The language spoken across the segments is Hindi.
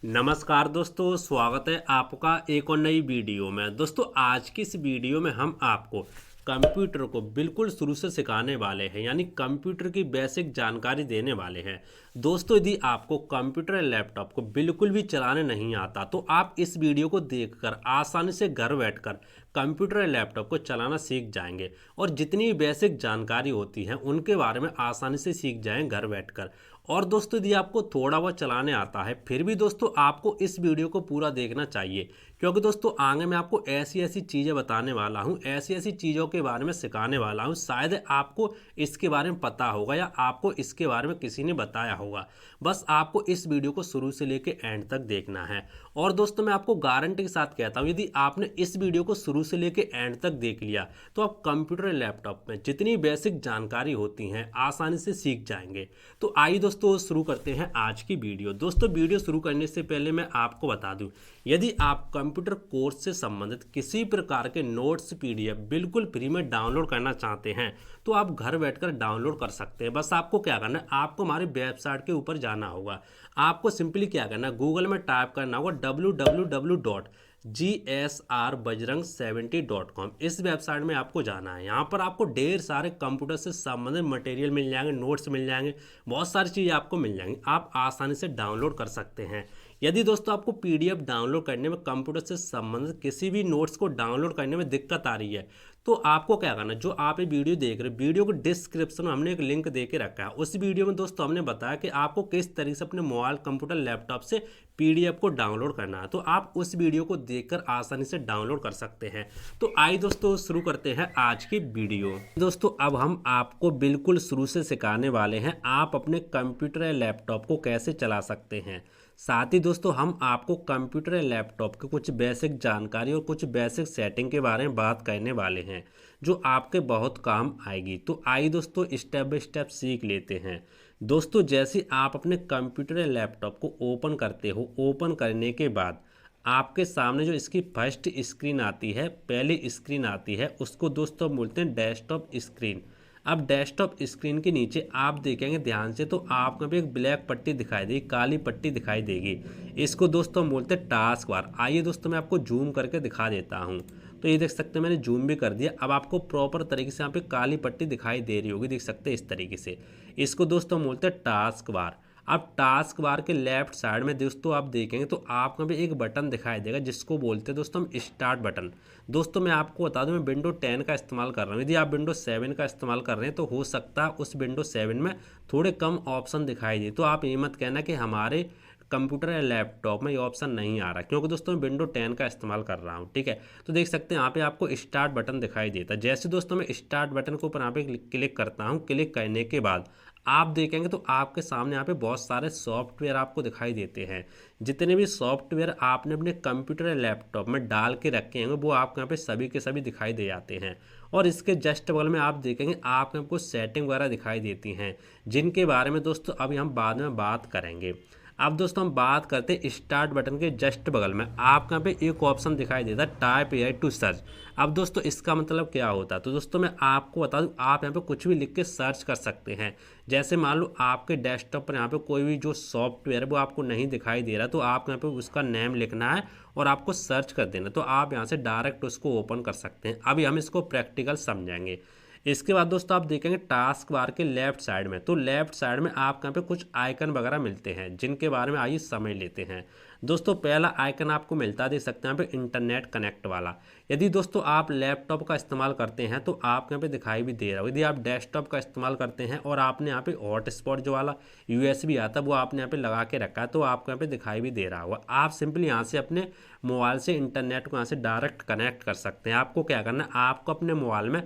नमस्कार दोस्तों, स्वागत है आपका एक और नई वीडियो में। दोस्तों आज की इस वीडियो में हम आपको कंप्यूटर को बिल्कुल शुरू से सिखाने वाले हैं, यानी कंप्यूटर की बेसिक जानकारी देने वाले हैं। दोस्तों यदि आपको कंप्यूटर या लैपटॉप को बिल्कुल भी चलाने नहीं आता तो आप इस वीडियो को देखकर आसानी से घर बैठकर कंप्यूटर या लैपटॉप को चलाना सीख जाएंगे और जितनी बेसिक जानकारी होती है उनके बारे में आसानी से सीख जाएं घर बैठकर। और दोस्तों यदि आपको थोड़ा बहुत चलाने आता है फिर भी दोस्तों आपको इस वीडियो को पूरा देखना चाहिए, क्योंकि दोस्तों आगे मैं आपको ऐसी ऐसी चीज़ें बताने वाला हूँ, ऐसी ऐसी चीज़ों के बारे में सिखाने वाला हूँ, शायद आपको इसके बारे में पता होगा या आपको इसके बारे में किसी ने बताया होगा। बस आपको इस वीडियो को शुरू से लेकर एंड तक देखना है। और दोस्तों मैं आपको गारंटी के साथ कहता हूँ, यदि आपने इस वीडियो को शुरू से लेकर एंड तक देख लिया तो आप कंप्यूटर लैपटॉप में जितनी बेसिक जानकारी होती हैं आसानी से सीख जाएंगे। तो आइए दोस्तों शुरू करते हैं आज की वीडियो। दोस्तों वीडियो शुरू करने से पहले मैं आपको बता दूं, यदि आप कंप्यूटर कोर्स से संबंधित किसी प्रकार के नोट्स पीडीएफ बिल्कुल फ्री में डाउनलोड करना चाहते हैं तो आप घर बैठकर डाउनलोड कर सकते हैं। बस आपको क्या करना है, आपको हमारी वेबसाइट के ऊपर जाना होगा। आपको सिंपली क्या करना है, गूगल में टाइप करना होगा www.gsrbajrang70.com। इस वेबसाइट में आपको जाना है। यहाँ पर आपको ढेर सारे कंप्यूटर से संबंधित मटेरियल मिल जाएंगे, नोट्स मिल जाएंगे, बहुत सारी चीज़ें आपको मिल जाएंगी। आप आसानी से डाउनलोड कर सकते हैं। यदि दोस्तों आपको पीडीएफ डाउनलोड करने में कंप्यूटर से संबंधित किसी भी नोट्स को डाउनलोड करने में दिक्कत आ रही है तो आपको क्या करना है, जो आप ये वीडियो देख रहे हैं वीडियो को डिस्क्रिप्शन में हमने एक लिंक दे के रखा है। उस वीडियो में दोस्तों हमने बताया कि आपको किस तरीके से अपने मोबाइल कंप्यूटर लैपटॉप से पीडीएफ को डाउनलोड करना है, तो आप उस वीडियो को देखकर आसानी से डाउनलोड कर सकते हैं। तो आइए दोस्तों शुरू करते हैं आज की वीडियो। दोस्तों अब हम आपको बिल्कुल शुरू से सिखाने वाले हैं आप अपने कंप्यूटर या लैपटॉप को कैसे चला सकते हैं। साथ ही दोस्तों हम आपको कंप्यूटर या लैपटॉप की कुछ बेसिक जानकारी और कुछ बेसिक सेटिंग के बारे में बात करने वाले हैं जो आपके बहुत काम आएगी। तो आइए दोस्तों स्टेप बाय स्टेप सीख लेते हैं। दोस्तों जैसे आप अपने कंप्यूटर या लैपटॉप को ओपन करते हो, ओपन करने के बाद आपके सामने जो इसकी फर्स्ट स्क्रीन आती है, पहली स्क्रीन आती है, उसको दोस्तों बोलते हैं डेस्कटॉप स्क्रीन। अब डेस्कटॉप स्क्रीन के नीचे आप देखेंगे ध्यान से तो आपको भी एक ब्लैक पट्टी दिखाई देगी, काली पट्टी दिखाई देगी। इसको दोस्तों हम बोलते हैं टास्क बार। आइए दोस्तों मैं आपको जूम करके दिखा देता हूँ। तो ये देख सकते हैं मैंने जूम भी कर दिया। अब आपको प्रॉपर तरीके से यहाँ पे काली पट्टी दिखाई दे रही होगी, देख सकते हैं इस तरीके से। इसको दोस्तों हम बोलते हैं टास्क बार। अब टास्क बार के लेफ्ट साइड में दोस्तों आप देखेंगे तो आपको भी एक बटन दिखाई देगा जिसको बोलते हैं दोस्तों हम स्टार्ट बटन। दोस्तों मैं आपको बता दूं मैं विंडो 10 का इस्तेमाल कर रहा हूं। यदि आप विंडो 7 का इस्तेमाल कर रहे हैं तो हो सकता है उस विंडो 7 में थोड़े कम ऑप्शन दिखाई दे, तो आप ये मत कहना कि हमारे कंप्यूटर या लैपटॉप में ये ऑप्शन नहीं आ रहा, क्योंकि दोस्तों मैं विंडो 10 का इस्तेमाल कर रहा हूँ। ठीक है, तो देख सकते हैं यहाँ पे आपको स्टार्ट बटन दिखाई देता है। जैसे दोस्तों मैं स्टार्ट बटन के ऊपर यहाँ पे क्लिक करता हूँ, क्लिक करने के बाद आप देखेंगे तो आपके सामने यहाँ पे बहुत सारे सॉफ्टवेयर आपको दिखाई देते हैं। जितने भी सॉफ्टवेयर आपने अपने कंप्यूटर या लैपटॉप में डाल के रखे हैं वो आपको यहाँ पे सभी के सभी दिखाई दे जाते हैं। और इसके जस्ट बगल में आप देखेंगे आपको कुछ सेटिंग वगैरह दिखाई देती हैं, जिनके बारे में दोस्तों अभी हम बाद में बात करेंगे। अब दोस्तों हम बात करते हैं स्टार्ट बटन के जस्ट बगल में आपको यहाँ पे एक ऑप्शन दिखाई देता है टाइप एआई टू सर्च। अब दोस्तों इसका मतलब क्या होता है, तो दोस्तों मैं आपको बता दूं आप यहाँ पे कुछ भी लिख के सर्च कर सकते हैं। जैसे मान लो आपके डेस्कटॉप पर यहाँ पे कोई भी जो सॉफ्टवेयर है वो आपको नहीं दिखाई दे रहा, तो आप यहाँ पे उसका नेम लिखना है और आपको सर्च कर देना, तो आप यहाँ से डायरेक्ट उसको ओपन कर सकते हैं। अभी हम इसको प्रैक्टिकल समझेंगे। इसके बाद दोस्तों आप देखेंगे टास्क बार के लेफ्ट साइड में, तो लेफ्ट साइड में आपको यहाँ पे कुछ आइकन वगैरह मिलते हैं जिनके बारे में आइए समझ लेते हैं। दोस्तों पहला आइकन आपको मिलता है, देख सकते हैं यहाँ पे इंटरनेट कनेक्ट वाला। यदि दोस्तों आप लैपटॉप का इस्तेमाल करते हैं तो आपको यहाँ पे दिखाई भी दे रहा है। यदि आप डेस्कटॉप का इस्तेमाल करते हैं और आपने यहाँ पे हॉटस्पॉट जो वाला यूएसबी आता है वो आपने यहाँ पे लगा के रखा है तो आपको यहाँ पे दिखाई भी दे रहा होगा। आप सिंपली यहाँ से अपने मोबाइल से इंटरनेट को यहाँ से डायरेक्ट कनेक्ट कर सकते हैं। आपको क्या करना है, आपको अपने मोबाइल में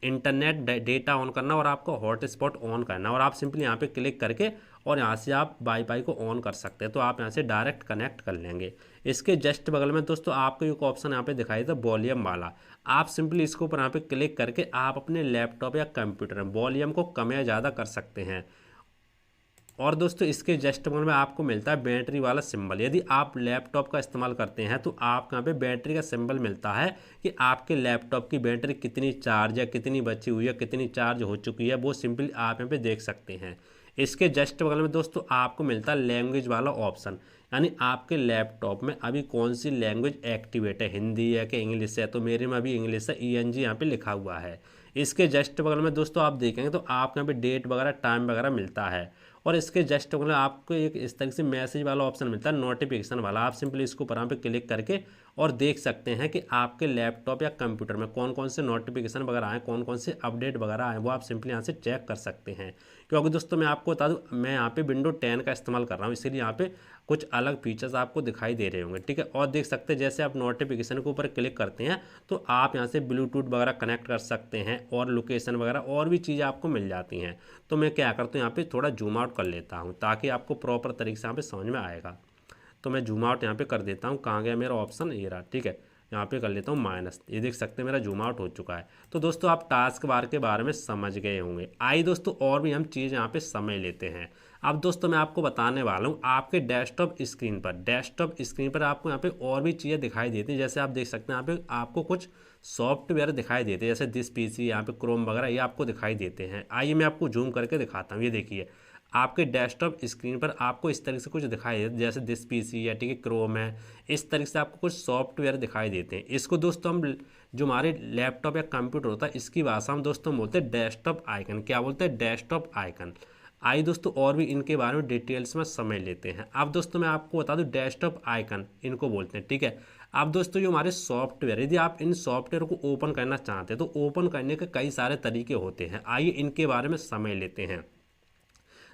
इंटरनेट डेटा ऑन करना और आपको हॉटस्पॉट ऑन करना, और आप सिंपली यहाँ पे क्लिक करके और यहाँ से आप वाईफाई को ऑन कर सकते हैं, तो आप यहाँ से डायरेक्ट कनेक्ट कर लेंगे। इसके जस्ट बगल में दोस्तों आपको एक ऑप्शन यहाँ पे दिखाई देता है वॉल्यूम वाला। आप सिंपली इसके ऊपर यहाँ पे क्लिक करके आप अपने लैपटॉप या कंप्यूटर में वॉल्यूम को कम या ज़्यादा कर सकते हैं। और दोस्तों इसके जस्ट बगल में आपको मिलता है बैटरी वाला सिंबल। यदि आप लैपटॉप का इस्तेमाल करते हैं तो आपको यहाँ पे बैटरी का सिंबल मिलता है कि आपके लैपटॉप की बैटरी कितनी चार्ज है, कितनी बची हुई है, कितनी चार्ज हो चुकी है, वो सिंपली आप यहाँ पे देख सकते हैं। इसके जस्ट बगल में दोस्तों आपको मिलता है लैंग्वेज वाला ऑप्शन, यानी आपके लैपटॉप में अभी कौन सी लैंग्वेज एक्टिवेट है, हिंदी है कि इंग्लिश है। तो मेरे में अभी इंग्लिश है, ENG यहाँ पे लिखा हुआ है। इसके जस्ट बगल में दोस्तों आप देखेंगे तो आपको यहाँ पे डेट वगैरह टाइम वगैरह मिलता है। और इसके जस्ट बगल में आपको एक इस तरह से मैसेज वाला ऑप्शन मिलता है, नोटिफिकेशन वाला। आप सिंपली इसको पर यहाँ पे क्लिक करके और देख सकते हैं कि आपके लैपटॉप या कंप्यूटर में कौन कौन से नोटिफिकेशन वगैरह आए, कौन कौन से अपडेट वगैरह आए, वो आप सिंपली यहाँ से चेक कर सकते हैं। क्योंकि दोस्तों मैं आपको बता दूं, मैं यहाँ पे विंडो 10 का इस्तेमाल कर रहा हूँ, इसीलिए यहाँ पे कुछ अलग फीचर्स आपको दिखाई दे रहे होंगे, ठीक है। और देख सकते हैं जैसे आप नोटिफिकेशन के ऊपर क्लिक करते हैं तो आप यहाँ से ब्लूटूथ वगैरह कनेक्ट कर सकते हैं और लोकेशन वगैरह और भी चीज़ें आपको मिल जाती हैं। तो मैं क्या करता हूँ, यहाँ पे थोड़ा जूम आउट कर लेता हूँ ताकि आपको प्रॉपर तरीके से यहाँ पे समझ में आएगा। तो मैं जूम आउट यहाँ पे कर देता हूँ। कहाँ गया मेरा ऑप्शन, ये रहा, ठीक है। यहाँ पे कर लेता हूँ माइनस, ये देख सकते हैं मेरा जूम आउट हो चुका है। तो दोस्तों आप टास्क बार के बारे में समझ गए होंगे। आइए दोस्तों और भी हम चीज़ यहाँ पे समझ लेते हैं। अब दोस्तों मैं आपको बताने वाला हूँ आपके डेस्कटॉप स्क्रीन पर आपको यहाँ पे और भी चीज़ें दिखाई देती हैं। जैसे आप देख सकते हैं यहाँ पे आपको कुछ सॉफ्टवेयर दिखाई देते हैं, जैसे दिस PC, यहाँ पे क्रोम वगैरह, ये आपको दिखाई देते हैं। आइए मैं आपको जूम करके दिखाता हूँ। ये देखिए आपके डेस्कटॉप स्क्रीन पर आपको इस तरीके से कुछ दिखाई देता है, जैसे दिस PC है, ठीक है, क्रोम है। इस तरीके से आपको कुछ सॉफ्टवेयर दिखाई देते हैं। इसको दोस्तों हम जो हमारे लैपटॉप या कंप्यूटर होता है, इसकी भाषा में दोस्तों बोलते हैं डेस्कटॉप आइकन। क्या बोलते हैं, डेस्कटॉप आइकन। आइए दोस्तों और भी इनके बारे में डिटेल्स में समझ लेते हैं। अब दोस्तों मैं आपको बता दूं डेस्कटॉप आइकन इनको बोलते हैं, ठीक है। अब दोस्तों जो हमारे सॉफ्टवेयर, यदि आप इन सॉफ्टवेयर को ओपन करना चाहते हैं तो ओपन करने के कई सारे तरीके होते हैं। आइए इनके बारे में समझ लेते हैं।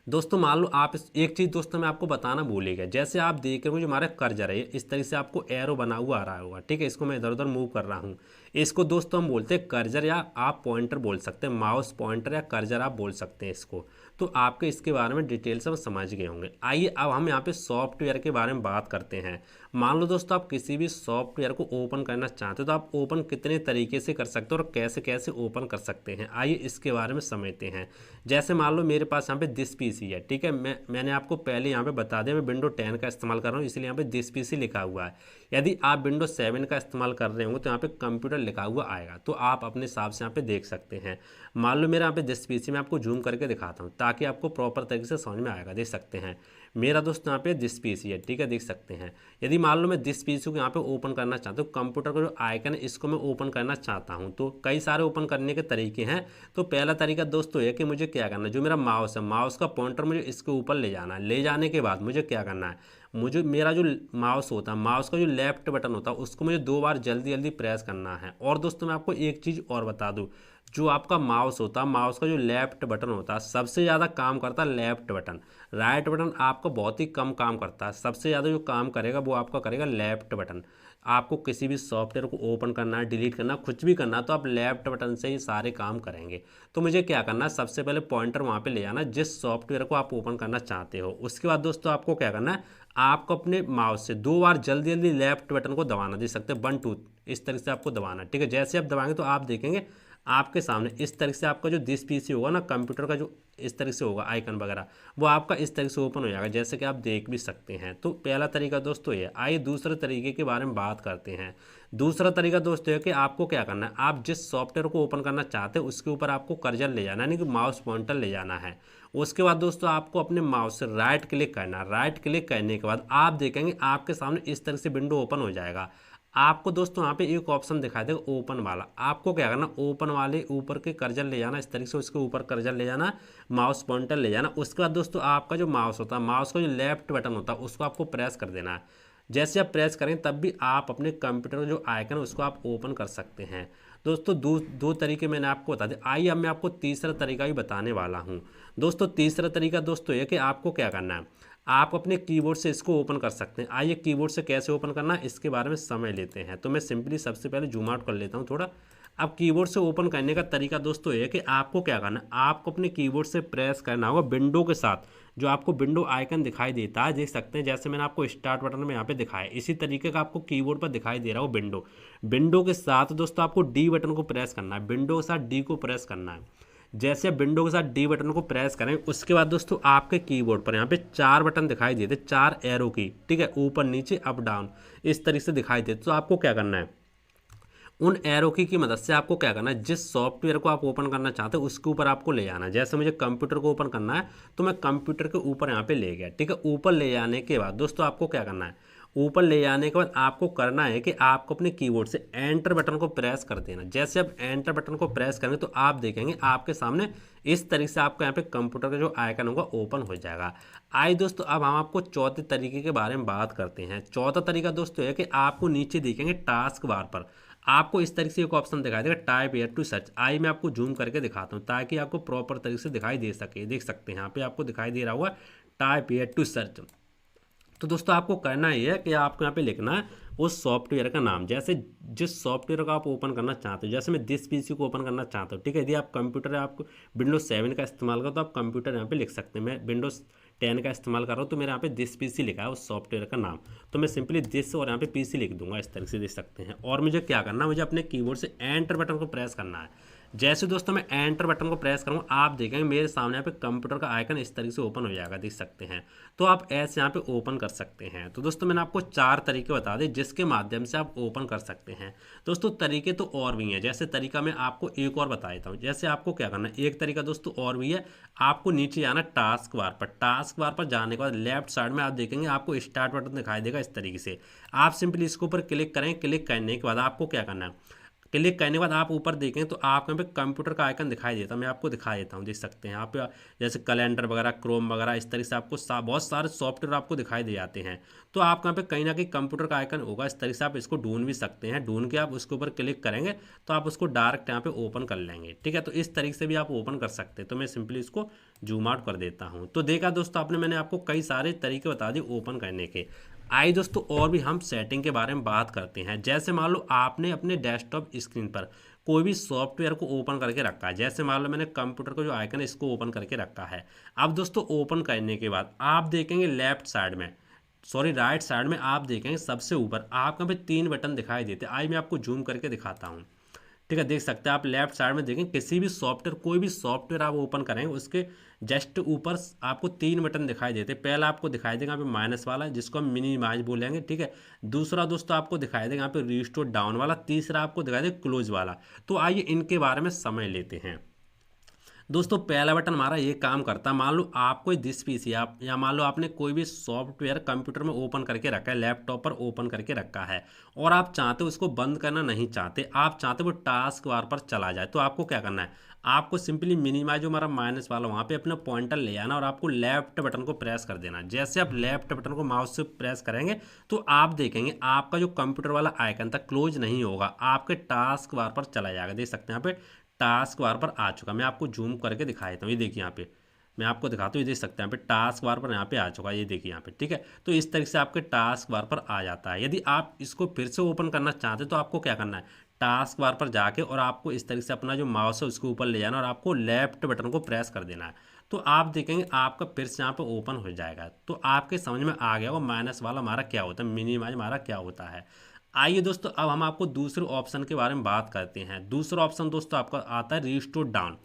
दोस्तों मान लो आप एक चीज़ दोस्तों मैं आपको बताना भूल गया, जैसे आप देख रहे हो जो हमारा कर्सर है इस तरीके से आपको एरो बना हुआ आ रहा होगा, ठीक है। इसको मैं इधर उधर मूव कर रहा हूँ। इसको दोस्तों हम बोलते हैं कर्सर, या आप पॉइंटर बोल सकते हैं, माउस पॉइंटर या कर्सर आप बोल सकते हैं इसको। तो आपके इसके बारे में डिटेल से समझ गए होंगे। आइए अब हम यहाँ पे सॉफ्टवेयर के बारे में बात करते हैं। मान लो दोस्तों आप किसी भी सॉफ्टवेयर को ओपन करना चाहते हो तो आप ओपन कितने तरीके से कर सकते हो और कैसे कैसे ओपन कर सकते हैं, आइए इसके बारे में समझते हैं। जैसे मान लो मेरे पास यहाँ पे दिस PC है, ठीक है। मैंने आपको पहले यहाँ पे बता दिया मैं विंडो 10 का इस्तेमाल कर रहा हूँ, इसलिए यहाँ पे दिस PC लिखा हुआ है। यदि आप विंडो 7 का इस्तेमाल कर रहे होंगे तो यहाँ पे कंप्यूटर लिखा हुआ आएगा, तो आप अपने हिसाब से यहाँ पे देख सकते हैं। मान लो मेरा यहाँ पे दिस PC में आपको जूम करके दिखाता हूँ ताकि आपको प्रॉपर तरीके से समझ में आएगा। देख सकते हैं मेरा दोस्त यहाँ पे दिस PC है, ठीक है, देख सकते हैं। यदि मान लो मैं दिस PC को यहाँ पे ओपन करना चाहता हूँ, कंप्यूटर का जो आइकन है इसको मैं ओपन करना चाहता हूँ, तो कई सारे ओपन करने के तरीके हैं। तो पहला तरीका दोस्तों है कि मुझे क्या करना है, जो मेरा माउस है, माउस का पॉइंटर मुझे इसके ऊपर ले जाना है। ले जाने के बाद मुझे क्या करना है, मुझे मेरा जो माउस होता है, माउस का जो लेफ्ट बटन होता है उसको मुझे 2 बार जल्दी जल्दी प्रेस करना है। और दोस्तों मैं आपको एक चीज़ और बता दूँ, जो आपका माउस होता है, माउस का जो लेफ्ट बटन होता है सबसे ज़्यादा काम करता है लेफ्ट बटन। राइट बटन आपका बहुत ही कम काम करता है। सबसे ज़्यादा जो काम करेगा वो आपका करेगा लेफ्ट बटन। आपको किसी भी सॉफ्टवेयर को ओपन करना है, डिलीट करना, कुछ भी करना तो आप लेफ्ट बटन से ही सारे काम करेंगे। तो मुझे क्या करना है, सबसे पहले पॉइंटर वहाँ पे ले जाना है जिस सॉफ्टवेयर को आप ओपन करना चाहते हो। उसके बाद दोस्तों आपको क्या करना है, आपको अपने माउस से 2 बार जल्दी जल्दी लेफ्ट बटन को दबाना, दे सकते हैं 1 2 इस तरह से आपको दबाना, ठीक है। जैसे आप दबाएंगे तो आप देखेंगे आपके सामने इस तरह से आपका जो दिस PC होगा ना, कंप्यूटर का जो इस तरह से होगा आइकन वगैरह, वो आपका इस तरह से ओपन हो जाएगा, जैसे कि आप देख भी सकते हैं। तो पहला तरीका दोस्तों ये। आइए दूसरे तरीके के बारे में बात करते हैं। दूसरा तरीका दोस्तों है कि आपको क्या करना है, आप जिस सॉफ्टवेयर को ओपन करना चाहते हैं उसके ऊपर आपको कर्सर ले जाना है, यानी कि माउस पॉइंटर ले जाना है। उसके बाद दोस्तों आपको अपने माउस से राइट क्लिक करना है। राइट क्लिक करने के बाद आप देखेंगे आपके सामने इस तरह से विंडो ओपन हो जाएगा। आपको दोस्तों यहाँ पे एक ऑप्शन दिखाई देगा ओपन वाला। आपको क्या करना, ओपन वाले ऊपर के कर्सर ले जाना, इस तरीके से उसके ऊपर कर्सर ले जाना, माउस पॉइंटर ले जाना। उसके बाद दोस्तों आपका जो माउस होता है, माउस का जो लेफ्ट बटन होता है उसको आपको प्रेस कर देना है। जैसे आप प्रेस करें तब भी आप अपने कंप्यूटर का जो आइकन है उसको आप ओपन कर सकते हैं। दोस्तों दो तरीके मैंने आपको बता दिए। आइए अब मैं आपको तीसरा तरीका भी बताने वाला हूँ। दोस्तों तीसरा तरीका दोस्तों ये कि आपको क्या करना है, आप अपने कीबोर्ड से इसको ओपन कर सकते हैं। आइए कीबोर्ड से कैसे ओपन करना है इसके बारे में समझ लेते हैं। तो मैं सिंपली सबसे पहले जूम आउट कर लेता हूँ थोड़ा। अब कीबोर्ड से ओपन करने का तरीका दोस्तों ये है कि आपको क्या करना है, आपको अपने कीबोर्ड से प्रेस करना होगा विंडो के साथ। जो आपको विंडो आइकन दिखाई देता है, देख सकते हैं जैसे मैंने आपको स्टार्ट बटन में यहाँ पे दिखाया, इसी तरीके का आपको कीबोर्ड पर दिखाई दे रहा हो विंडो। विंडो के साथ दोस्तों आपको डी बटन को प्रेस करना है, विंडो के साथ डी को प्रेस करना है। जैसे आप विंडो के साथ डी बटन को प्रेस करें उसके बाद दोस्तों आपके कीबोर्ड पर यहाँ पे 4 बटन दिखाई देते, 4 एरो की, ठीक है, ऊपर नीचे अप डाउन इस तरीके से दिखाई देते। तो आपको क्या करना है, उन एरो की मदद से आपको क्या करना है, जिस सॉफ्टवेयर को आप ओपन करना चाहते हो उसके ऊपर आपको ले जाना है। जैसे मुझे कंप्यूटर को ओपन करना है तो मैं कंप्यूटर के ऊपर यहाँ पे ले गया, ठीक है। ऊपर ले जाने के बाद दोस्तों आपको क्या करना है, ऊपर ले जाने के बाद आपको करना है कि आपको अपने कीबोर्ड से एंटर बटन को प्रेस कर देना। जैसे आप एंटर बटन को प्रेस करेंगे तो आप देखेंगे आपके सामने इस तरीके से आपको यहाँ पे कंप्यूटर का जो आइकन होगा ओपन हो जाएगा। आइए दोस्तों अब हम आपको चौथे तरीके के बारे में बात करते हैं। चौथा तरीका दोस्तों है कि आपको नीचे देखेंगे टास्क बार पर आपको इस तरीके से एक ऑप्शन दिखाई देगा, टाइप हियर टू सर्च। आई मैं आपको जूम करके दिखाता हूँ ताकि आपको प्रॉपर तरीके से दिखाई दे सके। देख सकते हैं यहाँ पे आपको दिखाई दे रहा होगा टाइप हियर टू सर्च। तो दोस्तों आपको करना ये है कि आपको यहाँ पे लिखना है उस सॉफ्टवेयर का नाम। जैसे जिस सॉफ्टवेयर को आप ओपन करना चाहते हो, जैसे मैं दिस पीसी को ओपन करना चाहता हूँ, ठीक है। यदि आप कंप्यूटर आपको विंडोज 7 का इस्तेमाल करो तो आप कंप्यूटर यहाँ पे लिख सकते हैं। मैं विंडोज 10 का इस्तेमाल कर रहा हूँ तो मेरे यहाँ पे दिस पीसी लिखा है उस सॉफ्टवेयर का नाम, तो मैं सिंपली दिस और यहाँ पे पीसी लिख दूंगा। इस तरह से देख सकते हैं। और मुझे क्या करना है, मुझे अपने कीबोर्ड से एंटर बटन को प्रेस करना है। जैसे दोस्तों मैं एंटर बटन को प्रेस करूँगा आप देखेंगे मेरे सामने यहाँ पे कंप्यूटर का आइकन इस तरीके से ओपन हो जाएगा, देख सकते हैं। तो आप ऐसे यहाँ पे ओपन कर सकते हैं। तो दोस्तों मैंने आपको 4 तरीके बता दिए जिसके माध्यम से आप ओपन कर सकते हैं। दोस्तों तरीके तो और भी हैं, जैसे तरीका मैं आपको एक और बता देता हूँ। जैसे आपको क्या करना है, एक तरीका दोस्तों और भी है, आपको नीचे आना टास्क बार पर। टास्क बार पर जाने के बाद लेफ्ट साइड में आप देखेंगे आपको स्टार्ट बटन दिखाई देगा इस तरीके से। आप सिंपली इसके ऊपर क्लिक करें। क्लिक करने के बाद आपको क्या करना है, क्लिक करने के बाद आप ऊपर देखें तो आपको यहाँ पे कंप्यूटर का आइकन दिखाई देता है। मैं आपको दिखा देता हूँ, देख सकते हैं यहाँ पे जैसे कैलेंडर वगैरह, क्रोम वगैरह, इस तरीके से आपको बहुत सारे सॉफ्टवेयर आपको दिखाई दे जाते हैं। तो आपको यहाँ पे कहीं ना कहीं कंप्यूटर का आइकन होगा, इस तरीके से आप इसको ढूंढ भी सकते हैं। ढूंढ के आप उसके ऊपर क्लिक करेंगे तो आप उसको डायरेक्ट यहाँ पे ओपन कर लेंगे, ठीक है। तो इस तरीके से भी आप ओपन कर सकते हैं। तो मैं सिंपली इसको जूम आउट कर देता हूँ। तो देखा दोस्तों आपने, मैंने आपको कई सारे तरीके बता दिए ओपन करने के। आइए दोस्तों और भी हम सेटिंग के बारे में बात करते हैं। जैसे मान लो आपने अपने डेस्कटॉप स्क्रीन पर कोई भी सॉफ्टवेयर को ओपन करके रखा है। जैसे मान लो मैंने कंप्यूटर का जो आइकन है इसको ओपन करके रखा है। अब दोस्तों ओपन करने के बाद आप देखेंगे लेफ्ट साइड में, सॉरी राइट साइड में आप देखेंगे सबसे ऊपर आपको यहाँ पे 3 बटन दिखाई देते हैं। आइए मैं आपको जूम करके दिखाता हूँ, ठीक है। देख सकते हैं आप लेफ्ट साइड में देखें, किसी भी सॉफ्टवेयर, कोई भी सॉफ्टवेयर आप ओपन करेंगे उसके जस्ट ऊपर आपको 3 बटन दिखाई देते हैं। पहला आपको दिखाई देगा यहाँ पे माइनस वाला जिसको हम मिनिमाइज बोलेंगे, ठीक है। दूसरा दोस्तों आपको दिखाई देगा यहाँ पे रिस्टोर डाउन वाला। तीसरा आपको दिखाई देगा क्लोज वाला। तो आइए इनके बारे में समझ लेते हैं। दोस्तों पहला बटन हमारा ये काम करता है, मान लो आप कोई दिस पीसी आप या मान लो आपने कोई भी सॉफ्टवेयर कंप्यूटर में ओपन करके रखा है, लैपटॉप पर ओपन करके रखा है और आप चाहते हो उसको बंद करना नहीं चाहते, आप चाहते हो वो टास्क बार पर चला जाए। तो आपको क्या करना है, आपको सिंपली मिनिमाइज जो हमारा माइनस वाला वहाँ पे अपना पॉइंटर ले आना और आपको लेफ्ट बटन को प्रेस कर देना। जैसे आप लेफ्ट बटन को माउस से प्रेस करेंगे तो आप देखेंगे आपका जो कंप्यूटर वाला आइकन था क्लोज नहीं होगा, आपके टास्क बार पर चला जाएगा। देख सकते हैं यहाँ पे टास्क बार पर आ चुका। मैं आपको जूम करके दिखा देता हूँ, ये देखिए यहाँ पे मैं आपको दिखाता हूँ, ये देख सकते हैं यहाँ पे टास्क बार पर यहाँ पे आ चुका है, ये देखिए यहाँ पे, ठीक है। तो इस तरीके से आपके टास्क बार पर आ जाता है। यदि आप इसको फिर से ओपन करना चाहते हैं तो आपको क्या करना है, टास्क बार पर जाके और आपको इस तरीके से अपना जो माउस है उसके ऊपर ले जाना और आपको लेफ्ट बटन को प्रेस कर देना है। तो आप देखेंगे आपका फिर से यहाँ पे ओपन हो जाएगा। तो आपके समझ में आ गया वो माइनस वाला हमारा क्या होता है, मिनिमाइज हमारा क्या होता है। आइए दोस्तों अब हम आपको दूसरे ऑप्शन के बारे में बात करते हैं। दूसरा ऑप्शन दोस्तों आपका आता है रिस्टोर डाउन।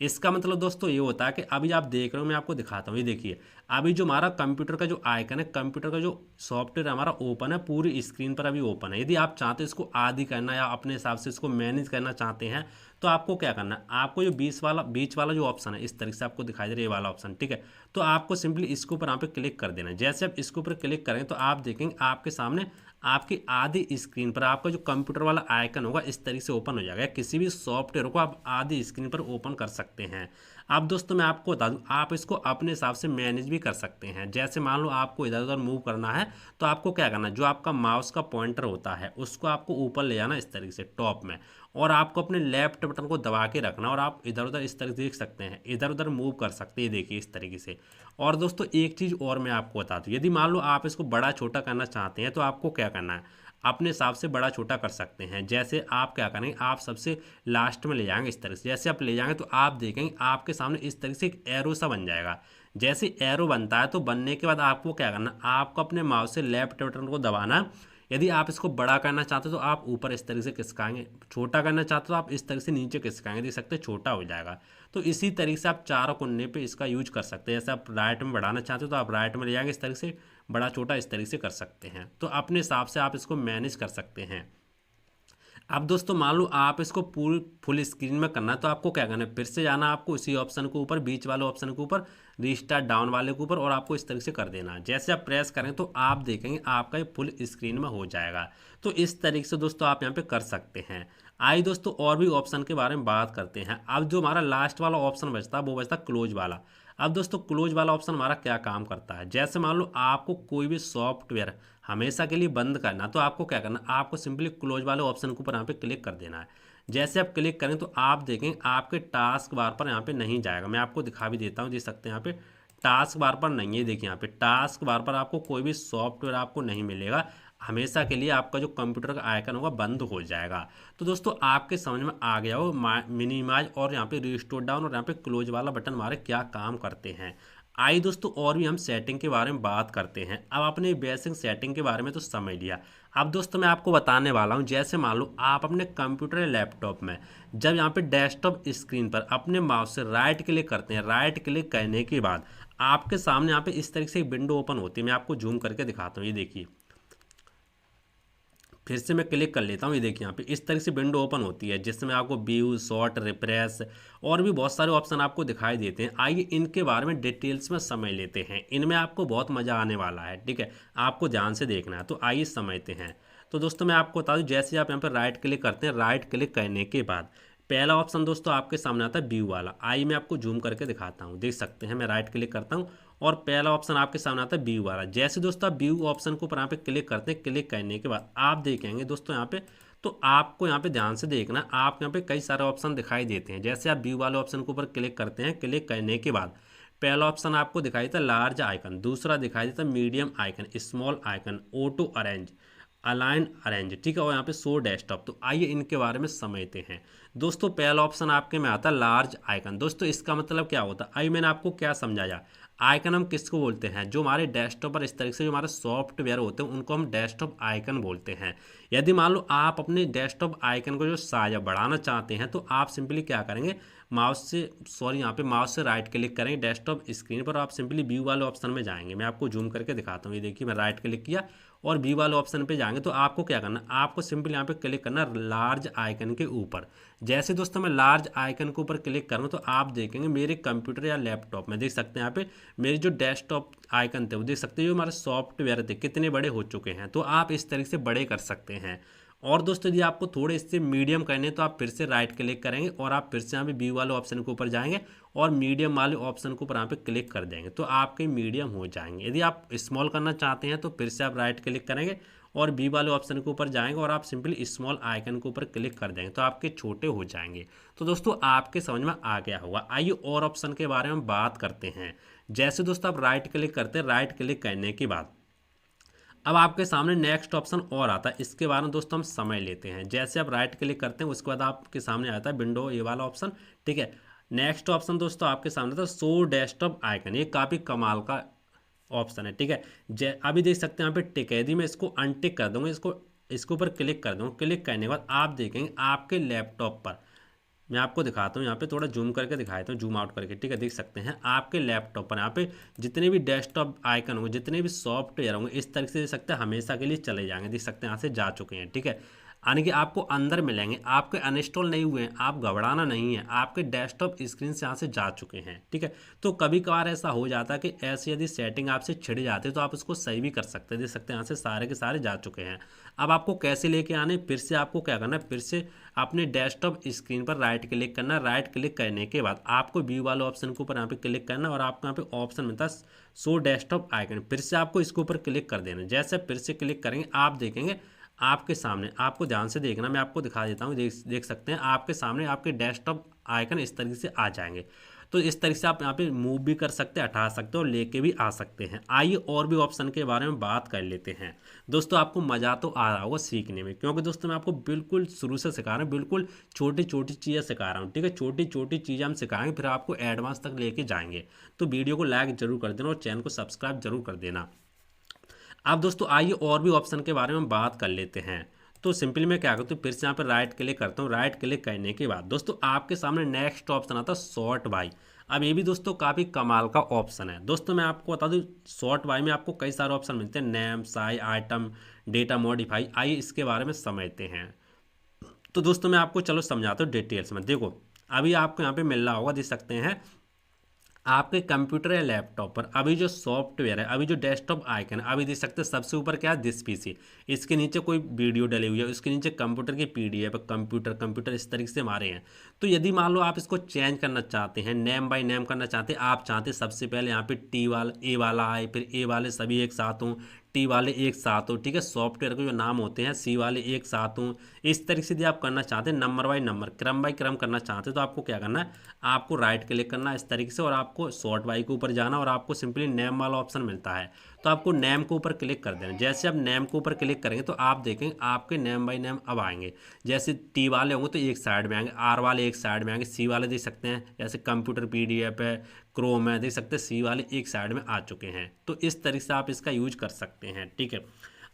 इसका मतलब दोस्तों ये होता है कि अभी आप देख रहे हो, मैं आपको दिखाता हूँ, ये देखिए अभी जो हमारा कंप्यूटर का जो आइकन है, कंप्यूटर का जो सॉफ्टवेयर हमारा ओपन है, पूरी स्क्रीन पर अभी ओपन है। यदि आप चाहते हैं इसको आदि करना या अपने हिसाब से इसको मैनेज करना चाहते हैं तो आपको क्या करना है, आपको जो बीच वाला जो ऑप्शन है इस तरीके से आपको दिखाई दे रहा है ये वाला ऑप्शन, ठीक है। तो आपको सिंपली इसके ऊपर यहाँ पे क्लिक कर देना है। जैसे आप इसके ऊपर क्लिक करें तो आप देखेंगे आपके सामने आपकी आधी स्क्रीन पर आपका जो कंप्यूटर वाला आइकन होगा इस तरीके से ओपन हो जाएगा। किसी भी सॉफ्टवेयर को आप आधी स्क्रीन पर ओपन कर सकते हैं। अब दोस्तों मैं आपको बता दूं, आप इसको अपने हिसाब से मैनेज भी कर सकते हैं। जैसे मान लो आपको इधर उधर मूव करना है तो आपको क्या करना है, जो आपका माउस का पॉइंटर होता है उसको आपको ऊपर ले जाना इस तरीके से टॉप में, और आपको अपने लेफ्ट बटन को दबा के रखना और आप इधर उधर इस तरह से देख सकते हैं, इधर उधर मूव कर सकते हैं, देखिए इस तरीके से। और दोस्तों एक चीज़ और मैं आपको बता दूं, यदि मान लो आप इसको बड़ा छोटा करना चाहते हैं तो आपको क्या करना है, अपने हिसाब से बड़ा छोटा कर सकते हैं। जैसे आप क्या करेंगे, आप सबसे लास्ट में ले जाएंगे इस तरह से। जैसे आप ले जाएंगे तो आप देखेंगे आपके सामने इस तरह से एक एरो सा बन जाएगा। जैसे एरो बनता है तो बनने के बाद आपको क्या करना, आपको अपने माउस से लेफ्ट बटन को दबाना। यदि आप इसको बड़ा करना चाहते हो तो आप ऊपर इस तरह से खिसकाएंगे, छोटा करना चाहते हो तो आप इस तरह से नीचे खिसकाएंगे, देख सकते हैं छोटा हो जाएगा। तो इसी तरीके से आप चारों कोने पे इसका यूज कर सकते हैं। जैसे आप राइट में बढ़ाना चाहते हो तो आप राइट में ले जाएंगे इस तरह से, बड़ा छोटा इस तरीके से कर सकते हैं। तो अपने हिसाब से आप इसको मैनेज कर सकते हैं। अब दोस्तों मान लो आप इसको पूरी फुल स्क्रीन में करना है तो आपको क्या करना है, फिर से जाना आपको इसी ऑप्शन के ऊपर, बीच वाले ऑप्शन के ऊपर, रीस्टार्ट डाउन वाले के ऊपर, और आपको इस तरीके से कर देना है। जैसे आप प्रेस करें तो आप देखेंगे आपका ये फुल स्क्रीन में हो जाएगा। तो इस तरीके से दोस्तों आप यहाँ पे कर सकते हैं। आइए दोस्तों और भी ऑप्शन के बारे में बात करते हैं। अब जो हमारा लास्ट वाला ऑप्शन बचता है वो बचता है क्लोज वाला। अब दोस्तों क्लोज वाला ऑप्शन हमारा क्या काम करता है, जैसे मान लो आपको कोई भी सॉफ्टवेयर हमेशा के लिए बंद करना, तो आपको क्या करना, आपको सिंपली क्लोज वाले ऑप्शन के ऊपर यहाँ पे क्लिक कर देना है। जैसे आप क्लिक करें तो आप देखें आपके टास्क बार पर यहाँ पे नहीं जाएगा। मैं आपको दिखा भी देता हूँ, देख सकते हैं यहाँ पे टास्क बार पर नहीं है। देखिए यहाँ पे टास्क बार पर आपको कोई भी सॉफ्टवेयर आपको नहीं मिलेगा। हमेशा के लिए आपका जो कंप्यूटर का आइकन होगा बंद हो जाएगा। तो दोस्तों आपके समझ में आ गया हो मिनिमाइज और यहाँ पे रिस्टोर डाउन और यहाँ पे क्लोज वाला बटन हमारे क्या काम करते हैं। आइए दोस्तों और भी हम सेटिंग के बारे में बात करते हैं। अब आपने बेसिक सेटिंग के बारे में तो समझ लिया। अब दोस्तों मैं आपको बताने वाला हूं, जैसे मान लो आप अपने कंप्यूटर या लैपटॉप में जब यहाँ पे डेस्कटॉप स्क्रीन पर अपने माउस से राइट क्लिक करते हैं, राइट क्लिक करने के बाद आपके सामने यहाँ पे इस तरीके से एक विंडो ओपन होती है। मैं आपको जूम करके दिखाता हूँ, ये देखिए, फिर से मैं क्लिक कर लेता हूँ। ये देखिए यहाँ पे इस तरह से विंडो ओपन होती है जिसमें आपको व्यू, शॉर्ट, रिफ्रेश और भी बहुत सारे ऑप्शन आपको दिखाई देते हैं। आइए इनके बारे में डिटेल्स में समझ लेते हैं। इनमें आपको बहुत मज़ा आने वाला है, ठीक है, आपको ध्यान से देखना है। तो आइए समझते हैं। तो दोस्तों मैं आपको बता दूँ, जैसे आप यहाँ पर राइट क्लिक करते हैं, राइट क्लिक करने के बाद पहला ऑप्शन दोस्तों आपके सामने आता है व्यू वाला। आइए मैं आपको जूम करके दिखाता हूँ, देख सकते हैं। मैं राइट क्लिक करता हूँ और पहला ऑप्शन आपके सामने आता है व्यू वाला। जैसे दोस्तों आप व्यू ऑप्शन को ऊपर यहाँ पे क्लिक करते हैं, क्लिक करने के बाद आप देखेंगे दोस्तों यहाँ पे, तो आपको यहाँ पे ध्यान से देखना, आप यहाँ पे कई सारे ऑप्शन दिखाई देते हैं। जैसे आप व्यू वाले ऑप्शन के ऊपर क्लिक करते हैं, क्लिक करने के बाद पहला ऑप्शन आपको दिखाई देता है लार्ज आइकन, दूसरा दिखाई देता है medium icon, small icon, auto arrange, align arrange, ठीक है, और यहाँ पे शो डेस्कटॉप। तो आइए इनके बारे में समझते हैं। दोस्तों पहला ऑप्शन आपके में आता है लार्ज आइकन। दोस्तों इसका मतलब क्या होता है, आइए मैंने आपको क्या समझाया। आइकन हम किसको बोलते हैं, जो हमारे डेस्कटॉप पर इस तरीके से जो हमारे सॉफ्टवेयर होते हैं उनको हम डेस्कटॉप आइकन बोलते हैं। यदि मान लो आप अपने डेस्कटॉप आइकन को जो साइज बढ़ाना चाहते हैं तो आप सिंपली क्या करेंगे, यहाँ पे माउस से राइट क्लिक करेंगे डेस्कटॉप स्क्रीन पर, आप सिंपली व्यू वाले ऑप्शन में जाएंगे। मैं आपको जूम करके दिखाता हूँ, ये देखिए मैं राइट क्लिक किया और व्यू वाले ऑप्शन पे जाएंगे तो आपको क्या करना, आपको सिंपल यहाँ पे क्लिक करना लार्ज आइकन के ऊपर। जैसे दोस्तों मैं लार्ज आइकन के ऊपर क्लिक करूँ तो आप देखेंगे मेरे कंप्यूटर या लैपटॉप में, देख सकते हैं यहाँ पे मेरे जो डेस्कटॉप आइकन थे वो देख सकते हैं, जो हमारे सॉफ्टवेयर थे कितने बड़े हो चुके हैं। तो आप इस तरीके से बड़े कर सकते हैं। और दोस्तों यदि आपको थोड़े इससे मीडियम करने तो आप फिर से राइट क्लिक करेंगे और आप फिर से यहाँ पे व्यू वाले ऑप्शन के ऊपर जाएंगे और मीडियम वाले ऑप्शन के ऊपर यहाँ पे क्लिक कर देंगे तो आपके मीडियम हो जाएंगे। यदि आप स्मॉल करना चाहते हैं तो फिर से आप राइट क्लिक करेंगे और बी वाले ऑप्शन के ऊपर जाएंगे और आप सिंपली स्मॉल आइकन के ऊपर क्लिक कर देंगे तो आपके छोटे हो जाएंगे। तो दोस्तों आपके समझ में आ गया होगा। आइए और ऑप्शन के बारे में बात करते हैं। जैसे दोस्तों आप राइट क्लिक करते हैं, राइट क्लिक करने के बाद अब आपके सामने नेक्स्ट ऑप्शन और आता है, इसके बारे में दोस्तों हम समझ लेते हैं। जैसे आप राइट क्लिक करते हैं उसके बाद आपके सामने आता है विंडो ये वाला ऑप्शन, ठीक है। नेक्स्ट ऑप्शन दोस्तों आपके सामने था शो डेस्कटॉप आइकन, ये काफ़ी कमाल का ऑप्शन है, ठीक है। अभी देख सकते हैं यहाँ पे टिक है, यदि मैं इसको अनटिक कर दूंगा, इसके ऊपर क्लिक कर दूंगा, क्लिक करने के बाद आप देखेंगे आपके लैपटॉप पर, मैं आपको दिखाता हूँ यहाँ पे थोड़ा जूम करके दिखाता हूँ, जूम आउट करके, ठीक है, देख सकते हैं आपके लैपटॉप पर यहाँ पे जितने भी डेस्कटॉप आइकन होंगे, जितने भी सॉफ्टवेयर होंगे इस तरीके से देख सकते हैं हमेशा के लिए चले जाएंगे, देख सकते हैं यहाँ से जा चुके हैं, ठीक है। यानी कि आपको अंदर मिलेंगे, आपके अनइंस्टॉल नहीं हुए हैं, आप घबराना नहीं है, आपके डेस्कटॉप स्क्रीन से यहाँ से जा चुके हैं, ठीक है। तो कभी कभार ऐसा हो जाता है कि ऐसी यदि सेटिंग आपसे छिड़ जाती है तो आप उसको सही भी कर सकते हैं, देख सकते हैं यहाँ से सारे के सारे जा चुके हैं। अब आपको कैसे लेके आने, फिर से आपको क्या करना है, फिर से अपने डेस्कटॉप स्क्रीन पर राइट क्लिक करना, राइट क्लिक करने के बाद आपको व्यू वाले ऑप्शन के ऊपर यहाँ पे क्लिक करना और आपको यहाँ पे ऑप्शन मिलता है शो डेस्कटॉप आइकन, फिर से आपको इसके ऊपर क्लिक कर देना। जैसे फिर से क्लिक करेंगे आप देखेंगे आपके सामने, आपको ध्यान से देखना, मैं आपको दिखा देता हूँ, देख सकते हैं आपके सामने आपके डेस्कटॉप आइकन इस तरीके से आ जाएंगे। तो इस तरीके से आप यहाँ पे मूव भी कर सकते हैं, हटा सकते हैं और लेके भी आ सकते हैं। आइए और भी ऑप्शन के बारे में बात कर लेते हैं। दोस्तों आपको मज़ा तो आ रहा होगा सीखने में, क्योंकि दोस्तों मैं आपको बिल्कुल शुरू से सिखा रहा हूँ, बिल्कुल छोटी छोटी चीज़ें सिखा रहा हूँ, ठीक है। छोटी छोटी चीज़ें हम सिखाएंगे फिर आपको एडवांस तक लेके जाएंगे। तो वीडियो को लाइक जरूर कर देना और चैनल को सब्सक्राइब जरूर कर देना। अब दोस्तों आइए और भी ऑप्शन के बारे में बात कर लेते हैं। तो सिंपली मैं क्या करता हूँ, फिर से यहाँ पर राइट क्लिक करता हूँ, राइट क्लिक करने के बाद दोस्तों आपके सामने नेक्स्ट ऑप्शन आता है शॉर्ट बाय। अब ये भी दोस्तों काफ़ी कमाल का ऑप्शन है। दोस्तों मैं आपको बता दूँ शॉर्ट बाय में आपको कई सारे ऑप्शन मिलते हैं, name, size, item, data modify. आइए इसके बारे में समझते हैं। तो दोस्तों मैं आपको चलो समझाता हूँ डिटेल्स में। देखो अभी आपको यहाँ पे मिल रहा होगा, देख सकते हैं आपके कंप्यूटर या लैपटॉप पर अभी जो सॉफ्टवेयर है, अभी जो डेस्कटॉप आइकन है, अभी देख सकते हैं सबसे ऊपर क्या है, दिस पीसी। इसके नीचे कोई वीडियो डली हुई है, उसके नीचे कंप्यूटर की पीडीएफ कंप्यूटर इस तरीके से हमारे हैं। तो यदि मान लो आप इसको चेंज करना चाहते हैं, नेम बाय नेम करना चाहते हैं, आप चाहते हैं सबसे पहले यहाँ पे टी वाला ए वाला आए, फिर ए वाले सभी एक साथ हों, टी वाले एक साथ हो, ठीक है, सॉफ्टवेयर के जो नाम होते हैं सी वाले एक साथ हों। इस तरीके से यदि आप करना चाहते हैं नंबर बाय नंबर, क्रम बाय क्रम करना चाहते हैं, तो आपको क्या करना है, आपको राइट क्लिक करना है इस तरीके से और आपको सॉर्ट बाय के ऊपर जाना और आपको सिंपली नेम वाला ऑप्शन मिलता है। तो आपको नेम के ऊपर क्लिक कर देना। जैसे आप नेम के ऊपर क्लिक करेंगे तो आप देखेंगे आपके नेम बाय नेम अब आएंगे। जैसे टी वाले होंगे तो एक साइड में आएंगे, आर वाले एक साइड में आएंगे, सी वाले देख सकते हैं जैसे कंप्यूटर पीडीएफ है, क्रोम है, देख सकते हैं सी वाले एक साइड में आ चुके हैं। तो इस तरीके से आप इसका यूज कर सकते हैं, ठीक है।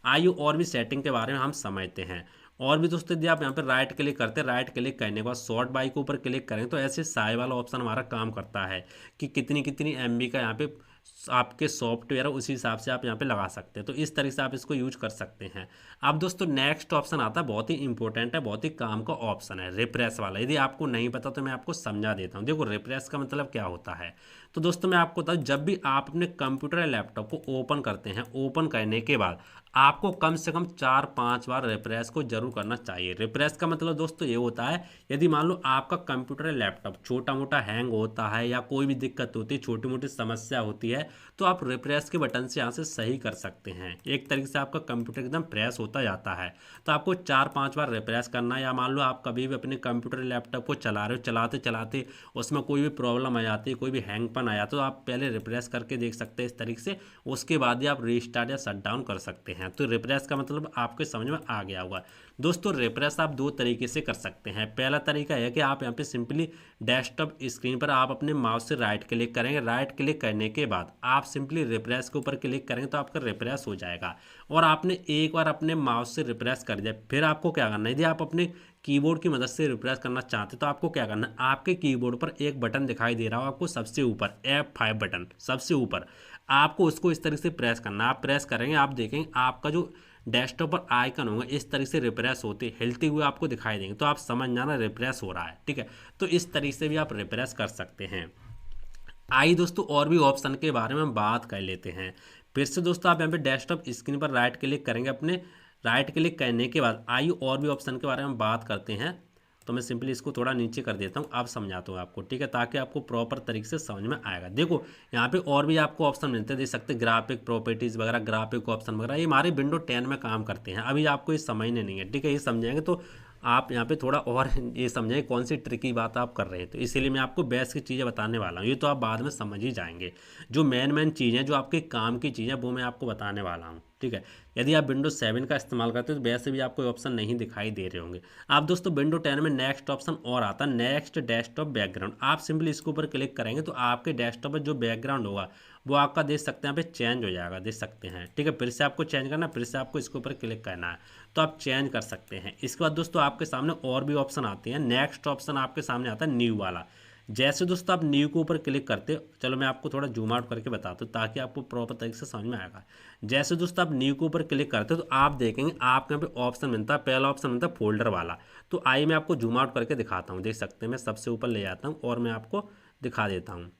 आइए और भी सेटिंग के बारे में हम समझते हैं। और भी दोस्तों यदि आप यहाँ पे राइट क्लिक करते हैं, राइट क्लिक करने के बाद शॉर्ट बाय के ऊपर क्लिक करें तो ऐसे साई वाला ऑप्शन हमारा काम करता है कि कितनी कितनी एमबी का यहाँ पे आपके सॉफ्टवेयर है, उसी हिसाब से आप यहाँ पे लगा सकते हैं। तो इस तरीके से आप इसको यूज कर सकते हैं। अब दोस्तों नेक्स्ट ऑप्शन आता है, बहुत ही इंपॉर्टेंट है, बहुत ही काम का ऑप्शन है, रिप्रेस वाला। यदि आपको नहीं पता तो मैं आपको समझा देता हूँ। देखो रिप्रेस का मतलब क्या होता है, तो दोस्तों मैं आपको बताऊँ, जब भी आप अपने कंप्यूटर या लैपटॉप को ओपन करते हैं, ओपन करने के बाद आपको कम से कम 4-5 बार रिफ्रेश को जरूर करना चाहिए। रिफ्रेश का मतलब दोस्तों ये होता है, यदि मान लो आपका कंप्यूटर या लैपटॉप छोटा मोटा हैंग होता है या कोई भी दिक्कत होती है, छोटी मोटी समस्या होती है, तो आप रिफ्रेश के बटन से यहाँ से सही कर सकते हैं। एक तरीके से आपका कंप्यूटर एकदम फ्रेश होता जाता है। तो आपको 4-5 बार रिफ्रेश करना है। या मान लो आप कभी भी अपने कंप्यूटर लैपटॉप को चला रहे हो, चलाते चलाते उसमें कोई भी प्रॉब्लम आ जाती है, कोई भी हैंगपन आ जाता है, तो आप पहले रिफ्रेश करके देख सकते हैं इस तरीके से, उसके बाद ही आप रीस्टार्ट या शट डाउन कर सकते हैं। तो रिफ्रेश का मतलब आपके समझ में आ गया होगा। दोस्तों रिफ्रेश आप दो तरीके से कर सकते हैं। पहला तरीका है कि आप यहाँ पे सिंपली डेस्कटॉप स्क्रीन पर आप अपने माउस से राइट क्लिक करेंगे, राइट क्लिक करने के बाद आप सिंपली रिफ्रेश के ऊपर क्लिक करेंगे तो आपका रिफ्रेश हो जाएगा। और आपने एक बार अपने माउस से रिफ्रेश कर दिया, फिर आपको क्या करना है, यदि आप अपने कीबोर्ड की मदद से रिफ्रेश करना चाहते हैं तो आपको क्या करना है, आपके कीबोर्ड पर एक बटन दिखाई दे रहा हो आपको सबसे ऊपर, F5 बटन सबसे ऊपर, आपको उसको इस तरीके से प्रेस करना है। आप प्रेस करेंगे, आप देखेंगे आपका जो डेस्कटॉप पर आइकन होगा इस तरीके से रिफ्रेश होते हिलते हुए आपको दिखाई देंगे, तो आप समझ जाना रिफ्रेश हो रहा है, ठीक है। तो इस तरीके से भी आप रिफ्रेश कर सकते हैं। आइए दोस्तों और भी ऑप्शन के बारे में हम बात कर लेते हैं। फिर से दोस्तों आप यहाँ पे डेस्कटॉप स्क्रीन पर राइट क्लिक करेंगे, अपने राइट क्लिक करने के बाद आइए और भी ऑप्शन के बारे में बात करते हैं। तो मैं सिंपली इसको थोड़ा नीचे कर देता हूँ, अब समझाता हूँ आपको, ठीक है, ताकि आपको प्रॉपर तरीके से समझ में आएगा। देखो यहाँ पे और भी आपको ऑप्शन मिलते हैं, देख सकते हैं ग्राफिक प्रॉपर्टीज़ वगैरह, ग्राफिक ऑप्शन वगैरह, ये हमारे विंडो 10 में काम करते हैं। अभी आपको ये समझने नहीं है, ठीक है, ये समझेंगे तो आप यहाँ पे थोड़ा और ये समझें कौन सी ट्रिकी बात आप कर रहे हैं। तो इसीलिए मैं आपको बेस की चीज़ें बताने वाला हूँ, ये तो आप बाद में समझ ही जाएंगे। जो मेन चीज़ें जो आपके काम की चीज़ें वो मैं आपको बताने वाला हूँ, ठीक है। यदि आप विंडो 7 का इस्तेमाल करते हो तो वैसे भी आपको ऑप्शन नहीं दिखाई दे रहे होंगे। आप दोस्तों विंडो 10 में नेक्स्ट ऑप्शन और आता है, नेक्स्ट डेस्कटॉप बैकग्राउंड। आप सिंपली इसके ऊपर क्लिक करेंगे तो आपके डेस्कटॉप पर जो बैकग्राउंड होगा वो आपका देख सकते हैं यहाँ पे चेंज हो जाएगा, देख सकते हैं, ठीक है। फिर से आपको चेंज करना है, फिर से आपको इसके ऊपर क्लिक करना है, तो आप चेंज कर सकते हैं। इसके बाद दोस्तों आपके सामने और भी ऑप्शन आते हैं। नेक्स्ट ऑप्शन आपके सामने आता है न्यू वाला। जैसे दोस्तों आप न्यू के ऊपर क्लिक करते हो, चलो मैं आपको थोड़ा जूम आउट करके बताता हूँ ताकि आपको प्रॉपर तरीके से समझ में आएगा। जैसे दोस्तों आप न्यू के ऊपर क्लिक करते हो तो आप देखेंगे आपको यहाँ पे ऑप्शन मिलता है, पहला ऑप्शन मिलता है फोल्डर वाला। तो आइए मैं आपको जूम आउट करके दिखाता हूँ, देख सकते हैं मैं सबसे ऊपर ले जाता हूँ और मैं आपको दिखा देता हूँ।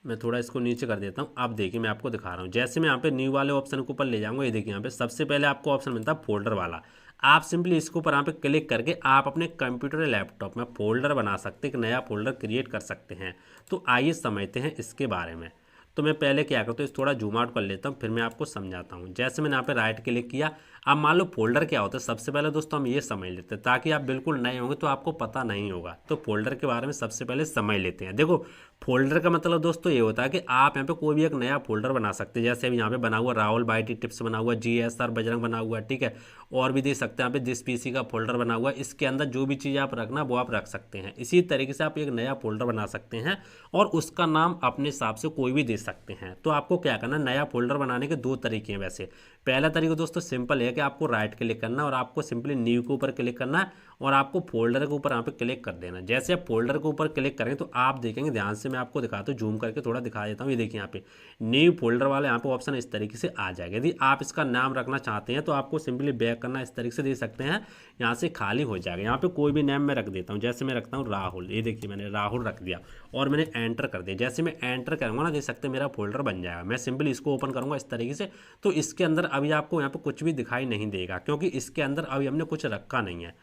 मैं थोड़ा इसको नीचे कर देता हूँ। अब देखिए मैं आपको दिखा रहा हूँ, जैसे मैं यहाँ पे न्यू वाले ऑप्शन के ऊपर ले जाऊँगा, ये देखिए यहाँ पे सबसे पहले आपको ऑप्शन मिलता है फोल्डर वाला। आप सिंपली इसके ऊपर यहाँ पे क्लिक करके आप अपने कंप्यूटर या लैपटॉप में फोल्डर बना सकते हैं, एक नया फोल्डर क्रिएट कर सकते हैं। तो आइए समझते हैं इसके बारे में। तो मैं पहले क्या करता हूँ, थोड़ा जूम आउट कर लेता हूँ, फिर मैं आपको समझाता हूँ। जैसे मैंने यहाँ पे राइट क्लिक किया, अब मान लो फोल्डर क्या होता है, सबसे पहले दोस्तों हम ये समझ लेते हैं, ताकि आप बिल्कुल नए होंगे तो आपको पता नहीं होगा। तो फोल्डर के बारे में सबसे पहले समझ लेते हैं। देखो फोल्डर का मतलब दोस्तों ये होता है कि आप यहाँ पे कोई भी एक नया फोल्डर बना सकते हैं। जैसे अभी यहाँ पे बना हुआ राहुल बाईटी टिप्स बना हुआ, GSR बजरंग बना हुआ, ठीक है, और भी देख सकते हैं यहाँ पे दिस PC का फोल्डर बना हुआ है। इसके अंदर जो भी चीज़ आप रखना वो आप रख सकते हैं। इसी तरीके से आप एक नया फोल्डर बना सकते हैं और उसका नाम अपने हिसाब से कोई भी दे सकते हैं। तो आपको क्या करना, नया फोल्डर बनाने के दो तरीके हैं वैसे। पहला तरीका दोस्तों सिंपल है कि आपको राइट क्लिक करना और आपको सिंपली न्यू के ऊपर क्लिक करना है और आपको फोल्डर के ऊपर यहाँ पे क्लिक कर देना। जैसे आप फोल्डर के ऊपर क्लिक करेंगे तो आप देखेंगे, ध्यान से मैं आपको दिखाता हूँ, जूम करके थोड़ा दिखा देता हूँ। ये देखिए यहाँ पे न्यू फोल्डर वाला यहाँ पे ऑप्शन इस तरीके से आ जाएगा। यदि आप इसका नाम रखना चाहते हैं तो आपको सिंपली बैक करना, इस तरीके से दे सकते हैं, यहाँ से खाली हो जाएगा। यहाँ पे कोई भी नेम मैं रख देता हूँ, जैसे मैं रखता हूँ राहुल। ये देखिए मैंने राहुल रख दिया और मैंने एंटर कर दिया। जैसे मैं एंटर करूँगा ना, देख सकते हैं मेरा फोल्डर बन जाएगा। मैं सिंपली इसको ओपन करूँगा इस तरीके से, तो इसके अंदर अभी आपको यहाँ पे कुछ भी दिखाई नहीं देगा क्योंकि इसके अंदर अभी हमने कुछ रखा नहीं है।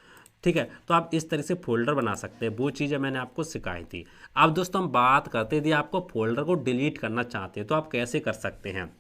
ठीक है, तो आप इस तरह से फोल्डर बना सकते हैं, वो चीज़ें मैंने आपको सिखाई थी। अब दोस्तों हम बात करते थे, आपको फोल्डर को डिलीट करना चाहते हैं तो आप कैसे कर सकते हैं।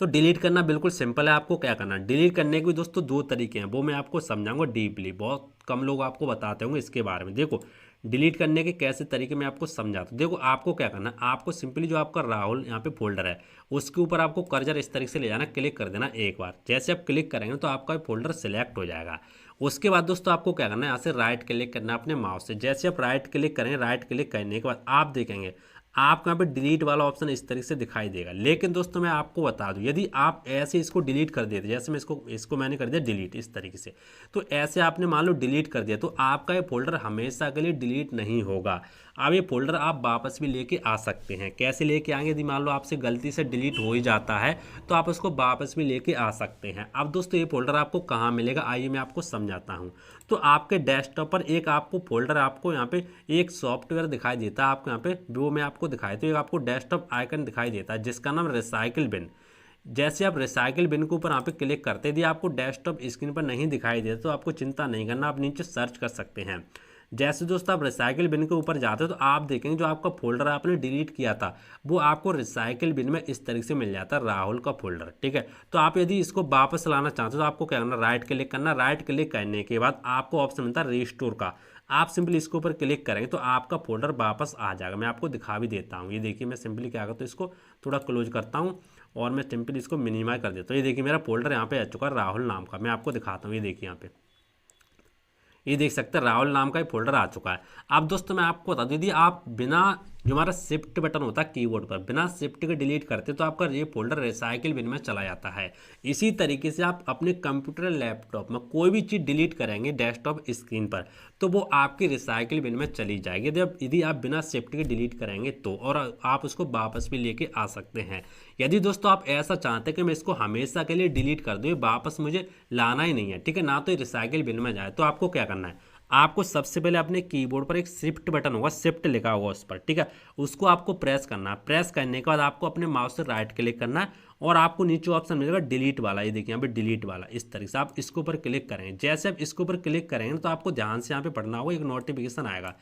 तो डिलीट करना बिल्कुल सिंपल है। आपको क्या करना है, डिलीट करने के भी दोस्तों दो तरीके हैं, वो मैं आपको समझाऊंगा डीपली। बहुत कम लोग आपको बताते होंगे इसके बारे में। देखो डिलीट करने के कैसे तरीके मैं आपको समझाता हूँ। देखो आपको क्या करना है, आपको सिंपली जो आपका राहुल यहाँ पे फोल्डर है उसके ऊपर आपको कर्सर इस तरीके से ले जाना, क्लिक कर देना एक बार। जैसे आप क्लिक करेंगे तो आपका फोल्डर सिलेक्ट हो जाएगा। उसके बाद दोस्तों आपको क्या करना है, यहाँ से राइट क्लिक करना है अपने माउस से। जैसे आप राइट क्लिक करेंगे, राइट क्लिक करने के बाद आप देखेंगे आपको यहाँ पे डिलीट वाला ऑप्शन इस तरीके से दिखाई देगा। लेकिन दोस्तों मैं आपको बता दूं, यदि आप ऐसे इसको डिलीट कर देते, जैसे मैं इसको मैंने कर दिया डिलीट इस तरीके से, तो ऐसे आपने मान लो डिलीट कर दिया, तो आपका ये फोल्डर हमेशा के लिए डिलीट नहीं होगा। अब ये फोल्डर आप वापस भी लेके आ सकते हैं। कैसे लेके आएंगे, यदि मान लो आपसे गलती से डिलीट हो ही जाता है तो आप उसको वापस भी लेके आ सकते हैं। अब दोस्तों ये फोल्डर आपको कहाँ मिलेगा, आइए मैं आपको समझाता हूँ। तो आपके डेस्कटॉप पर एक आपको फोल्डर, आपको यहाँ पे एक सॉफ्टवेयर दिखाई देता है, आपको यहाँ पे वो मैं आपको दिखाई, तो एक आपको डेस्कटॉप आइकन दिखाई देता है जिसका नाम रिसाइकिल बिन। जैसे आप रिसाइकिल बिन के ऊपर यहाँ पे क्लिक करते, यदि आपको डेस्कटॉप स्क्रीन पर नहीं दिखाई देता तो आपको चिंता नहीं करना, आप नीचे सर्च कर सकते हैं। जैसे दोस्तों आप रिसाइकिल बिन के ऊपर जाते हो तो आप देखेंगे जो आपका फोल्डर आपने डिलीट किया था वो आपको रिसाइकिल बिन में इस तरीके से मिल जाता है, राहुल का फोल्डर। ठीक है, तो आप यदि इसको वापस लाना चाहते हो तो आपको क्या करना, राइट क्लिक करना। राइट क्लिक करने के बाद आपको ऑप्शन मिलता है रिस्टोर का। आप सिंपली इसके ऊपर क्लिक करेंगे तो आपका फोल्डर वापस आ जाएगा। मैं आपको दिखा भी देता हूँ। ये देखिए मैं सिंपली क्या करता हूँ, इसको थोड़ा क्लोज करता हूँ और मैं सिंपली इसको मिनिमाइज कर देता हूँ। ये देखिए मेरा फोल्डर यहाँ पे आ चुका है राहुल नाम का। मैं आपको दिखाता हूँ, ये देखिए यहाँ पे, ये देख सकते हैं राहुल नाम का एक फोल्डर आ चुका है। अब दोस्तों मैं आपको बता दूं, यदि आप बिना, जो हमारा शिफ्ट बटन होता है कीबोर्ड पर, बिना शिफ्ट के डिलीट करते तो आपका ये फोल्डर रिसाइकिल बिन में चला जाता है। इसी तरीके से आप अपने कंप्यूटर लैपटॉप में कोई भी चीज़ डिलीट करेंगे डेस्कटॉप स्क्रीन पर तो वो आपकी रिसाइकिल बिन में चली जाएगी। यदि आप बिना शिफ्ट के डिलीट करेंगे तो, और आप उसको वापस भी लेके आ सकते हैं। यदि दोस्तों आप ऐसा चाहते हैं कि मैं इसको हमेशा के लिए डिलीट कर दूँ, वापस मुझे लाना ही नहीं है, ठीक है ना, तो रिसाइकिल बिन में जाए, तो आपको क्या करना है, आपको सबसे पहले अपने कीबोर्ड पर एक शिफ्ट बटन होगा, शिफ्ट लिखा होगा उस पर, ठीक है, उसको आपको प्रेस करना है। प्रेस करने के बाद आपको अपने माउस से राइट क्लिक करना है और आपको नीचे ऑप्शन मिलेगा डिलीट वाला। ये देखिए यहाँ पे डिलीट वाला, इस तरीके से आप इसके ऊपर क्लिक करेंगे। जैसे आप इसके ऊपर क्लिक करेंगे तो आपको ध्यान से यहाँ पे पढ़ना होगा, एक नोटिफिकेशन आएगा,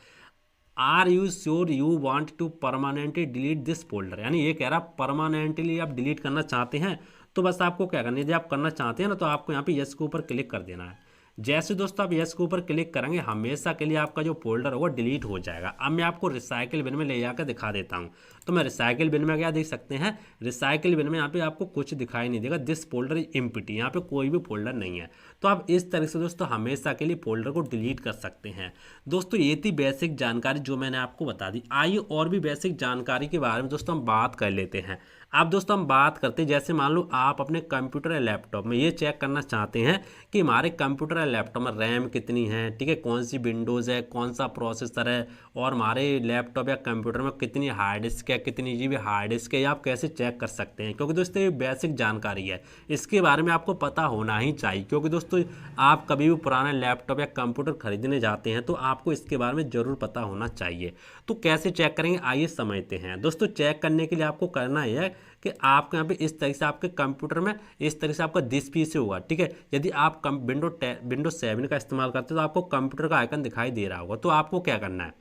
are you sure you want to permanently delete this folder, यानी ये कह रहा परमानेंटली आप डिलीट करना चाहते हैं। तो बस आपको क्या करना है, यदि आप करना चाहते हैं ना तो आपको यहाँ पे यस के ऊपर क्लिक कर देना है। जैसे दोस्तों आप यस के ऊपर क्लिक करेंगे हमेशा के लिए आपका जो फोल्डर होगा डिलीट हो जाएगा। अब मैं आपको रिसाइकिल बिन में ले जाकर दिखा देता हूँ। तो मैं रिसाइकिल बिन में क्या देख सकते हैं, रिसाइकिल बिन में यहाँ पे आपको कुछ दिखाई नहीं देगा, दिस फोल्डर इज एम्प्टी, यहाँ पे कोई भी फोल्डर नहीं है। तो आप इस तरह से दोस्तों हमेशा के लिए फोल्डर को डिलीट कर सकते हैं। दोस्तों ये थी बेसिक जानकारी जो मैंने आपको बता दी। आइए और भी बेसिक जानकारी के बारे में दोस्तों हम बात कर लेते हैं। अब दोस्तों हम बात करते हैं, जैसे मान लो आप अपने कंप्यूटर या लैपटॉप में ये चेक करना चाहते हैं कि हमारे कंप्यूटर या लैपटॉप में रैम कितनी है, ठीक है, कौन सी विंडोज़ है, कौन सा प्रोसेसर है, और हमारे लैपटॉप या कंप्यूटर में कितनी हार्ड डिस्क है, कितनी जीबी हार्ड डिस्क है, ये आप कैसे चेक कर सकते हैं। क्योंकि दोस्तों ये बेसिक जानकारी है, इसके बारे में आपको पता होना ही चाहिए। क्योंकि दोस्तों आप कभी भी पुराना लैपटॉप या कंप्यूटर खरीदने जाते हैं तो आपको इसके बारे में ज़रूर पता होना चाहिए। तो कैसे चेक करेंगे, आइए समझते हैं। दोस्तों चेक करने के लिए आपको करना है कि आपको यहाँ पे इस तरह से आपके कंप्यूटर में इस तरह से आपका दिस पीसी होगा, ठीक है। यदि आप विंडो 7 का इस्तेमाल करते हैं तो आपको कंप्यूटर का आइकन दिखाई दे रहा होगा। तो आपको क्या करना है,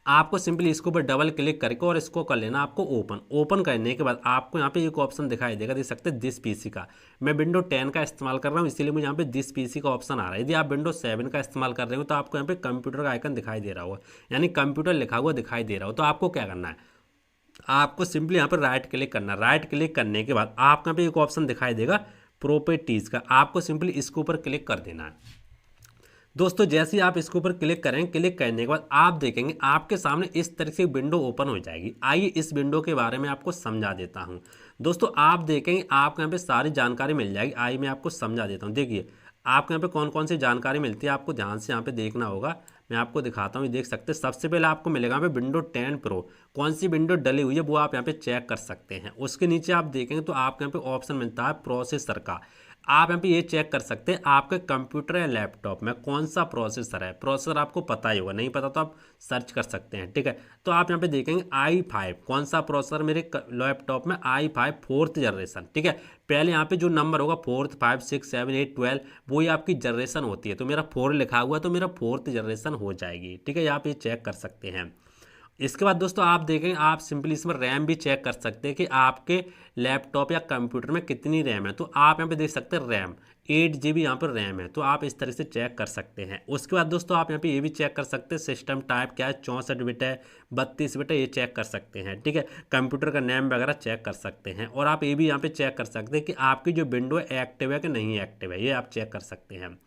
आपको सिंपली इसके ऊपर डबल क्लिक करके और इसको कर लेना आपको ओपन। ओपन करने के बाद आपको यहाँ पे एक ऑप्शन दिखाई देगा, देख सकते हैं दिस पीसी का। मैं विंडो 10 का इस्तेमाल कर रहा हूँ इसीलिए मुझे यहाँ पे दिस पीसी का ऑप्शन आ रहा है। यदि आप विंडो 7 का इस्तेमाल कर रहे हो तो आपको यहाँ पे कंप्यूटर का आइकन दिखाई दे रहा होगा, यानी कंप्यूटर लिखा हुआ दिखाई दे रहा हो। तो आपको क्या करना है, आपको सिंपली यहाँ पर राइट क्लिक करना है। राइट क्लिक करने के बाद आपको यहाँ पे एक ऑप्शन दिखाई देगा प्रॉपर्टीज़ का, आपको सिंपली इसके ऊपर क्लिक कर देना है। दोस्तों जैसे ही आप इसके ऊपर क्लिक करेंगे, क्लिक करने के बाद आप देखेंगे आपके सामने इस तरह से विंडो ओपन हो जाएगी। आइए इस विंडो के बारे में आपको समझा देता हूं। दोस्तों आप देखेंगे आपको यहाँ पे सारी जानकारी मिल जाएगी। आइए मैं आपको समझा देता हूँ। देखिए आपको यहाँ पे कौन कौन सी जानकारी मिलती है, आपको ध्यान से यहाँ पे देखना होगा। मैं आपको दिखाता हूँ, ये देख सकते हैं। सबसे पहले आपको मिलेगा यहाँ पे विंडो 10 प्रो, कौन सी विंडो डली हुई है वो आप यहाँ पे चेक कर सकते हैं। उसके नीचे आप देखेंगे तो आपको यहाँ पे ऑप्शन मिलता है प्रोसेसर का। आप यहाँ पे ये चेक कर सकते हैं आपके कंप्यूटर या लैपटॉप में कौन सा प्रोसेसर है। प्रोसेसर आपको पता ही होगा, नहीं पता तो आप सर्च कर सकते हैं, ठीक है। तो आप यहाँ पे देखेंगे i5 कौन सा प्रोसेसर मेरे लैपटॉप में, i5 4th जनरेशन, ठीक है। पहले यहाँ पे जो नंबर होगा 4th 5 6 7 8 12 वो ही आपकी जनरेशन होती है। तो मेरा 4 लिखा हुआ है तो मेरा 4th जनरेशन हो जाएगी, ठीक है। आप ये चेक कर सकते हैं। इसके बाद दोस्तों आप देखें, आप सिंपली इसमें रैम भी चेक कर सकते हैं कि आपके लैपटॉप या कंप्यूटर में कितनी रैम है। तो आप यहाँ पे देख सकते हैं रैम 8 GB यहाँ पर रैम है। तो आप इस तरह से चेक कर सकते हैं। उसके बाद दोस्तों आप यहाँ पे ये भी चेक कर सकते हैं सिस्टम टाइप क्या है, 64 बिट है, 32 बिट है, ये चेक कर सकते हैं, ठीक है। कंप्यूटर का नेम वगैरह चेक कर सकते हैं। और आप ये भी यहाँ पे चेक कर सकते हैं कि आपकी जो विंडो है एक्टिव है कि नहीं एक्टिव है, ये आप चेक कर सकते हैं।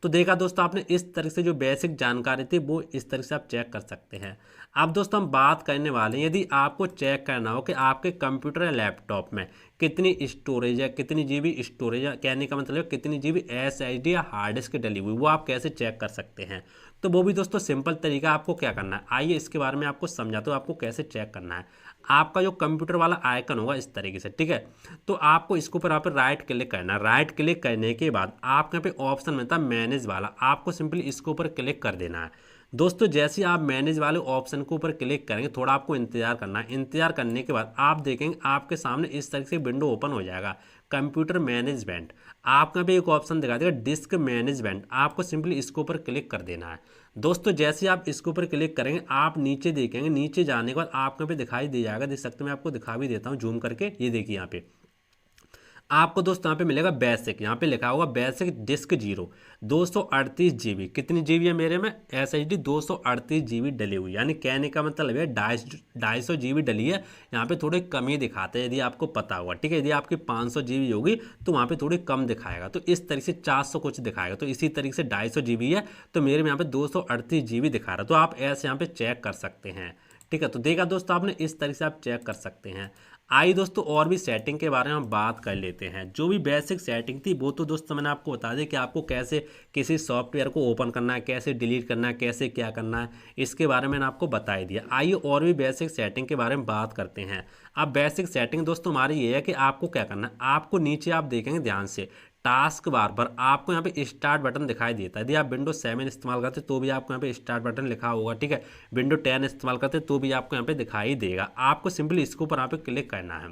तो देखा दोस्तों आपने, इस तरह से जो बेसिक जानकारी थी वो इस तरह से आप चेक कर सकते हैं। अब दोस्तों हम बात करने वाले हैं, यदि आपको चेक करना हो कि आपके कंप्यूटर या लैपटॉप में कितनी स्टोरेज है, कितनी GB स्टोरेज है, कहने का मतलब है कितनी GB SSD या हार्ड डिस्क डली हुई, वो आप कैसे चेक कर सकते हैं। तो वो भी दोस्तों सिंपल तरीका, आपको क्या करना है आइए इसके बारे में आपको समझाता हूँ आपको कैसे चेक करना है। आपका जो कंप्यूटर वाला आइकन होगा इस तरीके से, ठीक है। तो आपको इसके ऊपर यहाँ पे राइट क्लिक करना है। राइट क्लिक करने के बाद आपको यहाँ पे ऑप्शन मिलता है मैनेज वाला, आपको सिंपली इसके ऊपर क्लिक कर देना है। दोस्तों जैसे आप मैनेज वाले ऑप्शन के ऊपर क्लिक करेंगे, थोड़ा आपको इंतजार करना है। इंतजार करने के बाद आप देखेंगे आपके सामने इस तरह से विंडो ओपन हो जाएगा, कंप्यूटर मैनेजमेंट। आपको यहाँ पे एक ऑप्शन दिखा देगा डिस्क मैनेजमेंट, आपको सिंपली इसके ऊपर क्लिक कर देना है। दोस्तों जैसे आप इसके ऊपर क्लिक करेंगे आप नीचे देखेंगे, नीचे जाने के बाद आपको यहाँ पे दिखाई दे जाएगा, देख सकते हैं। मैं आपको दिखा भी देता हूँ जूम करके, ये देखिए यहाँ पे आपको दोस्तों यहाँ पे मिलेगा बेसिक, यहाँ पे लिखा होगा बेसिक डिस्क 0 238 GB। कितनी GB है मेरे में SSD 238 GB डली हुई, यानी कहने का मतलब है 250 GB डली है। यहाँ पे थोड़ी कमी दिखाते हैं यदि आपको पता होगा, ठीक है। यदि आपकी 500 GB होगी तो वहाँ पे थोड़ी कम दिखाएगा, तो इस तरीके से 400 कुछ दिखाएगा। तो इसी तरीके से 250 GB है, तो मेरे में यहाँ पे 238 GB दिखा रहा है। तो आप ऐसे यहाँ पे चेक कर सकते हैं, ठीक है। तो देखा दोस्तों आपने, इस तरह से आप चेक कर सकते हैं। आइए दोस्तों और भी सेटिंग के बारे में हम बात कर लेते हैं। जो भी बेसिक सेटिंग थी वो तो दोस्तों मैंने आपको बता दी कि आपको कैसे किसी सॉफ्टवेयर को ओपन करना है, कैसे डिलीट करना है, कैसे क्या करना है, इसके बारे में मैंने आपको बता ही दिया। आइए और भी बेसिक सेटिंग के बारे में बात करते हैं। अब बेसिक सेटिंग दोस्तों हमारी ये है कि आपको क्या करना है, आपको नीचे आप देखेंगे ध्यान से टास्क बार पर आपको यहाँ पे स्टार्ट बटन दिखाई देता है। यदि आप विंडो 7 इस्तेमाल करते तो भी आपको यहाँ पे स्टार्ट बटन लिखा होगा, ठीक है। विंडो 10 इस्तेमाल करते तो भी आपको यहाँ पे दिखाई देगा। आपको सिंपली इसके ऊपर यहाँ पे क्लिक करना है।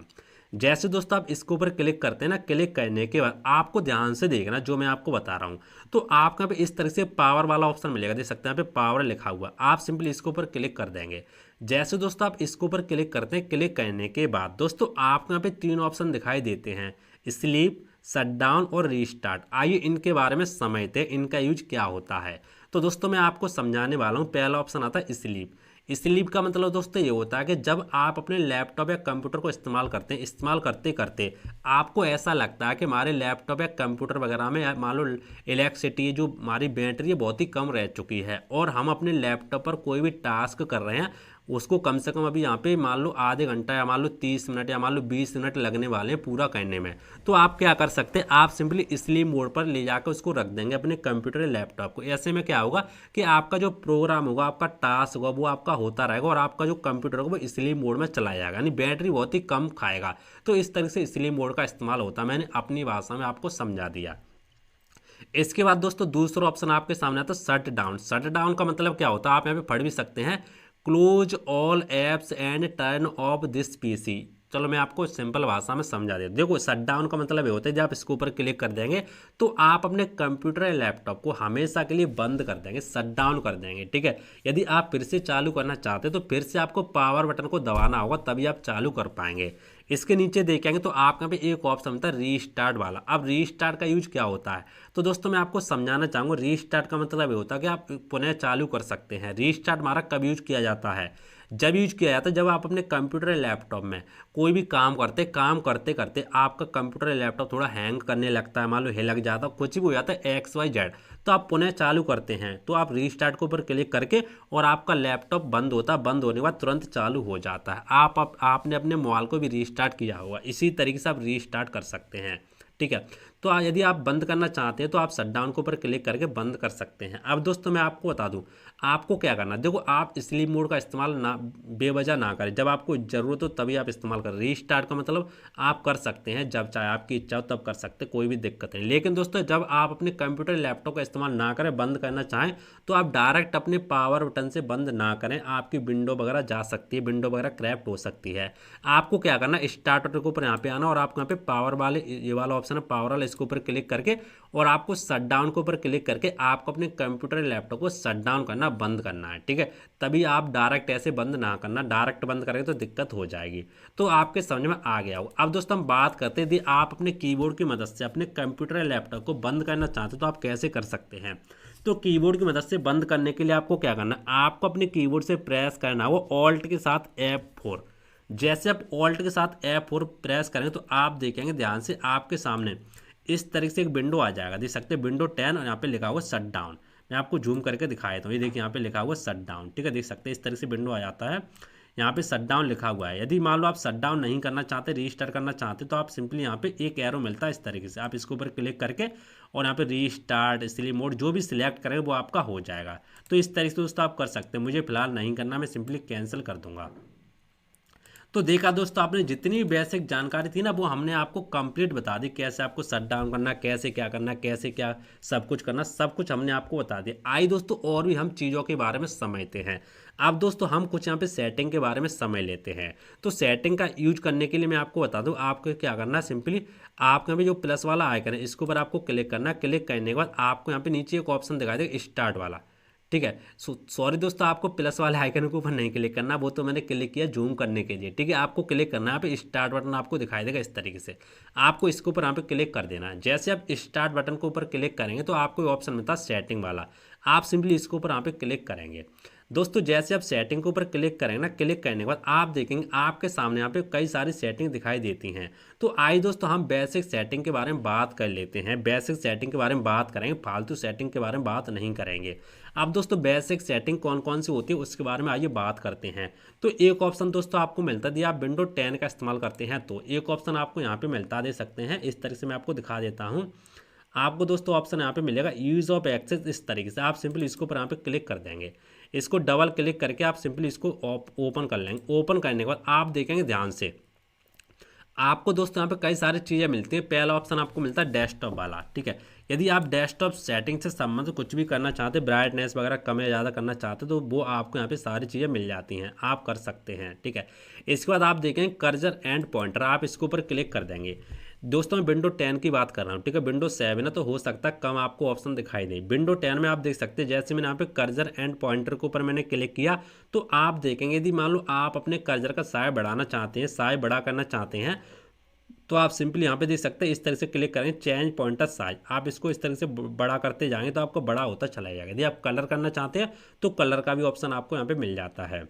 जैसे दोस्तों आप इसके ऊपर क्लिक करते हैं ना, क्लिक करने के बाद आपको ध्यान से देखना जो मैं आपको बता रहा हूँ। तो आपको यहाँ पे इस तरह से पावर वाला ऑप्शन मिलेगा, देख सकते हैं यहाँ पे पावर लिखा हुआ, आप सिंपली इसके ऊपर क्लिक कर देंगे। जैसे दोस्तों आप इसके ऊपर क्लिक करते हैं, क्लिक करने के बाद दोस्तों आपको यहाँ पे 3 ऑप्शन दिखाई देते हैं, स्लीप, शटडाउन और रीस्टार्ट। आइए इनके बारे में समझते हैं, इनका यूज क्या होता है। तो दोस्तों मैं आपको समझाने वाला हूँ। पहला ऑप्शन आता है स्लीप। स्लीप का मतलब दोस्तों ये होता है कि जब आप अपने लैपटॉप या कंप्यूटर को इस्तेमाल करते हैं, इस्तेमाल करते करते आपको ऐसा लगता है कि हमारे लैपटॉप या कंप्यूटर वगैरह में मान लो इलेक्ट्रिसिटी जो हमारी बैटरी है बहुत ही कम रह चुकी है, और हम अपने लैपटॉप पर कोई भी टास्क कर रहे हैं, उसको कम से कम अभी यहाँ पे मान लो आधे घंटा या मान लो 30 मिनट या मान लो 20 मिनट लगने वाले हैं पूरा करने में। तो आप क्या कर सकते हैं, आप सिंपली स्लीप मोड पर ले जाकर उसको रख देंगे अपने कंप्यूटर या लैपटॉप को। ऐसे में क्या होगा कि आपका जो प्रोग्राम होगा, आपका टास्क होगा, वो आपका होता रहेगा और आपका जो कंप्यूटर होगा वो स्लीप मोड में चला जाएगा, यानी बैटरी बहुत ही कम खाएगा। तो इस तरह से स्लीप मोड का इस्तेमाल होता है, मैंने अपनी भाषा में आपको समझा दिया। इसके बाद दोस्तों दूसरा ऑप्शन आपके सामने आता है शट डाउन। शट डाउन का मतलब क्या होता है, आप यहाँ पे पढ़ भी सकते हैं, close all apps and turn off this PC. चलो मैं आपको सिंपल भाषा में समझा देता हूँ। देखो शट डाउन का मतलब ये होता है जब आप इसके ऊपर क्लिक कर देंगे तो आप अपने कंप्यूटर या लैपटॉप को हमेशा के लिए बंद कर देंगे, शट डाउन कर देंगे, ठीक है। यदि आप फिर से चालू करना चाहते हैं तो फिर से आपको पावर बटन को दबाना होगा, तभी आप चालू कर पाएंगे। इसके नीचे देखेंगे तो आपके यहाँ पे एक ऑप्शन होता है रीस्टार्ट वाला। अब रीस्टार्ट का यूज क्या होता है, तो दोस्तों मैं आपको समझाना चाहूँगा। रीस्टार्ट का मतलब ये होता है कि आप पुनः चालू कर सकते हैं। रीस्टार्ट हमारा कब यूज किया जाता है, जब यूज किया जाता है जब आप अपने कंप्यूटर या लैपटॉप में कोई भी काम करते करते आपका कंप्यूटर या लैपटॉप थोड़ा हैंग करने लगता है, मान लो लग जाता है, कुछ भी हो जाता है XYZ, तो आप पुनः चालू करते हैं तो आप रीस्टार्ट के ऊपर क्लिक करके और आपका लैपटॉप बंद होता है, बंद होने के बाद तुरंत चालू हो जाता है। आपने अपने मोबाइल को भी रीस्टार्ट किया होगा, इसी तरीके से आप रीस्टार्ट कर सकते हैं। ठीक है, तो यदि आप बंद करना चाहते हैं तो आप शटडाउन के ऊपर क्लिक करके बंद कर सकते हैं। अब दोस्तों मैं आपको बता दूं आपको क्या करना है। देखो, आप स्लीप मोड का इस्तेमाल ना बेवजह ना करें, जब आपको ज़रूरत हो तभी आप इस्तेमाल करें। रीस्टार्ट का मतलब आप कर सकते हैं जब चाहे आपकी इच्छा हो तब कर सकते हैं, कोई भी दिक्कत नहीं। लेकिन दोस्तों जब आप अपने कंप्यूटर लैपटॉप का इस्तेमाल ना करें, बंद करना चाहें तो आप डायरेक्ट अपने पावर बटन से बंद ना करें, आपकी विंडो वगैरह जा सकती है, विंडो वगैरह क्रैप्ट हो सकती है। आपको क्या करना है, स्टार्ट बटन के ऊपर यहाँ पे आना और आपको यहाँ पे पावर वाले ये वाला ऑप्शन है पावर वाला, इसके ऊपर क्लिक करके और आपको शटडाउन के ऊपर क्लिक करके आपको अपने कंप्यूटर लैपटॉप को शटडाउन करना, बंद करना है। ठीक है, तभी आप डायरेक्ट ऐसे बंद ना करना, डायरेक्ट बंद करेंगे तो दिक्कत हो जाएगी। तो आपके समझ में आ गया हो। अब दोस्तों हम बात करते हैं, यदि आप अपने कीबोर्ड की मदद से अपने कंप्यूटर लैपटॉप को बंद करना चाहते हो तो आप कैसे कर सकते हैं। तो कीबोर्ड की मदद से बंद करने के लिए आपको क्या करना है, आपको अपने कीबोर्ड से प्रेस करना है वो ऑल्ट के साथ F4। जैसे आप ऑल्ट के साथ F4 प्रेस करेंगे तो आप देखेंगे ध्यान से आपके सामने इस तरीके से एक विंडो आ जाएगा, देख सकते हैं विंडो 10 और यहाँ पे लिखा हुआ शट डाउन। मैं आपको जूम करके दिखा देता हूँ, ये देखिए यहाँ पे लिखा हुआ शट डाउन। ठीक है, देख सकते हैं इस तरीके से विंडो आ जाता है, यहाँ पे शट डाउन लिखा हुआ है। यदि मान लो आप शट डाउन नहीं करना चाहते, रीस्टार्ट करना चाहते तो आप सिंपली यहाँ पे एक एरो मिलता है इस तरीके से, आप इसके ऊपर क्लिक करके और यहाँ पे रीस्टार्ट स्लीप मोड जो भी सिलेक्ट करेंगे वो आपका हो जाएगा। तो इस तरीके से दोस्तों आप कर सकते हैं। मुझे फिलहाल नहीं करना, मैं सिंपली कैंसिल कर दूंगा। तो देखा दोस्तों, आपने जितनी बेसिक जानकारी थी ना वो हमने आपको कंप्लीट बता दी, कैसे आपको शट डाउन करना, कैसे क्या करना, कैसे क्या सब कुछ करना, सब कुछ हमने आपको बता दिया। आइए दोस्तों और भी हम चीज़ों के बारे में समझते हैं। अब दोस्तों हम कुछ यहाँ पे सेटिंग के बारे में समझ लेते हैं। तो सेटिंग का यूज करने के लिए मैं आपको बता दूँ आपको क्या करना है। सिंपली आपके यहाँ पे जो प्लस वाला आइकन है इसके ऊपर आपको क्लिक करना है। क्लिक करने के बाद आपको यहाँ पे नीचे एक ऑप्शन दिखाई देगा स्टार्ट वाला। ठीक है, सॉरी दोस्तों, आपको प्लस वाले आइकन के ऊपर नहीं क्लिक करना, वो तो मैंने क्लिक किया जूम करने के लिए। ठीक है, आपको क्लिक करना है, यहाँ पे स्टार्ट बटन आपको दिखाई देगा इस तरीके से, आपको इसके ऊपर यहाँ पे क्लिक कर देना है। जैसे आप स्टार्ट बटन के ऊपर क्लिक करेंगे तो आपको ऑप्शन मिलता है सेटिंग वाला, आप सिंपली इसके ऊपर यहाँ पे क्लिक करेंगे। दोस्तों जैसे आप सेटिंग के ऊपर क्लिक करेंगे ना, क्लिक करने के बाद आप देखेंगे आपके सामने यहाँ पे कई सारी सेटिंग दिखाई देती हैं। तो आइए दोस्तों हम बेसिक सेटिंग के बारे में बात कर लेते हैं। बेसिक सेटिंग के बारे में बात करेंगे, फालतू सेटिंग के बारे में बात नहीं करेंगे। अब दोस्तों बेसिक सेटिंग कौन कौन सी होती है उसके बारे में आइए बात करते हैं। तो एक ऑप्शन दोस्तों आपको मिलता है, यदि आप विंडो 10 का इस्तेमाल करते हैं तो एक ऑप्शन आपको यहाँ पे मिलता दे सकते हैं। इस तरीके से मैं आपको दिखा देता हूँ। आपको दोस्तों ऑप्शन यहाँ पे मिलेगा यूज़ ऑफ एक्सेस, इस तरीके से आप सिंपली इसके ऊपर यहाँ पे क्लिक कर देंगे। इसको डबल क्लिक करके आप सिंपली इसको ओपन कर लेंगे। ओपन करने के बाद आप देखेंगे ध्यान से आपको दोस्तों यहाँ पे कई सारी चीज़ें मिलती हैं। पहला ऑप्शन आपको मिलता है डेस्कटॉप वाला। ठीक है, यदि आप डेस्कटॉप सेटिंग से संबंधित कुछ भी करना चाहते, ब्राइटनेस वगैरह कम या ज़्यादा करना चाहते तो वो आपको यहाँ पे सारी चीज़ें मिल जाती हैं, आप कर सकते हैं। ठीक है, इसके बाद आप देखेंगे कर्सर एंड पॉइंटर, आप इसके ऊपर क्लिक कर देंगे। दोस्तों मैं विंडो 10 की बात कर रहा हूँ। ठीक है, विंडो 7 है तो हो सकता है कम आपको ऑप्शन दिखाई दे। विंडो 10 में आप देख सकते हैं, जैसे मैंने यहाँ पे कर्सर एंड पॉइंटर के ऊपर मैंने क्लिक किया तो आप देखेंगे यदि मान लो आप अपने कर्सर का साइज बढ़ाना चाहते हैं, साइज बड़ा करना चाहते हैं तो आप सिंपली यहाँ पे देख सकते हैं इस तरह से क्लिक करेंगे चेंज पॉइंटर साइज, आप इसको इस तरह से बड़ा करते जाएंगे तो आपको बड़ा होता चला जाएगा। यदि आप कलर करना चाहते हैं तो कलर का भी ऑप्शन आपको यहाँ पे मिल जाता है।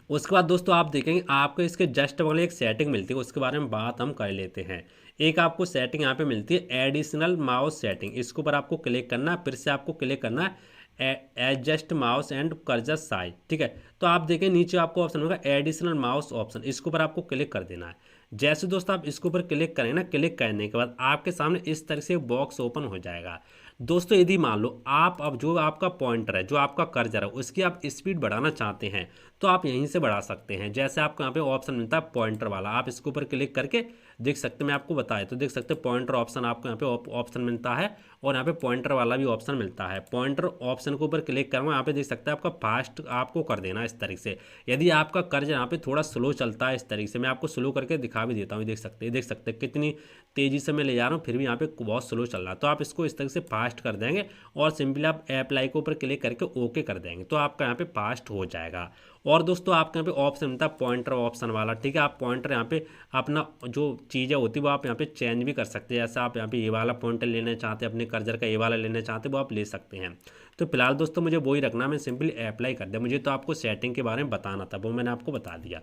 उसके बाद दोस्तों आप देखेंगे आपको इसके जस्ट बगल एक सेटिंग मिलती है, उसके बारे में बात हम कर लेते हैं। एक आपको सेटिंग यहाँ पे मिलती है एडिशनल माउस सेटिंग, इसके ऊपर आपको क्लिक करना है, फिर से आपको क्लिक करना है adjust mouse and cursor size. ठीक है, तो आप देखें नीचे आपको ऑप्शन होगा एडिशनल माउस ऑप्शन, इसके ऊपर आपको क्लिक कर देना है। जैसे दोस्तों आप इसके ऊपर क्लिक करें ना, क्लिक करने के बाद आपके सामने इस तरह से बॉक्स ओपन हो जाएगा। दोस्तों यदि मान लो आप अब जो आपका पॉइंटर है, जो आपका कर्सर है, उसकी आप स्पीड बढ़ाना चाहते हैं तो आप यहीं से बढ़ा सकते हैं। जैसे आपको यहाँ पे ऑप्शन मिलता है पॉइंटर वाला, आप इसके ऊपर क्लिक करके देख सकते हैं, मैं आपको बताया तो देख सकते हैं पॉइंटर ऑप्शन आपको यहाँ पे ऑप्शन मिलता है और यहाँ पे पॉइंटर वाला भी ऑप्शन मिलता है। पॉइंटर ऑप्शन के ऊपर क्लिक करूँगा, यहाँ पे देख सकते हैं आपका फास्ट आपको कर देना इस तरीके से। यदि आपका कर्सर यहाँ पे थोड़ा स्लो चलता है इस तरीके से, मैं आपको स्लो करके दिखा भी देता हूँ, देख सकते हैं कितनी तेज़ी से मैं ले जा रहा हूँ, फिर भी यहाँ पे बहुत स्लो चल रहा है। तो आप इसको इस तरीके से फास्ट कर देंगे और सिंपली आप अप्लाई के ऊपर क्लिक करके ओके कर देंगे तो आपका यहाँ पे फास्ट हो जाएगा। और दोस्तों आपके यहाँ पे ऑप्शन मिलता है पॉइंटर ऑप्शन वाला, ठीक है। आप पॉइंटर यहाँ पे अपना जो चीज़ें होती है वो आप यहाँ पे चेंज भी कर सकते हैं। जैसे आप यहाँ पे ये वाला पॉइंटर लेना चाहते हैं, अपने कर्सर का ये वाला लेना चाहते हैं, वो आप ले सकते हैं। तो फिलहाल दोस्तों मुझे वही रखना, मैं सिंपली अप्लाई कर दिया। मुझे तो आपको सेटिंग के बारे में बताना था, वो मैंने आपको बता दिया।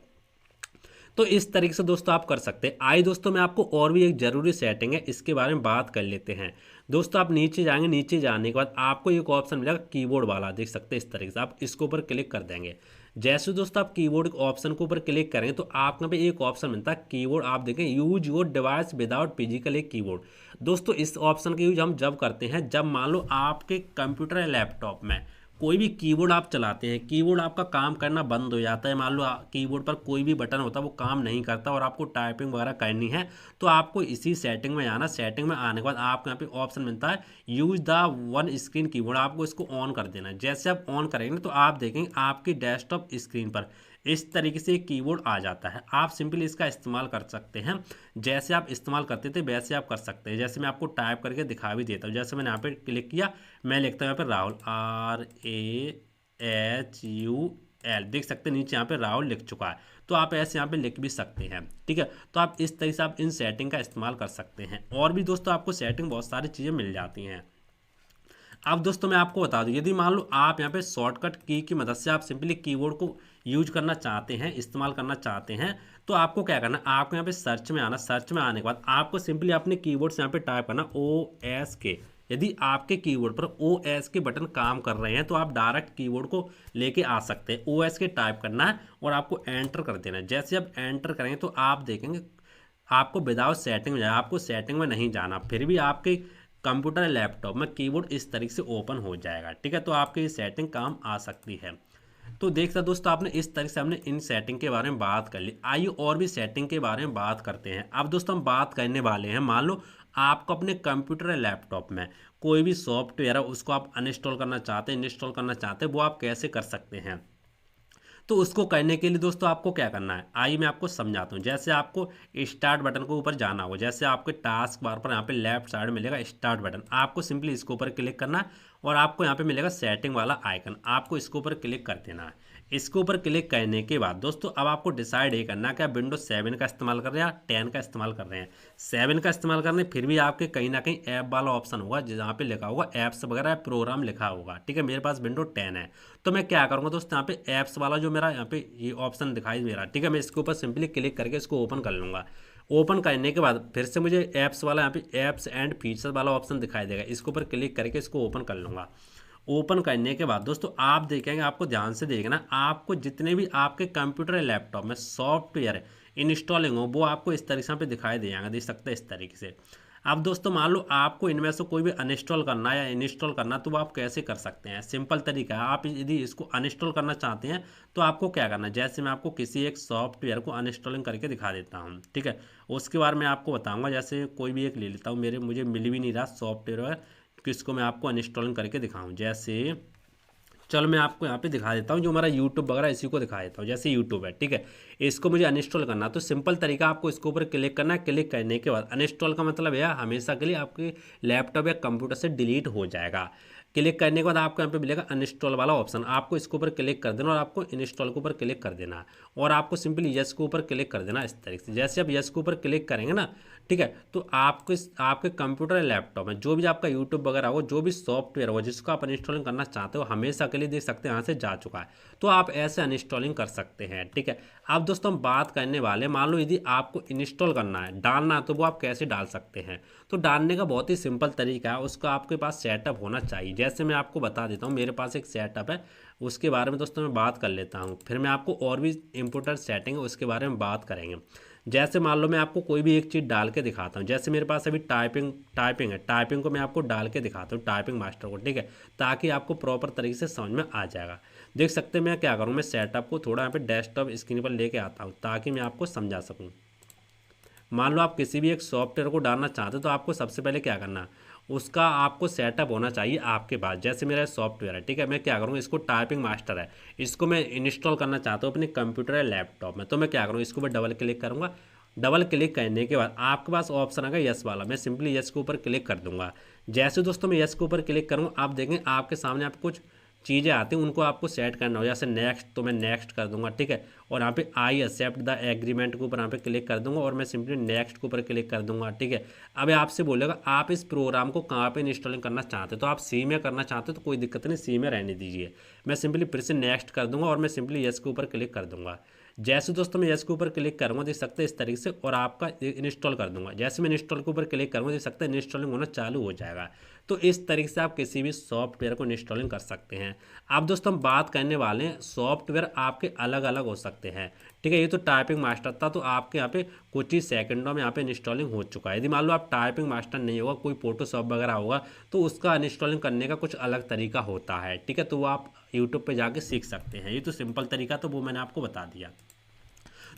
तो इस तरीके से दोस्तों आप कर सकते हैं। आइए दोस्तों मैं आपको और भी एक ज़रूरी सेटिंग है, इसके बारे में बात कर लेते हैं। दोस्तों आप नीचे जाएंगे, नीचे जाने के बाद आपको एक ऑप्शन मिलेगा कीबोर्ड वाला, देख सकते हैं इस तरीके से। आप इसके ऊपर क्लिक कर देंगे। जैसे दोस्तों आप कीबोर्ड ऑप्शन के ऊपर क्लिक करेंगे तो आपके यहाँ पे एक ऑप्शन मिलता है कीबोर्ड, आप देखें use your device without physical a keyboard. दोस्तों इस ऑप्शन का यूज हम जब करते हैं जब मान लो आपके कंप्यूटर या लैपटॉप में कोई भी कीबोर्ड आप चलाते हैं, कीबोर्ड आपका काम करना बंद हो जाता है, मान लो कीबोर्ड पर कोई भी बटन होता है वो काम नहीं करता और आपको टाइपिंग वगैरह करनी है, तो आपको इसी सेटिंग में आना। सेटिंग में आने के बाद आपको यहाँ पे ऑप्शन मिलता है use the one screen keyboard, आपको इसको ऑन कर देना है। जैसे आप ऑन करेंगे तो आप देखेंगे आपकी डेस्कटॉप स्क्रीन पर इस तरीके से एक कीबोर्ड आ जाता है। आप सिंपली इसका इस्तेमाल कर सकते हैं, जैसे आप इस्तेमाल करते थे वैसे आप कर सकते हैं। जैसे मैं आपको टाइप करके दिखा भी देता हूँ। जैसे मैंने यहाँ पे क्लिक किया, मैं लिखता हूँ यहाँ पे राहुल, RAHUL, देख सकते हैं नीचे यहाँ पे राहुल लिख चुका है। तो आप ऐसे यहाँ पे लिख भी सकते हैं, ठीक है। तो आप इस तरीके से आप इन सेटिंग का इस्तेमाल कर सकते हैं। और भी दोस्तों आपको सेटिंग बहुत सारी चीज़ें मिल जाती हैं। अब दोस्तों मैं आपको बता दूं, यदि मान लो आप यहाँ पे शॉर्टकट की मदद से आप सिंपली कीबोर्ड को यूज करना चाहते हैं, इस्तेमाल करना चाहते हैं, तो आपको क्या करना है, आपको यहाँ पे सर्च में आना। सर्च में आने के बाद आपको सिंपली अपने कीबोर्ड से यहाँ पे टाइप करना OSK। यदि आपके कीबोर्ड पर OSK बटन काम कर रहे हैं तो आप डायरेक्ट कीबोर्ड को लेके आ सकते हैं। OSK टाइप करना है और आपको एंटर कर देना है। जैसे आप एंटर करेंगे तो आप देखेंगे आपको विदाउट सेटिंग में जाना, आपको सेटिंग में नहीं जाना, फिर भी आपके कंप्यूटर या लैपटॉप में कीबोर्ड इस तरीके से ओपन हो जाएगा, ठीक है। तो आपकी ये सेटिंग काम आ सकती है। तो देख सकते दोस्तों आपने इस तरीके से हमने इन सेटिंग के बारे में बात कर ली। आइए और भी सेटिंग के बारे में बात करते हैं। अब दोस्तों हम बात करने वाले हैं, मान लो आपको अपने कंप्यूटर या लैपटॉप में कोई भी सॉफ्टवेयर है उसको आप अनइंस्टॉल करना चाहते हैं, इंस्टॉल करना चाहते हैं, वो आप कैसे कर सकते हैं। तो उसको करने के लिए दोस्तों आपको क्या करना है, आइए मैं आपको समझाता हूँ। जैसे आपको स्टार्ट बटन के ऊपर जाना होगा, जैसे आपके टास्क बार पर यहाँ पे लेफ्ट साइड मिलेगा स्टार्ट बटन, आपको सिंपली इसके ऊपर क्लिक करना है और आपको यहाँ पे मिलेगा सेटिंग वाला आइकन, आपको इसके ऊपर क्लिक कर देना है। इसके ऊपर क्लिक करने के बाद दोस्तों अब आपको डिसाइड ये करना है कि आप विंडोज 7 का इस्तेमाल कर रहे हैं या 10 का इस्तेमाल कर रहे हैं। 7 का इस्तेमाल करने फिर भी आपके कहीं ना कहीं ऐप वाला ऑप्शन होगा जहाँ पे लिखा होगा ऐप्स वगैरह प्रोग्राम लिखा होगा, ठीक है। मेरे पास विंडो 10 है तो मैं क्या करूँगा दोस्तों, यहाँ पे ऐप्स वाला जो मेरा यहाँ पे ये ऑप्शन दिखाई दे रहा है, ठीक है, मैं इसके ऊपर सिंपली क्लिक करके इसको ओपन कर लूँगा। ओपन करने के बाद फिर से मुझे ऐप्स वाला यहाँ पे ऐप्स एंड फीचर्स वाला ऑप्शन दिखाई देगा, इसके ऊपर क्लिक करके इसको ओपन कर लूँगा। ओपन करने के बाद दोस्तों आप देखेंगे, आपको ध्यान से देखना, आपको जितने भी आपके कंप्यूटर या लैपटॉप में सॉफ्टवेयर इंस्टॉलिंग हो वो आपको इस तरीके से यहाँ पे दिखाई दे जाएगा, देख सकते हैं इस तरीके से। अब दोस्तों मान लो आपको इनमें से कोई भी अनइंस्टॉल करना है या इंस्टॉल करना, तो वो आप कैसे कर सकते हैं। सिंपल तरीका है, आप यदि इसको अनइंस्टॉल करना चाहते हैं तो आपको क्या करना है, जैसे मैं आपको किसी एक सॉफ्टवेयर को अनइंस्टॉलिंग करके दिखा देता हूँ, ठीक है, उसके बारे में आपको बताऊँगा। जैसे कोई भी एक ले लेता हूँ, मुझे मिल भी नहीं रहा सॉफ्टवेयर किसको मैं आपको अनइंस्टॉलिंग करके दिखाऊँ। जैसे चलो मैं आपको यहाँ पे दिखा देता हूँ, जो हमारा यूट्यूब वगैरह इसी को दिखा देता हूँ। जैसे यूट्यूब है, ठीक है, इसको मुझे अनइंस्टॉल करना, तो सिंपल तरीका आपको इसके ऊपर क्लिक करना है। क्लिक करने के बाद अनइंस्टॉल का मतलब है हमेशा के लिए आपके लैपटॉप या कंप्यूटर से डिलीट हो जाएगा। क्लिक करने के बाद आपको यहाँ पे मिलेगा अनइंस्टॉल वाला ऑप्शन, आपको इसके ऊपर क्लिक कर देना और आपको इंस्टॉल के ऊपर क्लिक कर देना और आपको सिंपली यस के ऊपर क्लिक कर देना इस तरीके से। जैसे आप यस के ऊपर क्लिक करेंगे ना, ठीक है, तो आपके कंप्यूटर या लैपटॉप में जो भी आपका यूट्यूब वगैरह हो, जो भी सॉफ्टवेयर हो जिसको आप अनइंस्टॉलिंग करना चाहते हो, हमेशा के लिए देख सकते हैं यहाँ से जा चुका है, तो आप ऐसे अनइंस्टॉलिंग कर सकते हैं, ठीक है। अब दोस्तों हम बात करने वाले, मान लो यदि आपको इंस्टॉल करना है, डालना है, तो वो आप कैसे डाल सकते हैं। तो डालने का बहुत ही सिंपल तरीका है, उसका आपके पास सेटअप होना चाहिए। जैसे मैं आपको बता देता हूँ, मेरे पास एक सेटअप है, उसके बारे में दोस्तों मैं बात कर लेता हूँ, फिर मैं आपको और भी इंपॉर्टेंट सेटिंग है उसके बारे में बात करेंगे। जैसे मान लो मैं आपको कोई भी एक चीज़ डाल के दिखाता हूँ, जैसे मेरे पास अभी टाइपिंग है, टाइपिंग को मैं आपको डाल के दिखाता हूँ, टाइपिंग मास्टर को, ठीक है, ताकि आपको प्रॉपर तरीके से समझ में आ जाएगा। देख सकते हैं मैं क्या करूँ, मैं सेटअप को थोड़ा यहाँ पे डेस्कटॉप स्क्रीन पर लेके आता हूँ ताकि मैं आपको समझा सकूँ। मान लो आप किसी भी एक सॉफ्टवेयर को डालना चाहते हो तो आपको सबसे पहले क्या करना है, उसका आपको सेटअप होना चाहिए आपके पास। जैसे मेरा सॉफ्टवेयर है, ठीक है, मैं क्या करूँगा, इसको टाइपिंग मास्टर है, इसको मैं इंस्टॉल करना चाहता हूँ अपने कंप्यूटर या लैपटॉप में, तो मैं क्या करूँगा, इसको मैं डबल क्लिक करूँगा। डबल क्लिक करने के बाद आपके पास ऑप्शन आएगा यस वाला, मैं सिंपली यस के ऊपर क्लिक कर दूंगा। जैसे दोस्तों मैं यस के ऊपर क्लिक करूँगा, आप देखेंगे आपके सामने आप कुछ चीज़ें आती हैं उनको आपको सेट करना हो, जैसे नेक्स्ट, तो मैं नेक्स्ट कर दूंगा, ठीक है। और यहाँ पे आई एक्सेप्ट द एग्रीमेंट के ऊपर यहाँ पे क्लिक कर दूंगा और मैं सिंपली नेक्स्ट के ऊपर क्लिक कर दूंगा, ठीक है। अब आपसे बोलेगा आप इस प्रोग्राम को कहाँ पे इंस्टॉलिंग करना चाहते हो, तो आप सी में करना चाहते हो तो कोई दिक्कत नहीं, सी में रहने दीजिए। मैं सिंपली फिर से नेक्स्ट कर दूंगा और मैं सिंपली यस के ऊपर क्लिक कर दूंगा। जैसे दोस्तों मैं यस के ऊपर क्लिक करूँगा देख सकते हैं इस तरीके से, और आपका इंस्टॉल कर दूंगा। जैसे मैं इंस्टॉल के ऊपर क्लिक करूँगा देख सकते हैं इंस्टॉलिंग होना चालू हो जाएगा। तो इस तरीके से आप किसी भी सॉफ्टवेयर को इंस्टॉलिंग कर सकते हैं। अब दोस्तों हम बात करने वाले हैं सॉफ्टवेयर आपके अलग अलग हो सकते हैं, ठीक है। ये तो टाइपिंग मास्टर था, तो आपके यहाँ पे कुछ ही सेकंडों में यहाँ पे इंस्टॉलिंग हो चुका है। यदि मान लो आप टाइपिंग मास्टर नहीं होगा, कोई फोटोशॉप वगैरह होगा, तो उसका इंस्टॉलिंग करने का कुछ अलग तरीका होता है, ठीक है। तो वो आप यूट्यूब पे जाके सीख सकते हैं। ये तो सिंपल तरीका, तो वो मैंने आपको बता दिया।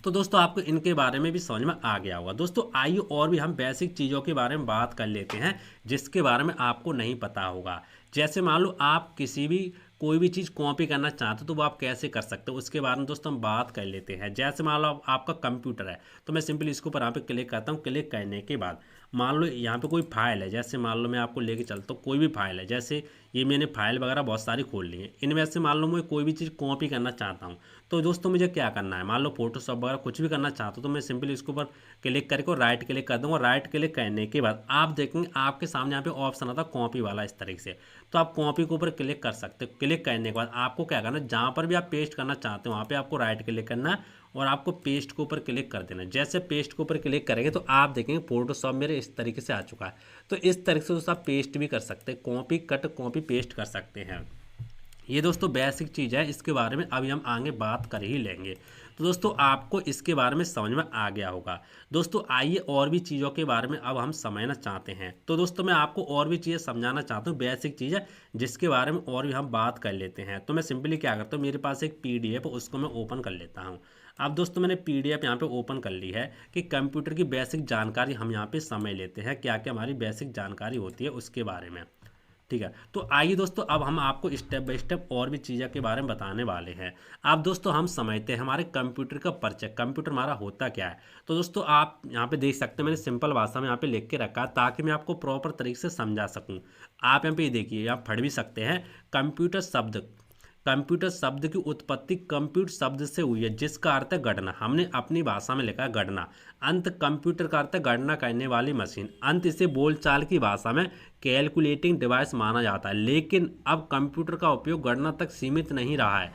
तो दोस्तों आपको इनके बारे में भी समझ में आ गया होगा। दोस्तों आइए और भी हम बेसिक चीज़ों के बारे में बात कर लेते हैं जिसके बारे में आपको नहीं पता होगा। जैसे मान लो आप किसी भी कोई भी चीज़ कॉपी करना चाहते हो तो वो आप कैसे कर सकते हो, उसके बारे में दोस्तों हम बात कर लेते हैं। जैसे मान लो आपका कंप्यूटर है, तो मैं सिंपली इसके ऊपर यहाँ पे क्लिक करता हूँ। क्लिक करने के बाद मान लो यहाँ पे कोई फाइल है, जैसे मान लो मैं आपको लेके चलता हूँ, कोई भी फाइल है, जैसे ये मैंने फाइल वगैरह बहुत सारी खोल ली है। इनमें से मान लो मैं कोई भी चीज़ कॉपी करना चाहता हूँ, तो दोस्तों मुझे क्या करना है, मान लो फोटोशॉप वगैरह कुछ भी करना चाहता हूँ, तो मैं सिंपली इसके ऊपर क्लिक करके राइट क्लिक कर दूँगा। राइट क्लिक करने के बाद आप देखेंगे आपके सामने यहाँ पे ऑप्शन आता है कॉपी वाला, इस तरीके से। तो आप कॉपी के ऊपर क्लिक कर सकते हो। क्लिक करने के बाद आपको क्या करना है, जहाँ पर भी आप पेस्ट करना चाहते हो वहाँ पे आपको राइट क्लिक करना है और आपको पेस्ट के ऊपर क्लिक कर देना है। जैसे पेस्ट के ऊपर क्लिक करेंगे तो आप देखेंगे फोटोशॉप मेरे इस तरीके से आ चुका है। तो इस तरीके से दोस्तों आप पेस्ट भी कर सकते हैं, कॉपी कट कॉपी पेस्ट कर सकते हैं। ये दोस्तों बेसिक चीज़ है, इसके बारे में अभी हम आगे बात कर ही लेंगे। तो दोस्तों आपको इसके बारे में समझ में आ गया होगा। दोस्तों आइए और भी चीज़ों के बारे में अब हम समझना चाहते हैं। तो दोस्तों मैं आपको और भी चीज़ें समझाना चाहता हूँ, बेसिक चीज़ है जिसके बारे में और भी हम बात कर लेते हैं। तो मैं सिंपली क्या करता हूँ, मेरे पास एक PDF है, उसको मैं ओपन कर लेता हूँ। अब दोस्तों मैंने PDF यहाँ पे ओपन कर ली है कि कंप्यूटर की बेसिक जानकारी हम यहाँ पे समझ लेते हैं, क्या क्या हमारी बेसिक जानकारी होती है उसके बारे में, ठीक है। तो आइए दोस्तों अब हम आपको स्टेप बाय स्टेप और भी चीज़ों के बारे में बताने वाले हैं। अब दोस्तों हम समझते हैं हमारे कंप्यूटर का परिचय, कंप्यूटर हमारा होता क्या है। तो दोस्तों आप यहाँ पे देख सकते हैं मैंने सिंपल भाषा में यहाँ पे लिख के रखा है ताकि मैं आपको प्रॉपर तरीके से समझा सकूँ। आप यहाँ पे देखिए, आप पढ़ भी सकते हैं। कंप्यूटर शब्द की उत्पत्ति कंप्यूट शब्द से हुई है जिसका अर्थ है गणना। हमने अपनी भाषा में लिखा है गणना। अंत कंप्यूटर का अर्थ है गणना करने वाली मशीन। अंत इसे बोलचाल की भाषा में कैलकुलेटिंग डिवाइस माना जाता है। लेकिन अब कंप्यूटर का उपयोग गणना तक सीमित नहीं रहा है।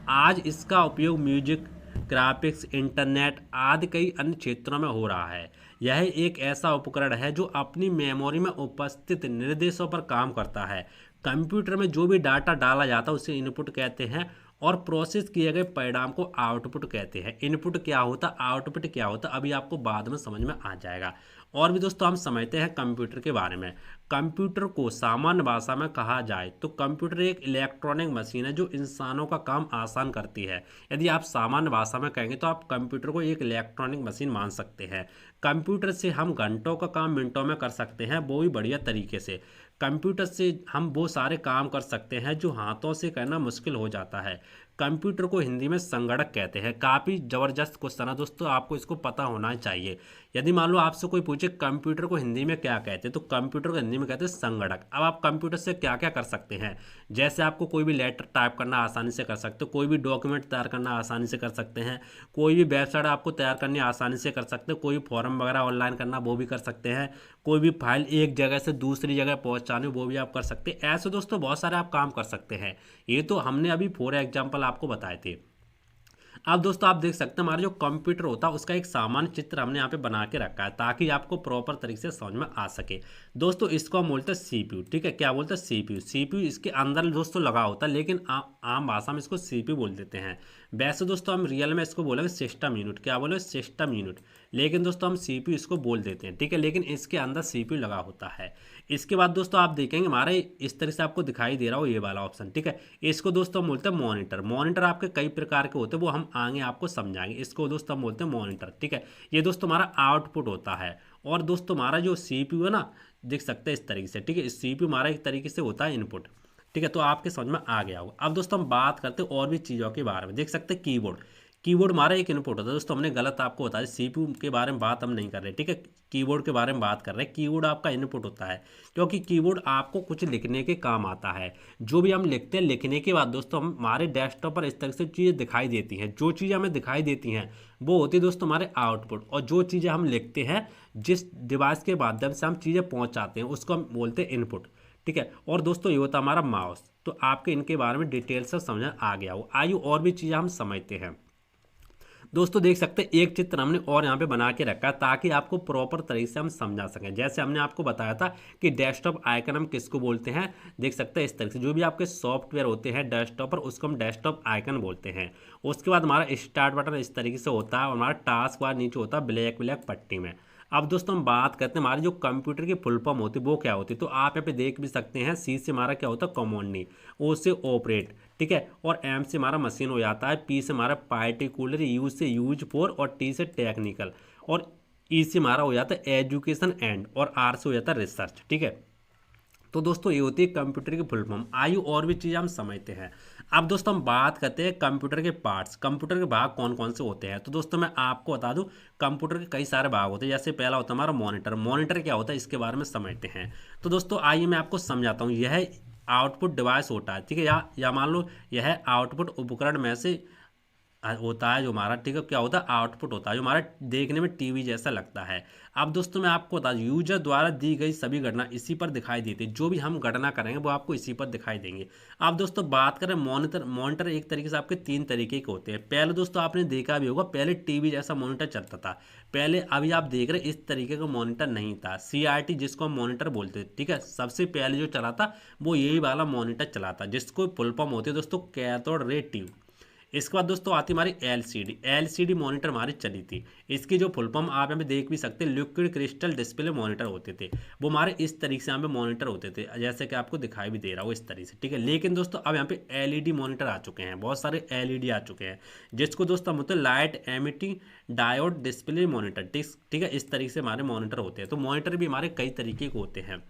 आज इसका उपयोग म्यूजिक, ग्राफिक्स, इंटरनेट आदि कई अन्य क्षेत्रों में हो रहा है। यह एक ऐसा उपकरण है जो अपनी मेमोरी में उपस्थित निर्देशों पर काम करता है। कंप्यूटर में जो भी डाटा डाला जाता है उसे इनपुट कहते हैं और प्रोसेस किए गए परिणाम को आउटपुट कहते हैं। इनपुट क्या होता, आउटपुट क्या होता, अभी आपको बाद में समझ में आ जाएगा। और भी दोस्तों हम समझते हैं कंप्यूटर के बारे में। कंप्यूटर को सामान्य भाषा में कहा जाए तो कंप्यूटर एक इलेक्ट्रॉनिक मशीन है जो इंसानों का काम आसान करती है। यदि आप सामान्य भाषा में कहेंगे तो आप कंप्यूटर को एक इलेक्ट्रॉनिक मशीन मान सकते हैं। कंप्यूटर से हम घंटों का काम मिनटों में कर सकते हैं, वो भी बढ़िया तरीके से। कंप्यूटर से हम वो सारे काम कर सकते हैं जो हाथों से करना मुश्किल हो जाता है। कंप्यूटर को हिंदी में संगणक कहते हैं। काफ़ी ज़बरदस्त क्वेश्चन है दोस्तों, आपको इसको पता होना चाहिए। यदि मान लो आपसे कोई पूछे कंप्यूटर को हिंदी में क्या कहते हैं, तो कंप्यूटर को हिंदी में कहते हैं संगणक। अब आप कंप्यूटर से क्या क्या कर सकते हैं, जैसे आपको कोई भी लेटर टाइप करना आसानी से कर सकते हो, कोई भी डॉक्यूमेंट तैयार करना आसानी से कर सकते हैं, कोई भी वेबसाइट आपको तैयार करनी आसानी से कर सकते हो, कोई फॉर्म वगैरह ऑनलाइन करना वो भी कर सकते हैं, कोई भी फाइल एक जगह से दूसरी जगह पहुंचानी वो भी आप कर सकते हैं। ऐसे दोस्तों बहुत सारे आप काम कर सकते हैं। ये तो हमने अभी फॉर एग्जाम्पल आपको बताए थे। अब दोस्तों आप देख सकते हैं हमारा जो कंप्यूटर होता है उसका एक सामान्य चित्र हमने यहाँ पे बना के रखा है ताकि आपको प्रॉपर तरीके से समझ में आ सके। दोस्तों इसको हम बोलते हैं CPU, ठीक है। क्या बोलते हैं, CPU इसके अंदर दोस्तों लगा होता है, लेकिन आम भाषा में इसको CPU बोल देते हैं। वैसे दोस्तों हम रियल में इसको बोलेंगे सिस्टम यूनिट, क्या बोले, सिस्टम यूनिट, लेकिन दोस्तों हम CPU इसको बोल देते हैं, ठीक है। लेकिन इसके अंदर CPU लगा होता है। इसके बाद दोस्तों आप देखेंगे हमारे इस तरह से आपको दिखाई दे रहा हो ये वाला ऑप्शन, ठीक है। इसको दोस्तों हम बोलते हैं मॉनिटर। मॉनिटर आपके कई प्रकार के होते हैं, वो हम आगे आपको समझाएंगे। इसको दोस्तों हम बोलते हैं मॉनिटर, ठीक है। ये दोस्तों हमारा आउटपुट होता है। और दोस्तों हमारा जो CPU है ना, देख सकते हैं इस तरीके से, ठीक है। CPU हमारा एक तरीके से होता है इनपुट, ठीक है। तो आपके समझ में आ गया होगा। अब दोस्तों हम बात करते हैं और भी चीज़ों के बारे में। देख सकते हैं कीबोर्ड हमारा एक इनपुट होता है दोस्तों, हमने गलत आपको बताया, सीपीयू के बारे में बात हम नहीं कर रहे, ठीक है, कीबोर्ड के बारे में बात कर रहे हैं। कीबोर्ड आपका इनपुट होता है, क्योंकि कीबोर्ड आपको कुछ लिखने के काम आता है। जो भी हम लिखते हैं, लिखने के बाद दोस्तों हमारे डेस्कटॉप पर इस तरह से चीज़ें दिखाई देती हैं। जो चीज़ें हमें दिखाई देती हैं वो होती है दोस्तों हमारे आउटपुट, और जो चीज़ें हम लिखते हैं, जिस डिवाइस के माध्यम से हम चीज़ें पहुँचाते हैं, उसको हम बोलते हैं इनपुट, ठीक है। और दोस्तों ये होता है हमारा माउस। तो आपके इनके बारे में डिटेल से समझ आ गया हो। आइए और भी चीज़ें हम समझते हैं। दोस्तों देख सकते हैं एक चित्र हमने और यहाँ पे बना के रखा है, ताकि आपको प्रॉपर तरीके से हम समझा सकें। जैसे हमने आपको बताया था कि डेस्कटॉप आइकन हम किसको बोलते हैं, देख सकते हैं इस तरह से जो भी आपके सॉफ्टवेयर होते हैं डेस्कटॉप पर, उसको हम डेस्कटॉप आइकन बोलते हैं। उसके बाद हमारा स्टार्ट बटन इस तरीके से होता है, और हमारा टास्क बार नीचे होता है ब्लैक ब्लैक पट्टी में। अब दोस्तों हम बात करते हैं हमारी जो कंप्यूटर की फुल फॉर्म होती है वो क्या होती है। तो आप यहाँ पे देख भी सकते हैं, सी से हमारा क्या होता है कमांडनी, ओ से ऑपरेट, ठीक है, और एम से हमारा मशीन हो जाता है, पी से हमारा पार्टिकुलर, यू से यूज फॉर, और टी से टेक्निकल, और ई से हमारा हो जाता है एजुकेशन एंड, और आर से हो जाता है रिसर्च, ठीक है। तो दोस्तों ये होती है कंप्यूटर की फुल फॉर्म। आइए और भी चीज़ हम समझते हैं। अब दोस्तों हम बात करते हैं कंप्यूटर के पार्ट्स, कंप्यूटर के भाग कौन कौन से होते हैं। तो दोस्तों मैं आपको बता दूं, कंप्यूटर के कई सारे भाग होते हैं। जैसे पहला होता है हमारा मॉनिटर। मॉनिटर क्या होता है इसके बारे में समझते हैं। तो दोस्तों आइए मैं आपको समझाता हूँ। यह आउटपुट डिवाइस होता है, ठीक है, या मान लो यह आउटपुट उपकरण में से होता है जो हमारा, ठीक है, क्या होता है आउटपुट होता है, जो हमारा देखने में टीवी जैसा लगता है। अब दोस्तों मैं आपको बता दूं, यूजर द्वारा दी गई सभी गणना इसी पर दिखाई देती है। जो भी हम गणना करेंगे वो आपको इसी पर दिखाई देंगे। अब दोस्तों बात करें मॉनिटर। मॉनिटर एक तरीके से आपके तीन तरीके के होते हैं। पहले दोस्तों आपने देखा भी होगा, पहले टीवी जैसा मॉनिटर चलता था पहले। अभी आप देख रहे इस तरीके का मॉनिटर नहीं था। CRT जिसको हम मॉनिटर बोलते थे, ठीक है, सबसे पहले जो चला था वो यही वाला मॉनिटर चला था, जिसको फुल फॉर्म होती है दोस्तों कैथोड रे ट्यूब। इसके बाद दोस्तों आती हमारी LCD मॉनिटर हमारी चली थी। इसकी जो फुल फॉर्म आप यहाँ पे देख भी सकते हैं, लिक्विड क्रिस्टल डिस्प्ले मॉनिटर होते थे। वो हमारे इस तरीके से यहाँ पे मॉनिटर होते थे, जैसे कि आपको दिखाई भी दे रहा हो इस तरीके से, ठीक है। लेकिन दोस्तों अब यहाँ पे LED मॉनिटर आ चुके हैं, बहुत सारे LED आ चुके हैं, जिसको दोस्तों हम होते हैं light emitting diode display monitor, ठीक है। इस तरीके से हमारे मॉनिटर होते हैं। तो मॉनिटर भी हमारे कई तरीके के होते हैं।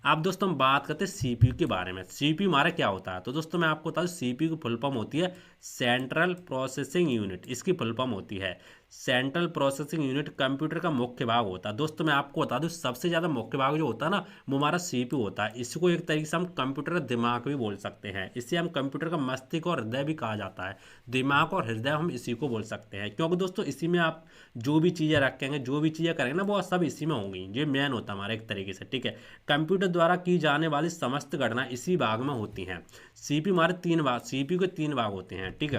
अब दोस्तों हम बात करते हैं CPU के बारे में। CPU हमारा क्या होता है। तो दोस्तों मैं आपको बता दूं, CPU की फुल फॉर्म होती है सेंट्रल प्रोसेसिंग यूनिट। इसकी फुल फॉर्म होती है सेंट्रल प्रोसेसिंग यूनिट। कंप्यूटर का मुख्य भाग होता है। दोस्तों मैं आपको बता दूं, सबसे ज़्यादा मुख्य भाग जो होता है ना, वो हमारा CPU होता है। इसको एक तरीके से हम कंप्यूटर का दिमाग भी बोल सकते हैं। इसे हम कंप्यूटर का मस्तिष्क और हृदय भी कहा जाता है। दिमाग और हृदय हम इसी को बोल सकते हैं, क्योंकि दोस्तों इसी में आप जो भी चीज़ें रखेंगे, जो भी चीज़ें करेंगे ना, वो सब इसी में होंगी। ये मेन होता है हमारा एक तरीके से, ठीक है। कंप्यूटर द्वारा की जाने वाली समस्त गणना इसी भाग में होती हैं। CPU हमारे तीन भाग, CPU के तीन भाग होते हैं, ठीक है।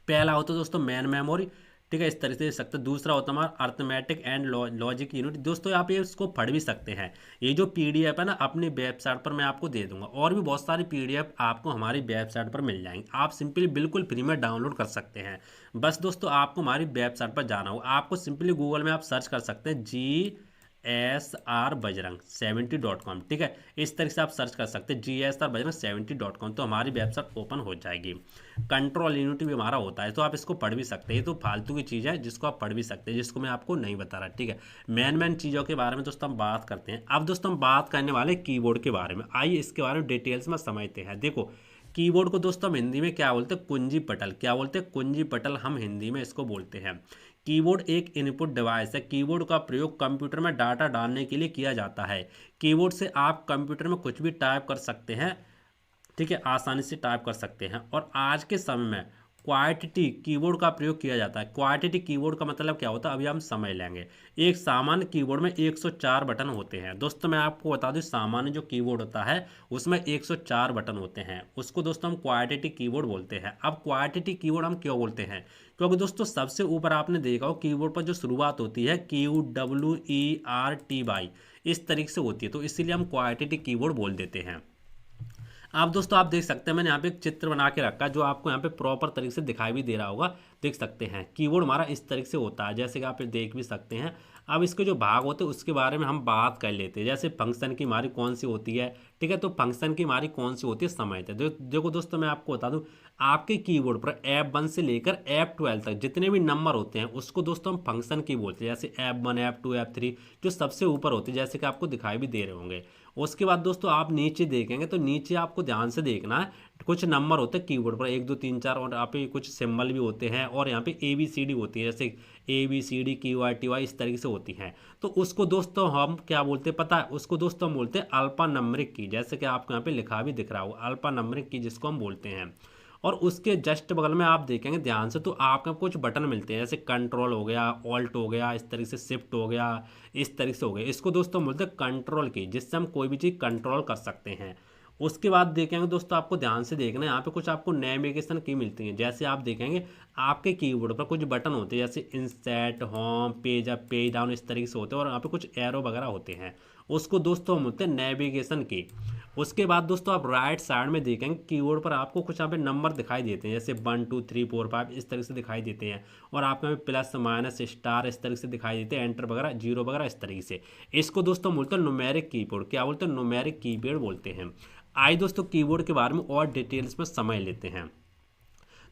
पहला होता है दोस्तों मेन मेमोरी, ठीक है, इस तरह से देख सकते हैं। दूसरा होता है हमारा अर्थमेटिक एंड लॉजिक यूनिट। दोस्तों आप ये इसको पढ़ भी सकते हैं। ये जो PDF है ना, अपनी वेबसाइट पर मैं आपको दे दूंगा, और भी बहुत सारी PDF आपको हमारी वेबसाइट पर मिल जाएंगी। आप सिंपली बिल्कुल फ्री में डाउनलोड कर सकते हैं। बस दोस्तों आपको हमारी वेबसाइट पर जाना होगा। आपको सिंपली गूगल में आप सर्च कर सकते हैं GSR बजरंग 70.com, ठीक है। इस तरीके से आप सर्च कर सकते हैं GSR बजरंग 70.com, तो हमारी वेबसाइट ओपन हो जाएगी। कंट्रोल यूनिट भी हमारा होता है, तो आप इसको पढ़ भी सकते हैं। तो फालतू की चीज़ है जिसको आप पढ़ भी सकते हैं, जिसको मैं आपको नहीं बता रहा, ठीक है। मेन चीज़ों के बारे में दोस्तों हम बात करते हैं। अब दोस्तों हम बात करने वाले कीबोर्ड के बारे में। आइए इसके बारे में डिटेल्स में समझते हैं। देखो कीबोर्ड को दोस्तों हम हिंदी में क्या बोलते हैं, कुंजी पटल। क्या बोलते हैं, कुंजी पटल हम हिंदी में इसको बोलते हैं। कीबोर्ड एक इनपुट डिवाइस है। कीबोर्ड का प्रयोग कंप्यूटर में डाटा डालने के लिए किया जाता है। कीबोर्ड से आप कंप्यूटर में कुछ भी टाइप कर सकते हैं, ठीक है, आसानी से टाइप कर सकते हैं। और आज के समय में क्वांटिटी कीबोर्ड का प्रयोग किया जाता है। क्वांटिटी कीबोर्ड का मतलब क्या होता है, अभी हम समझ लेंगे। एक सामान्य कीबोर्ड में 104 बटन होते हैं। दोस्तों मैं आपको बता दूं, सामान्य जो कीबोर्ड होता है उसमें 104 बटन होते हैं। उसको दोस्तों हम क्वांटिटी कीबोर्ड बोलते हैं। अब क्वांटिटी कीबोर्ड हम क्यों बोलते हैं, क्योंकि दोस्तों सबसे ऊपर आपने देखा हो कीबोर्ड पर जो शुरुआत होती है QWERTY इस तरीके से होती है, तो इसीलिए हम क्वांटिटी कीबोर्ड बोल देते हैं। आप दोस्तों आप देख सकते हैं, मैंने यहाँ पे एक चित्र बना के रखा है, जो आपको यहाँ पे प्रॉपर तरीके से दिखाई भी दे रहा होगा। देख सकते हैं कीबोर्ड हमारा इस तरीके से होता है, जैसे कि आप देख भी सकते हैं। अब इसके जो भाग होते हैं उसके बारे में हम बात कर लेते हैं। जैसे फंक्शन की हमारी कौन सी होती है, ठीक है, तो फंक्शन की हमारी कौन सी होती है समझते हैं। देखो दोस्तों, मैं आपको बता दूं, आपके कीबोर्ड पर F1 से लेकर F12 तक जितने भी नंबर होते हैं उसको दोस्तों हम फंक्शन की बोलते हैं। जैसे F1, F2, F3 जो सबसे ऊपर होती है, जैसे कि आपको दिखाई भी दे रहे होंगे। उसके बाद दोस्तों आप नीचे देखेंगे तो नीचे आपको ध्यान से देखना है, कुछ नंबर होते हैं कीबोर्ड पर 1 2 3 4, और यहाँ पे कुछ सिंबल भी होते हैं, और यहाँ पे ABCD होती है, जैसे ABCD QRTY इस तरीके से होती हैं। तो उसको दोस्तों हम क्या बोलते हैं पता है, उसको दोस्तों हम बोलते हैं अल्फा नंबरिक की, जैसे कि आपको यहाँ पे लिखा भी दिख रहा हो अल्फा नंबरिक की, जिसको हम बोलते हैं। और उसके जस्ट बगल में आप देखेंगे ध्यान से तो आपको कुछ बटन मिलते हैं, जैसे कंट्रोल हो गया, ऑल्ट हो गया, इस तरीके से शिफ्ट हो गया, इस तरीके से हो गया। इसको दोस्तों बोलते हैं कंट्रोल की, जिससे हम कोई भी चीज़ कंट्रोल कर सकते हैं। उसके बाद देखेंगे दोस्तों, आपको ध्यान से देखना है, यहाँ पे कुछ आपको नेविगेशन की मिलती है। जैसे आप देखेंगे आपके कीबोर्ड पर कुछ बटन होते हैं, जैसे insert, home, page up, page down, इस तरीके से होते हैं, और यहाँ पे कुछ एरो वगैरह होते हैं। उसको दोस्तों हम बोलते हैं नेविगेशन की। उसके बाद दोस्तों आप राइट साइड में देखेंगे कीबोर्ड पर आपको कुछ यहाँ पे नंबर दिखाई देते हैं, जैसे 1 2 3 4 5 इस तरीके से दिखाई देते हैं, और आपको यहाँ पे प्लस माइनस स्टार इस तरीके से दिखाई देते हैं, एंटर वगैरह, जीरो वगैरह इस तरीके से। इसको दोस्तों बोलते हैं न्यूमेरिक कीबोर्ड। क्या बोलते हैं? न्यूमेरिक कीबोर्ड बोलते हैं। आइए दोस्तों कीबोर्ड के बारे में और डिटेल्स में समझ लेते हैं।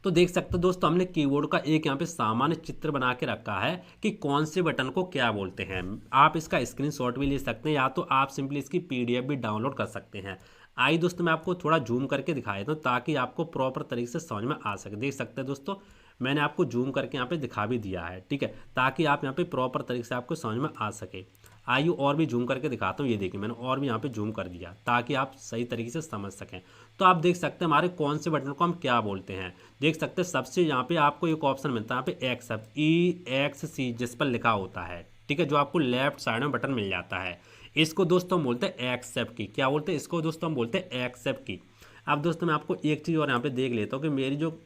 तो देख सकते हो दोस्तों, हमने कीबोर्ड का एक यहाँ पे सामान्य चित्र बना के रखा है कि कौन से बटन को क्या बोलते हैं। आप इसका स्क्रीनशॉट भी ले सकते हैं, या तो आप सिंपली इसकी PDF भी डाउनलोड कर सकते हैं। आइए दोस्तों, मैं आपको थोड़ा जूम करके दिखा देता हूँ ताकि आपको प्रॉपर तरीके से समझ में आ सके। देख सकते हैं दोस्तों, मैंने आपको जूम करके यहाँ पे दिखा भी दिया है, ठीक है, ताकि आप यहाँ पे प्रॉपर तरीके से आपको समझ में आ सके। आइए और भी जूम करके दिखाता हूँ। ये देखिए, मैंने और भी यहाँ पे जूम कर दिया ताकि आप सही तरीके से समझ सकें। तो आप देख सकते हैं हमारे कौन से बटन को हम क्या बोलते हैं। देख सकते हैं सबसे यहाँ पे आपको एक ऑप्शन मिलता है, यहाँ पे EXC जिस पर लिखा होता है, ठीक है, जो आपको लेफ्ट साइड में बटन मिल जाता है। इसको दोस्तों हम बोलते हैं एक्सेप्ट की। क्या बोलते हैं? इसको दोस्तों हम बोलते हैं एक्सेप्ट की। अब दोस्तों मैं आपको एक चीज़ और यहाँ पे देख लेता हूँ कि मेरी जो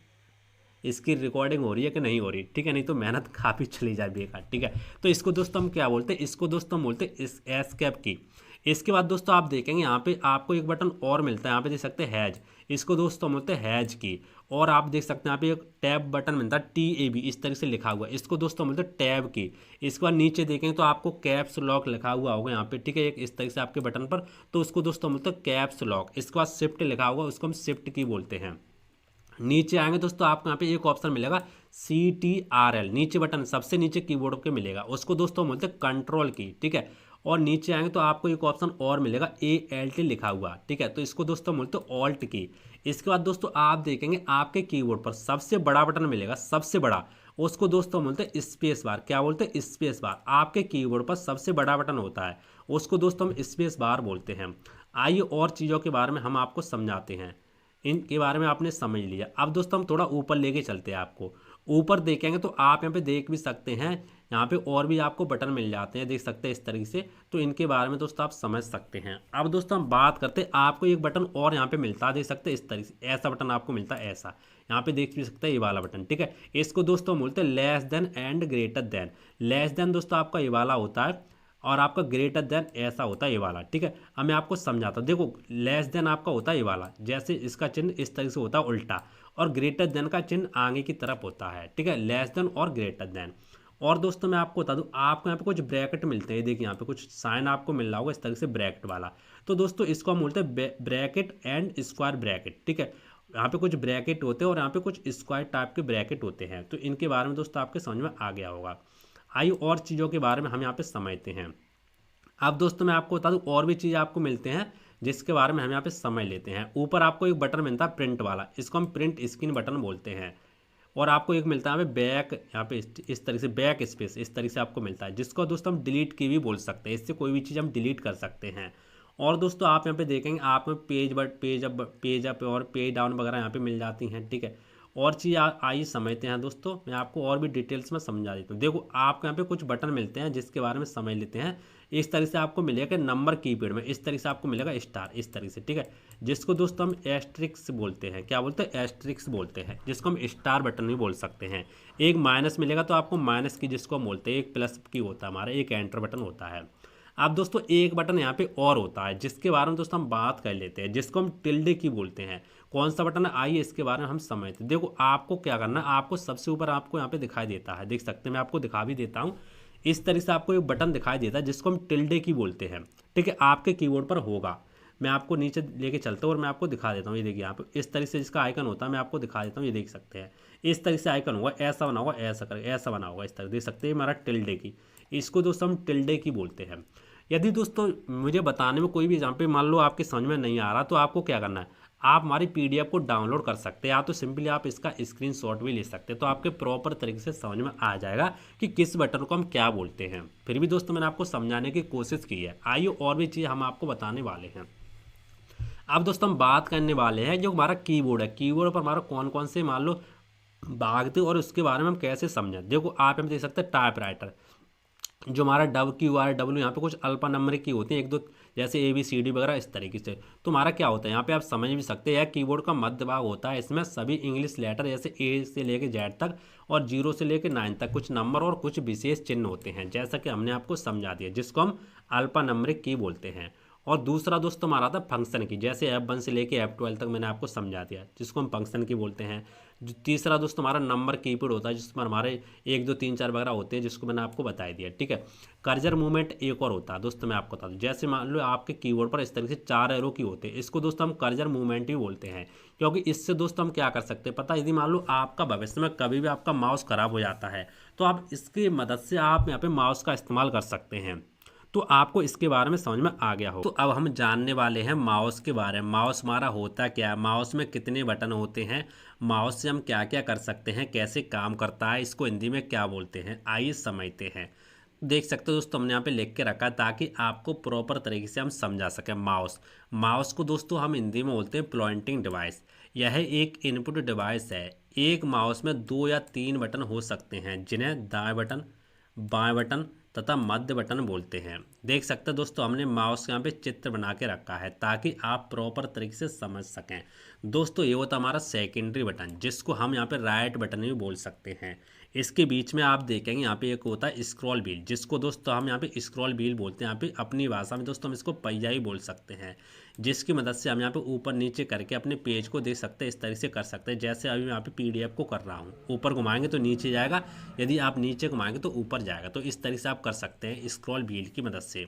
इसकी रिकॉर्डिंग हो रही है कि नहीं हो रही, ठीक है, नहीं तो मेहनत काफ़ी चली जाए बेकार, ठीक है। तो इसको दोस्तों हम क्या बोलते हैं? इसको दोस्तों हम बोलते हैं इस एस्केप की। इसके बाद दोस्तों आप देखेंगे यहाँ पे आपको एक बटन और मिलता है, यहाँ पे देख सकते हैं हैज। इसको दोस्तों हम बोलते हैं हैज की। और आप देख सकते हैं यहाँ पे एक टैब बटन मिलता है, TAB इस तरह से लिखा हुआ है, इसको दोस्तों बोलते हैं टैब की। इसके बाद नीचे देखेंगे तो आपको कैप्स लॉक लिखा हुआ होगा यहाँ पे, ठीक है, एक इस तरह से आपके बटन पर, तो उसको दोस्तों बोलते हैं कैप्स लॉक। इसके बाद शिफ्ट लिखा होगा, उसको हम शिफ्ट की बोलते हैं। नीचे आएंगे दोस्तों आपको यहाँ पे एक ऑप्शन मिलेगा CTRL, नीचे बटन सबसे नीचे कीबोर्ड के मिलेगा, उसको दोस्तों बोलते हैं कंट्रोल की, ठीक है। और नीचे आएंगे तो आपको एक ऑप्शन और मिलेगा ALT लिखा हुआ, ठीक है, तो इसको दोस्तों बोलते हैं ऑल्ट की। इसके बाद दोस्तों आप देखेंगे आपके कीबोर्ड पर सबसे बड़ा बटन मिलेगा, सबसे बड़ा, उसको दोस्तों बोलते हैं स्पेस बार। क्या बोलते हैं? Space bar. आपके कीबोर्ड पर सबसे बड़ा बटन होता है, उसको दोस्तों हम स्पेस बार बोलते हैं। आइए और चीज़ों के बारे में हम आपको समझाते हैं। इनके बारे में आपने समझ लिया। अब दोस्तों हम थोड़ा ऊपर लेके चलते हैं आपको। ऊपर देखेंगे तो आप यहाँ पे देख भी सकते हैं, यहाँ पे और भी आपको बटन मिल जाते हैं, देख सकते हैं इस तरीके से। तो इनके बारे में दोस्तों आप समझ सकते हैं। अब दोस्तों हम बात करते हैं, आपको एक बटन और यहाँ पे मिलता है, देख सकते हैं इस तरीके से, ऐसा बटन आपको मिलता है, ऐसा यहाँ पे देख भी सकते हैं, ये वाला बटन, ठीक है। इसको दोस्तों बोलते हैं less than and greater than. Less than दोस्तों आपका ये वाला होता है, और आपका ग्रेटर देन ऐसा होता है ये वाला, ठीक है। अब मैं आपको समझाता हूँ। देखो, लेस देन आपका होता है ये वाला, जैसे इसका चिन्ह इस तरह से होता है उल्टा, और ग्रेटर देन का चिन्ह आगे की तरफ होता है, ठीक है, लेस देन और ग्रेटर देन। और दोस्तों मैं आपको बता दूं, आपको यहाँ पे कुछ ब्रैकेट मिलते हैं, देखिए यहाँ पे कुछ साइन आपको मिल रहा होगा इस तरह से ब्रैकेट वाला। तो दोस्तों इसको हम बोलते हैं ब्रैकेट एंड स्क्वायर ब्रैकेट, ठीक है। यहाँ पे कुछ ब्रैकेट होते हैं और यहाँ पे कुछ स्क्वायर टाइप के ब्रैकेट होते हैं। तो इनके बारे में दोस्तों आपके समझ में आ गया होगा। आइए और चीज़ों के बारे में हम यहाँ पे समझते हैं। अब दोस्तों मैं आपको बता दूं, और भी चीज़ आपको मिलते हैं जिसके बारे में हम यहाँ पे समझ लेते हैं। ऊपर आपको एक बटन मिलता है प्रिंट वाला, इसको हम प्रिंट स्क्रीन बटन बोलते हैं। और आपको एक मिलता है यहाँ पे बैक, यहाँ पे इस तरह से बैक स्पेस इस तरह से आपको मिलता है, जिसको दोस्तों हम डिलीट की भी बोल सकते हैं। इससे कोई भी चीज़ हम डिलीट कर सकते हैं। और दोस्तों आप यहाँ पे देखेंगे आप में पेज अप और पेज डाउन वगैरह यहाँ पे मिल जाती हैं, ठीक है। और चीज़ आइए समझते हैं दोस्तों, मैं आपको और भी डिटेल्स में समझा देता हूँ। देखो, आपको यहाँ पे कुछ बटन मिलते हैं जिसके बारे में समझ लेते हैं। इस तरह से आपको मिलेगा नंबर कीपैड में, इस तरह से आपको मिलेगा स्टार, इस तरह से, ठीक है, जिसको दोस्तों हम एस्ट्रिक्स बोलते हैं। क्या बोलते हैं? एस्ट्रिक्स बोलते हैं, जिसको हम स्टार बटन भी बोल सकते हैं। एक माइनस मिलेगा तो आपको माइनस की, जिसको हम बोलते हैं, एक प्लस की होता है हमारा, एक एंटर बटन होता है। अब दोस्तों एक बटन यहाँ पे और होता है जिसके बारे में दोस्तों हम बात कर लेते हैं, जिसको हम टिल्डे की बोलते हैं। कौन सा बटन है आइए इसके बारे में हम समझते हैं। देखो, आपको क्या करना है, आपको सबसे ऊपर आपको यहाँ पे दिखाई देता है, देख सकते हैं, मैं आपको दिखा भी देता हूँ। इस तरीके से आपको एक बटन दिखाई देता है जिसको हम टिल्डे की बोलते हैं, ठीक है, आपके कीबोर्ड पर होगा। मैं आपको नीचे लेके चलता हूँ और मैं आपको दिखा देता हूँ। ये देखिए यहाँ पे इस तरीके से इसका आइकन होता है, मैं आपको दिखा देता हूँ। ये देख सकते हैं इस तरीके से आइकन होगा, ऐसा बना होगा, ऐसा कर ऐसा बना होगा, इस तरह देख सकते हैं हमारा टिल्डे की। इसको दोस्तों हम टिल्डे की बोलते हैं। यदि दोस्तों मुझे बताने में कोई भी यहाँ पे मान लो आपके समझ में नहीं आ रहा, तो आपको क्या करना है, आप हमारी पीडीएफ को डाउनलोड कर सकते हैं, या तो सिंपली आप इसका स्क्रीनशॉट भी ले सकते हैं, तो आपके प्रॉपर तरीके से समझ में आ जाएगा कि किस बटन को हम क्या बोलते हैं। फिर भी दोस्तों मैंने आपको समझाने की कोशिश की है। आइए और भी चीज़ हम आपको बताने वाले हैं। अब दोस्तों हम बात करने वाले हैं जो हमारा कीबोर्ड है, कीबोर्ड पर हमारा कौन कौन से मान लो भाग थे और उसके बारे में हम कैसे समझें। देखो आप हम देख सकते हैं टाइप राइटर, जो हमारा WRW यहाँ पे कुछ अल्फा नंबर की होती हैं, एक दो जैसे ABCD वगैरह इस तरीके से। तो हमारा क्या होता है यहाँ पे आप समझ भी सकते हैं, कीबोर्ड का मध्य भाग होता है, इसमें सभी इंग्लिश लेटर जैसे A से लेके Z तक और 0 से लेके 9 तक कुछ नंबर और कुछ विशेष चिन्ह होते हैं, जैसा कि हमने आपको समझा दिया, जिसको हम अल्फा नंबरिक की बोलते हैं। और दूसरा दोस्तों हमारा था फंक्शन की, जैसे F1 से लेके F12 तक मैंने आपको समझा दिया, जिसको हम फंक्शन की बोलते हैं। जो तीसरा दोस्तों हमारा नंबर कीपैड होता है, जिसमें हमारे 1 2 3 4 वगैरह होते हैं, जिसको मैंने आपको बता दिया, ठीक है। कर्सर मूवमेंट एक और होता है दोस्तों, मैं आपको बता दूं, जैसे मान लो आपके कीबोर्ड पर इस तरीके से 4 एरो की होते हैं, इसको दोस्तों हम कर्सर मूवमेंट ही बोलते हैं। क्योंकि इससे दोस्तों हम क्या कर सकते हैं पता है, यदि मान लो आपका भविष्य में कभी भी आपका माउस खराब हो जाता है, तो आप इसकी मदद से आप यहाँ पे माउस का इस्तेमाल कर सकते हैं। तो आपको इसके बारे में समझ में आ गया हो। तो अब हम जानने वाले हैं माउस के बारे में। माउस हमारा होता क्या है, माउस में कितने बटन होते हैं, माउस से हम क्या क्या कर सकते हैं, कैसे काम करता है, इसको हिंदी में क्या बोलते हैं, आइए समझते हैं। देख सकते हो दोस्तों हमने यहाँ पे लिख के रखा है ताकि आपको प्रॉपर तरीके से हम समझा सकें। माउस, माउस को दोस्तों हम हिंदी में बोलते हैं पॉइंटिंग डिवाइस। यह एक इनपुट डिवाइस है। एक माउस में 2 या 3 बटन हो सकते हैं, जिन्हें दाएं बटन, बाएं बटन तथा मध्य बटन बोलते हैं। देख सकते हैं दोस्तों हमने माउस यहाँ पे चित्र बना के रखा है ताकि आप प्रॉपर तरीके से समझ सकें। दोस्तों ये होता हमारा सेकेंडरी बटन, जिसको हम यहाँ पे राइट बटन भी बोल सकते हैं। इसके बीच में आप देखेंगे यहाँ पे एक होता है स्क्रॉल व्हील, जिसको दोस्तों हम यहाँ पे स्क्रॉल व्हील बोलते हैं। यहाँ पे अपनी भाषा में दोस्तों हम इसको पहिया ही बोल सकते हैं, जिसकी मदद से हम यहाँ पे ऊपर नीचे करके अपने पेज को देख सकते हैं, इस तरीके से कर सकते हैं। जैसे अभी मैं यहाँ पे PDF को कर रहा हूँ, ऊपर घुमाएंगे तो नीचे जाएगा, यदि आप नीचे घुमाएंगे तो ऊपर जाएगा। तो इस तरीके से आप कर सकते हैं स्क्रॉल व्हील की मदद से।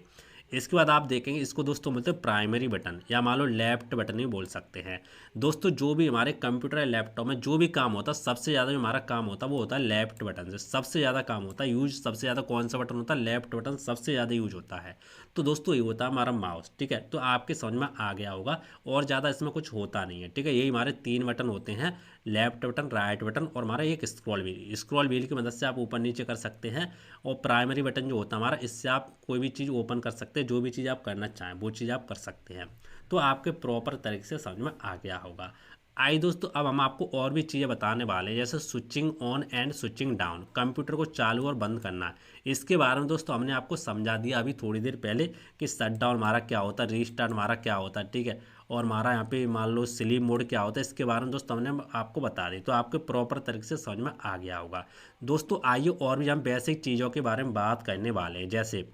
इसके बाद आप देखेंगे इसको दोस्तों बोलते हैं प्राइमरी बटन, या मान लो लेफ्ट बटन भी बोल सकते हैं। दोस्तों जो भी हमारे कंप्यूटर या लैपटॉप में जो भी काम होता है, सबसे ज़्यादा जो हमारा काम होता है वो होता है लेफ्ट बटन से, सबसे ज़्यादा काम होता है यूज। सबसे ज़्यादा कौन सा बटन होता है, लेफ्ट बटन सबसे ज़्यादा यूज होता है। तो दोस्तों ये होता है हमारा माउस, ठीक है। तो आपके समझ में आ गया होगा, और ज़्यादा इसमें कुछ होता नहीं है, ठीक है। यही हमारे 3 बटन होते हैं, लेफ्ट बटन, राइट बटन और हमारा एक स्क्रॉल व्हील। स्क्रॉल व्हील की मदद से आप ऊपर नीचे कर सकते हैं, और प्राइमरी बटन जो होता है हमारा, इससे आप कोई भी चीज़ ओपन कर सकते हैं, जो भी चीज़ आप करना चाहें वो चीज़ आप कर सकते हैं। तो आपके प्रॉपर तरीके से समझ में आ गया होगा। आइए दोस्तों अब हम आपको और भी चीज़ें बताने वाले हैं, जैसे switching on and switching down, computer को चालू और बंद करना। इसके बारे में दोस्तों हमने आपको समझा दिया अभी थोड़ी देर पहले कि शट डाउन हमारा क्या होता है, रीस्टार्ट हमारा क्या होता है, ठीक है। और हमारा यहाँ पे मान लो स्लीप मोड क्या होता है, इसके बारे में दोस्तों हमने आपको बता दी, तो आपके प्रॉपर तरीके से समझ में आ गया होगा। दोस्तों आइए और भी हम बेसिक चीज़ों के बारे में बात करने वाले हैं, जैसे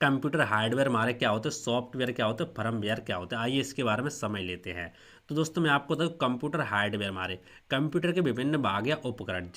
कंप्यूटर हार्डवेयर हमारे क्या होते हैं, सॉफ्टवेयर क्या होते हैं, फर्मवेयर क्या होते हैं। आइए इसके बारे में समझ लेते हैं। तो दोस्तों मैं आपको बताऊँ, कंप्यूटर हार्डवेयर हमारे कंप्यूटर के विभिन्न भाग या उपकरण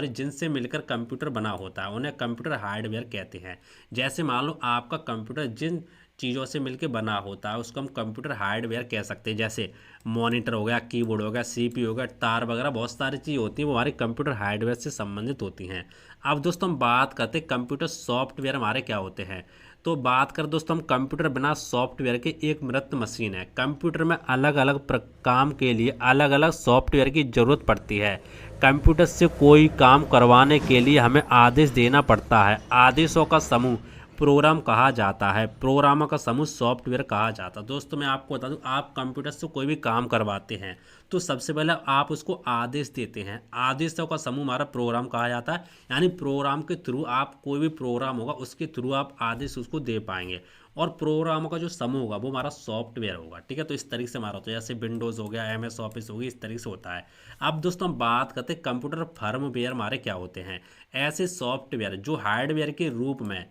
जिनसे मिलकर कंप्यूटर बना होता है, उन्हें कंप्यूटर हार्डवेयर कहते हैं। जैसे मान लो आपका कंप्यूटर जिन चीज़ों से मिलकर बना होता है उसको हम कंप्यूटर हार्डवेयर कह सकते हैं। जैसे मॉनिटर हो गया, कीबोर्ड हो गया, CPU हो गया, तार वगैरह बहुत सारी चीज़ होती हैं, वो हमारे कंप्यूटर हार्डवेयर से संबंधित होती हैं। अब दोस्तों हम बात करते हैं कंप्यूटर सॉफ्टवेयर हमारे क्या होते हैं। तो बात कर दोस्तों हम कंप्यूटर बिना सॉफ्टवेयर के एक मृत मशीन है। कंप्यूटर में अलग अलग काम के लिए अलग अलग सॉफ्टवेयर की ज़रूरत पड़ती है। कंप्यूटर से कोई काम करवाने के लिए हमें आदेश देना पड़ता है। आदेशों का समूह प्रोग्राम कहा जाता है, प्रोग्रामों का समूह सॉफ्टवेयर कहा जाता है। दोस्तों मैं आपको बता दूं, आप कंप्यूटर से कोई भी काम करवाते हैं तो सबसे पहले आप उसको आदेश देते हैं। आदेशों का समूह हमारा प्रोग्राम कहा जाता है, यानी प्रोग्राम के थ्रू आप कोई भी प्रोग्राम होगा उसके थ्रू आप आदेश उसको दे पाएंगे, और प्रोग्रामों का जो समूह होगा वो हमारा सॉफ्टवेयर होगा, ठीक है। तो इस तरीके से हमारा होता है, जैसे विंडोज़ हो गया, MS ऑफिस होगी, इस तरीके से होता है। अब दोस्तों हम बात करते हैं कंप्यूटर फर्मवेयर हमारे क्या होते हैं। ऐसे सॉफ्टवेयर जो हार्डवेयर के रूप में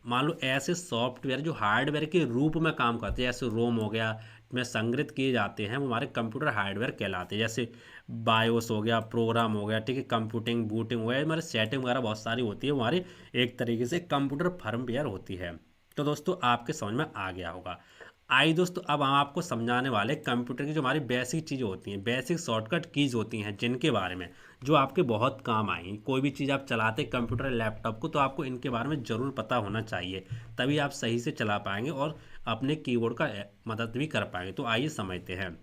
मान लो ऐसे सॉफ्टवेयर जो हार्डवेयर के रूप में काम करते हैं, जैसे रोम हो गया, में संग्रहित किए जाते हैं, वो हमारे कंप्यूटर हार्डवेयर कहलाते हैं। जैसे बायोस हो गया, प्रोग्राम हो गया, ठीक है, कंप्यूटिंग बूटिंग हो गया, हमारे सेटिंग वगैरह बहुत सारी होती है, वो हमारी एक तरीके से कंप्यूटर फर्मवेयर होती है। तो दोस्तों आपके समझ में आ गया होगा। आइए दोस्तों अब हम आपको समझाने वाले कंप्यूटर की जो हमारी बेसिक चीज़ें होती हैं, बेसिक शॉर्टकट कीज होती हैं, जिनके बारे में जो आपके बहुत काम आएंगी। कोई भी चीज़ आप चलाते कंप्यूटर लैपटॉप को, तो आपको इनके बारे में ज़रूर पता होना चाहिए, तभी आप सही से चला पाएंगे और अपने कीबोर्ड का मदद भी कर पाएंगे। तो आइए समझते हैं।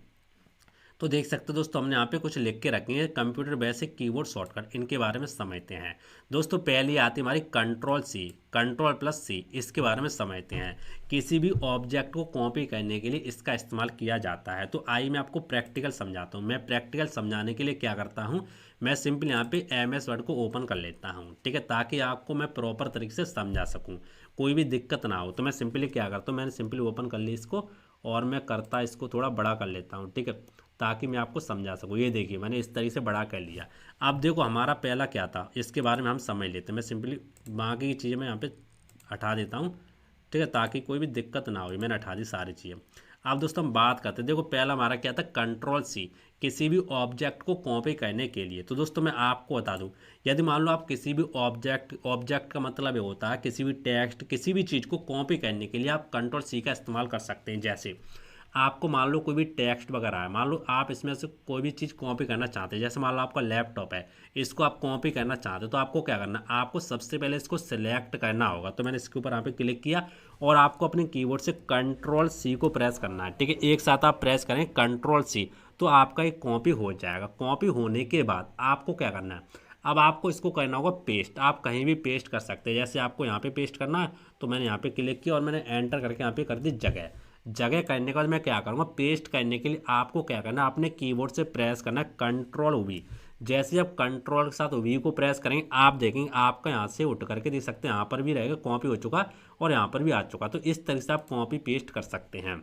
तो देख सकते हो दोस्तों, हमने यहाँ पे कुछ लिख के रखे हैं, कंप्यूटर बेसिक कीबोर्ड शॉर्टकट, इनके बारे में समझते हैं। दोस्तों पहली आती है हमारी कंट्रोल सी, कंट्रोल प्लस सी, इसके बारे में समझते हैं। किसी भी ऑब्जेक्ट को कॉपी करने के लिए इसका इस्तेमाल किया जाता है। तो आइए मैं आपको प्रैक्टिकल समझाता हूँ। मैं प्रैक्टिकल समझाने के लिए क्या करता हूँ, मैं सिंपल यहाँ पे MS वर्ड को ओपन कर लेता हूँ, ठीक है, ताकि आपको मैं प्रॉपर तरीके से समझा सकूँ, कोई भी दिक्कत ना हो। तो मैं सिंपली क्या करता हूँ, मैंने सिंपली ओपन कर ली इसको, और मैं करता इसको थोड़ा बड़ा कर लेता हूँ, ठीक है, ताकि मैं आपको समझा सकूँ। ये देखिए मैंने इस तरीके से बड़ा कर लिया। अब देखो हमारा पहला क्या था, इसके बारे में हम समझ लेते हैं। मैं सिंपली बाकी की चीज़ें मैं यहाँ पे हटा देता हूँ, ठीक है, ताकि कोई भी दिक्कत ना हो। मैंने हटा दी सारी चीज़ें। अब दोस्तों हम बात करते हैं। देखो पहला हमारा क्या था, कंट्रोल सी, किसी भी ऑब्जेक्ट को कॉपी करने के लिए। तो दोस्तों मैं आपको बता दूं, यदि मान लो आप किसी भी ऑब्जेक्ट का मतलब ये होता है किसी भी टेक्स्ट, किसी भी चीज़ को कॉपी करने के लिए आप कंट्रोल सी का इस्तेमाल कर सकते हैं। जैसे आपको मान लो कोई भी टेक्स्ट वगैरह है, मान लो आप इसमें से कोई भी चीज़ कॉपी करना चाहते हैं, जैसे मान लो आपका लैपटॉप है, इसको आप कॉपी करना चाहते हो, तो आपको क्या करना है, आपको सबसे पहले इसको सिलेक्ट करना होगा। तो मैंने इसके ऊपर यहाँ पे क्लिक किया, और आपको अपने कीबोर्ड से कंट्रोल सी को प्रेस करना है, ठीक है, एक साथ आप प्रेस करें कंट्रोल सी, तो आपका एक कॉपी हो जाएगा। कॉपी होने के बाद आपको क्या करना है, अब आपको इसको करना होगा पेस्ट। आप कहीं भी पेस्ट कर सकते हैं, जैसे आपको यहाँ पे पेस्ट करना है, तो मैंने यहाँ पे क्लिक किया और मैंने एंटर करके यहाँ पे कर दी जगह। जगह करने के बाद मैं क्या करूँगा, पेस्ट करने के लिए आपको क्या करना है, अपने कीबोर्ड से प्रेस करना है कंट्रोल वी। जैसे आप कंट्रोल के साथ वी को प्रेस करेंगे, आप देखेंगे आपका यहाँ से उठ करके देख सकते हैं, यहाँ पर भी रहेगा कॉपी हो चुका और यहाँ पर भी आ चुका। तो इस तरीके से आप कॉपी पेस्ट कर सकते हैं।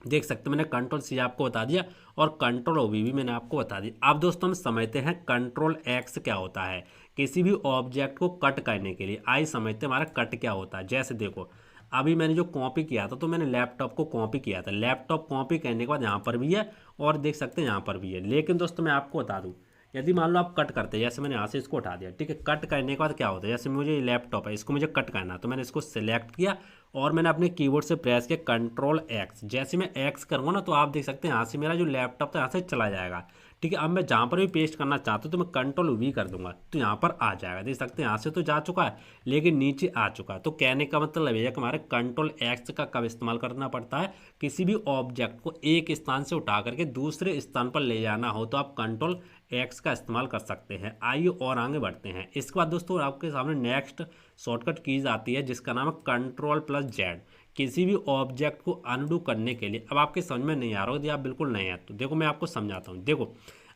देख सकते हैं मैंने कंट्रोल सी आपको बता दिया और कंट्रोल वी भी मैंने आपको बता दिया। अब दोस्तों हम समझते हैं कंट्रोल एक्स क्या होता है, किसी भी ऑब्जेक्ट को कट करने के लिए। आइए समझते हैं हमारा कट क्या होता है। जैसे देखो अभी मैंने जो कॉपी किया था, तो मैंने लैपटॉप को कॉपी किया था, लैपटॉप कॉपी करने के बाद यहाँ पर भी है और देख सकते हैं यहाँ पर भी है। लेकिन दोस्तों मैं आपको बता दूँ, यदि मान लो आप कट करते हैं, जैसे मैंने यहाँ से इसको उठा दिया, ठीक है, कट करने के बाद क्या होता है, जैसे मुझे ये लैपटॉप है, इसको मुझे कट करना है, तो मैंने इसको सिलेक्ट किया और मैंने अपने कीबोर्ड से प्रेस किया कंट्रोल एक्स। जैसे मैं एक्स करूँगा ना, तो आप देख सकते हैं यहाँ से मेरा जो लैपटॉप था यहाँ से चला जाएगा, ठीक है। अब मैं जहाँ पर भी पेस्ट करना चाहता हूँ, तो मैं कंट्रोल वी कर दूंगा, तो यहाँ पर आ जाएगा। देख सकते हैं यहाँ से तो जा चुका है, लेकिन नीचे आ चुका है। तो कहने का मतलब ये है कि हमारे कंट्रोल एक्स का कब इस्तेमाल करना पड़ता है, किसी भी ऑब्जेक्ट को एक स्थान से उठा करके दूसरे स्थान पर ले जाना हो, तो आप कंट्रोल एक्स का इस्तेमाल कर सकते हैं। आइए और आगे बढ़ते हैं। इसके बाद दोस्तों आपके सामने नेक्स्ट शॉर्टकट कीज आती है, जिसका नाम है कंट्रोल प्लस जेड, किसी भी ऑब्जेक्ट को अनडू करने के लिए। अब आपके समझ में नहीं आ रहा हो, यदि आप बिल्कुल नहीं है तो देखो मैं आपको समझाता हूँ। देखो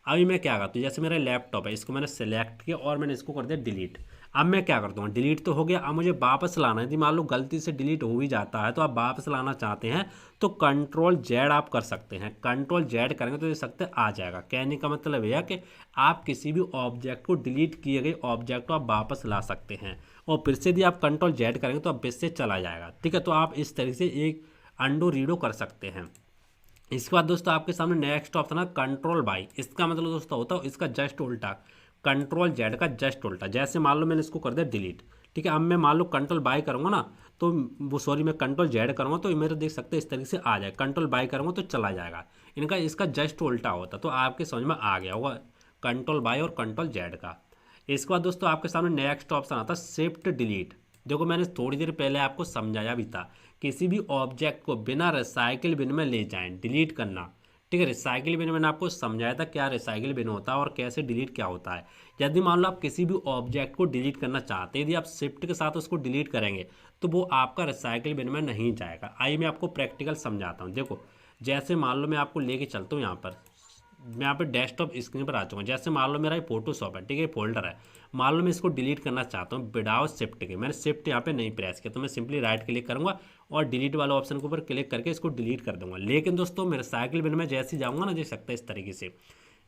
अभी मैं क्या करता हूँ, जैसे मेरा लैपटॉप है, इसको मैंने सेलेक्ट किया और मैंने इसको कर दिया डिलीट। अब मैं क्या करता हूँ, डिलीट तो हो गया, अब मुझे वापस लाना है। यदि मान लो गलती से डिलीट हो भी जाता है, तो आप वापस लाना चाहते हैं तो कंट्रोल जेड आप कर सकते हैं। कंट्रोल जेड करेंगे तो देख सकते आ जाएगा। कहने का मतलब यह है कि आप किसी भी ऑब्जेक्ट को, डिलीट किए गए ऑब्जेक्ट को आप वापस ला सकते हैं, और फिर से यदि आप कंट्रोल जेड करेंगे तो आप फिर से चला जाएगा, ठीक है। तो आप इस तरीके से एक अंडो रीडो कर सकते हैं। इसके बाद दोस्तों आपके सामने नेक्स्ट ऑप्शन है कंट्रोल बाई। इसका मतलब दोस्तों होता है इसका जस्ट उल्टा, कंट्रोल जेड का जस्ट उल्टा। जैसे मान लो मैंने इसको कर दिया डिलीट, ठीक है। अब मैं मान लो कंट्रोल बाई करूँगा ना, तो वो सॉरी मैं कंट्रोल जेड करूँगा तो मेरे देख सकते हैं इस तरीके से आ जाए। कंट्रोल बाई करूँगा तो चला जाएगा। इनका इसका जस्ट उल्टा होता, तो आपके समझ में आ गया होगा कंट्रोल बाई और कंट्रोल जेड का। इसके बाद दोस्तों आपके सामने नेक्स्ट ऑप्शन आता है शिफ्ट डिलीट। देखो मैंने थोड़ी देर पहले आपको समझाया भी था, किसी भी ऑब्जेक्ट को बिना रिसाइकिल बिन में ले जाएं, डिलीट करना, ठीक है। रिसाइकिल बिन मैंने आपको समझाया था क्या रिसाइकिल बिन होता है और कैसे डिलीट क्या होता है। यदि मान लो आप किसी भी ऑब्जेक्ट को डिलीट करना चाहते हैं, यदि आप शिफ्ट के साथ उसको डिलीट करेंगे तो वो आपका रिसाइकिल बिन में नहीं जाएगा। आइए मैं आपको प्रैक्टिकल समझाता हूँ। देखो जैसे मान लो मैं आपको लेके चलता हूँ यहाँ पर, मैं यहाँ पे डेस्कटॉप स्क्रीन पर आ चुका हूँ। जैसे मान लो मेरा ये फोटोशॉप है, ठीक है, फोल्डर है। मान लो मैं इसको डिलीट करना चाहता हूँ विदाउट शिफ्ट के, मैंने शिफ्ट यहाँ पे नहीं प्रेस किया, तो मैं सिंपली राइट क्लिक करूँगा और डिलीट वाले ऑप्शन के ऊपर क्लिक करके इसको डिलीट कर दूंगा। लेकिन दोस्तों मैं रिसाइकिल बिन में जैसे जाऊँगा ना, देख सकते हैं इस तरीके से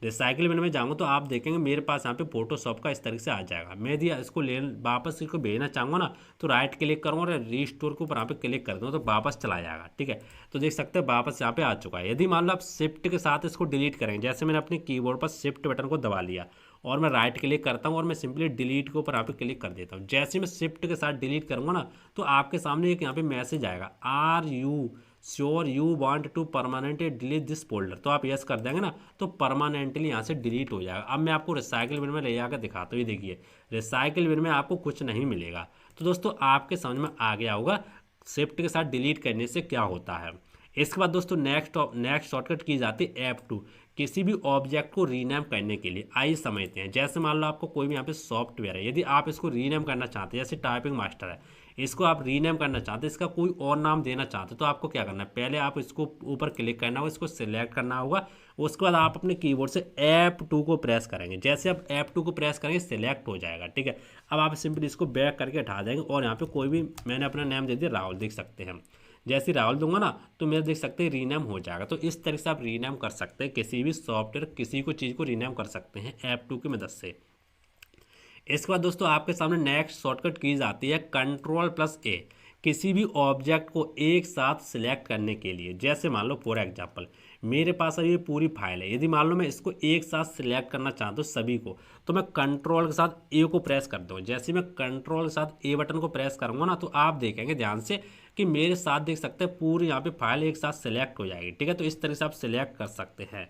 रिसाइकिल बिन में जाऊँगा तो आप देखेंगे मेरे पास यहाँ पे फोटोशॉप का इस तरीके से आ जाएगा। मैं यदि इसको ले वापस इसको भेजना चाहूँगा ना तो राइट क्लिक करूँगा और रीस्टोर के ऊपर यहाँ पे क्लिक कर दूँगा तो वापस चला जाएगा। ठीक है, तो देख सकते हैं वापस यहाँ पे आ चुका है। यदि मान लो आप शिफ्ट के साथ इसको डिलीट करेंगे, जैसे मैंने अपने कीबोर्ड पर शिफ्ट बटन को दबा लिया और मैं राइट क्लिक करता हूँ और मैं सिंपली डिलीट के ऊपर यहाँ पे क्लिक कर देता हूँ। जैसे मैं शिफ्ट के साथ डिलीट करूँगा ना तो आपके सामने एक यहाँ पे मैसेज आएगा, are you sure you want to permanently delete this folder. तो आप यस कर देंगे ना तो परमानेंटली यहाँ से डिलीट हो जाएगा। अब मैं आपको रिसाइकिल बिन में ले जाकर दिखाता हूँ। ये देखिए रिसाइकिल बिन में आपको कुछ नहीं मिलेगा। तो दोस्तों आपके समझ में आ गया होगा शिफ्ट के साथ डिलीट करने से क्या होता है। इसके बाद दोस्तों नेक्स्ट शॉर्टकट की जाती है F2 किसी भी ऑब्जेक्ट को रीनेम करने के लिए। आइए समझते हैं। जैसे मान लो आपको कोई भी यहाँ पे सॉफ्टवेयर है, यदि आप इसको रीनेम करना चाहते हैं, जैसे टाइपिंग मास्टर है, इसको आप रीनेम करना चाहते हैं, इसका कोई और नाम देना चाहते हैं, तो आपको क्या करना है, पहले आप इसको ऊपर क्लिक करना होगा, इसको सिलेक्ट करना होगा। उसके बाद आप अपने कीबोर्ड से F2 को प्रेस करेंगे। जैसे आप F2 को प्रेस करेंगे सिलेक्ट हो जाएगा। ठीक है, अब आप सिंपली इसको बैक करके हटा देंगे और यहाँ पे कोई भी मैंने अपना नाम दे दिया राहुल, देख सकते हैं। जैसे राहुल दूंगा ना तो मेरा देख सकते हैं रीनेम हो जाएगा। तो इस तरह से आप रीनेम कर सकते हैं किसी भी सॉफ्टवेयर, किसी को चीज़ को रीनेम कर सकते हैं F2 की मदद से। इसके बाद दोस्तों आपके सामने नेक्स्ट शॉर्टकट कीज आती है Ctrl+A किसी भी ऑब्जेक्ट को एक साथ सिलेक्ट करने के लिए। जैसे मान लो फॉर एग्जांपल मेरे पास ये पूरी फाइल है, यदि मान लो मैं इसको एक साथ सिलेक्ट करना चाहता हूँ सभी को, तो मैं कंट्रोल के साथ ए को प्रेस कर दूँ। जैसे मैं कंट्रोल के साथ ए बटन को प्रेस करूँगा ना तो आप देखेंगे ध्यान से कि मेरे साथ देख सकते हैं पूरी यहाँ पे फाइल एक साथ सिलेक्ट हो जाएगी। ठीक है, तो इस तरह से आप सिलेक्ट कर सकते हैं।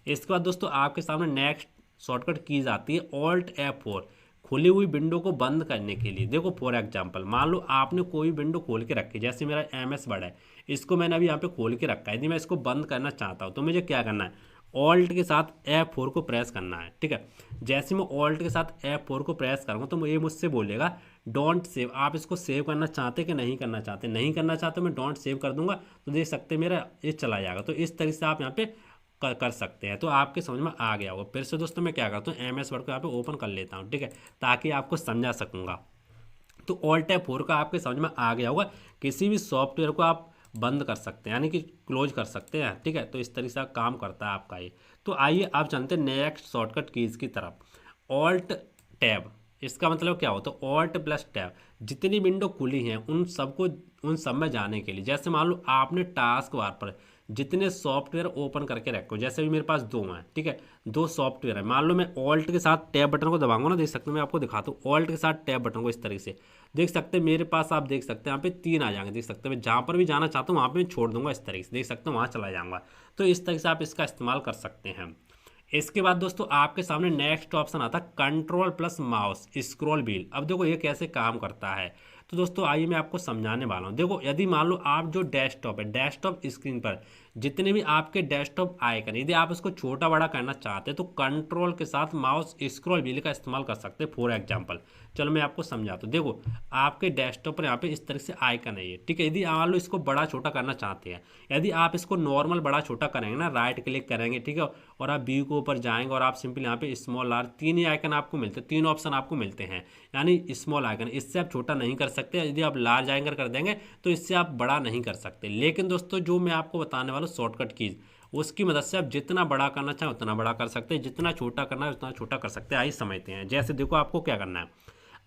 इसके बाद दोस्तों आपके सामने नेक्स्ट शॉर्टकट कीज आती है Alt+F4 खुली हुई विंडो को बंद करने के लिए। देखो फॉर एग्जांपल मान लो आपने कोई विंडो खोल के रखी, जैसे मेरा MS वर्ड है, इसको मैंने अभी यहाँ पे खोल के रखा है। यदि मैं इसको बंद करना चाहता हूँ तो मुझे क्या करना है, ऑल्ट के साथ F4 को प्रेस करना है। ठीक है, जैसे मैं ऑल्ट के साथ F4 को प्रेस करूँगा तो ये मुझसे बोलेगा डोंट सेव। आप इसको सेव करना चाहते कि नहीं करना चाहते, नहीं करना चाहते मैं डोंट सेव कर दूंगा तो देख सकते मेरा ये चला जाएगा। तो इस तरह से आप यहाँ पे कर सकते हैं। तो आपके समझ में आ गया होगा। फिर से दोस्तों मैं क्या करता हूँ MS वर्ड को यहाँ पे ओपन कर लेता हूँ। ठीक है, ताकि आपको समझा सकूँगा। तो Alt+F4 का आपके समझ में आ गया होगा। किसी भी सॉफ्टवेयर को आप बंद कर सकते हैं यानी कि क्लोज कर सकते हैं। ठीक है, तो इस तरीके से काम करता है आपका ये। तो आइए आप जानते हैं नेक्स्ट शॉर्टकट कीज की तरफ। Alt+Tab इसका मतलब क्या होता है, Alt+Tab जितनी विंडो खुली हैं उन सब में जाने के लिए। जैसे मान लो आपने टास्क बार पर जितने सॉफ्टवेयर ओपन करके रखो, जैसे भी मेरे पास 2 हैं। ठीक है, 2 सॉफ्टवेयर है, मान लो मैं ऑल्ट के साथ टैब बटन को दबाऊंगा ना, देख सकते हैं मैं आपको दिखाता हूँ ऑल्ट के साथ टैब बटन को इस तरीके से देख सकते हैं मेरे पास, आप देख सकते हैं यहाँ पे 3 आ जाएंगे। देख सकते हैं मैं जहाँ पर भी जाना चाहता हूँ वहाँ पे मैं छोड़ दूंगा इस तरीके से, देख सकते हैं वहाँ चला जाऊँगा। तो इस तरीके से आप इसका इस्तेमाल कर सकते हैं। इसके बाद दोस्तों आपके सामने नेक्स्ट ऑप्शन आता है Ctrl+माउस स्क्रॉल व्हील। अब देखो ये कैसे काम करता है, तो दोस्तों आइए मैं आपको समझाने वाला हूँ। देखो यदि मान लो आप जो डेस्कटॉप है, डेस्कटॉप स्क्रीन पर जितने भी आपके डेस्कटॉप आइकन, यदि आप इसको छोटा बड़ा करना चाहते हैं तो कंट्रोल के साथ माउस स्क्रॉल व्हील का इस्तेमाल कर सकते हैं। फॉर एग्जांपल चलो मैं आपको समझाता हूँ। देखो आपके डेस्कटॉप पर यहाँ पे इस तरह से आइकन है ये। ठीक है, यदि मान लो इसको बड़ा छोटा करना चाहते हैं, यदि आप इसको नॉर्मल बड़ा छोटा करेंगे ना, राइट क्लिक करेंगे, ठीक है, और आप व्यू के ऊपर जाएंगे और आप सिंपल यहाँ पे स्मॉल लार्ज 3 ही आइकन आपको मिलते हैं, 3 ऑप्शन आपको मिलते हैं, यानी स्मॉल आइकन। इससे आप छोटा नहीं कर सकते। यदि आप लार्ज आइकन कर देंगे तो इससे आप बड़ा नहीं कर सकते। लेकिन दोस्तों जो मैं आपको बताने वाला हूँ शॉर्टकट कीज, उसकी मदद से आप जितना बड़ा करना चाहें उतना बड़ा कर सकते हैं, जितना छोटा करना है उतना छोटा कर सकते हैं। आइए समझते हैं। जैसे देखो आपको क्या करना है,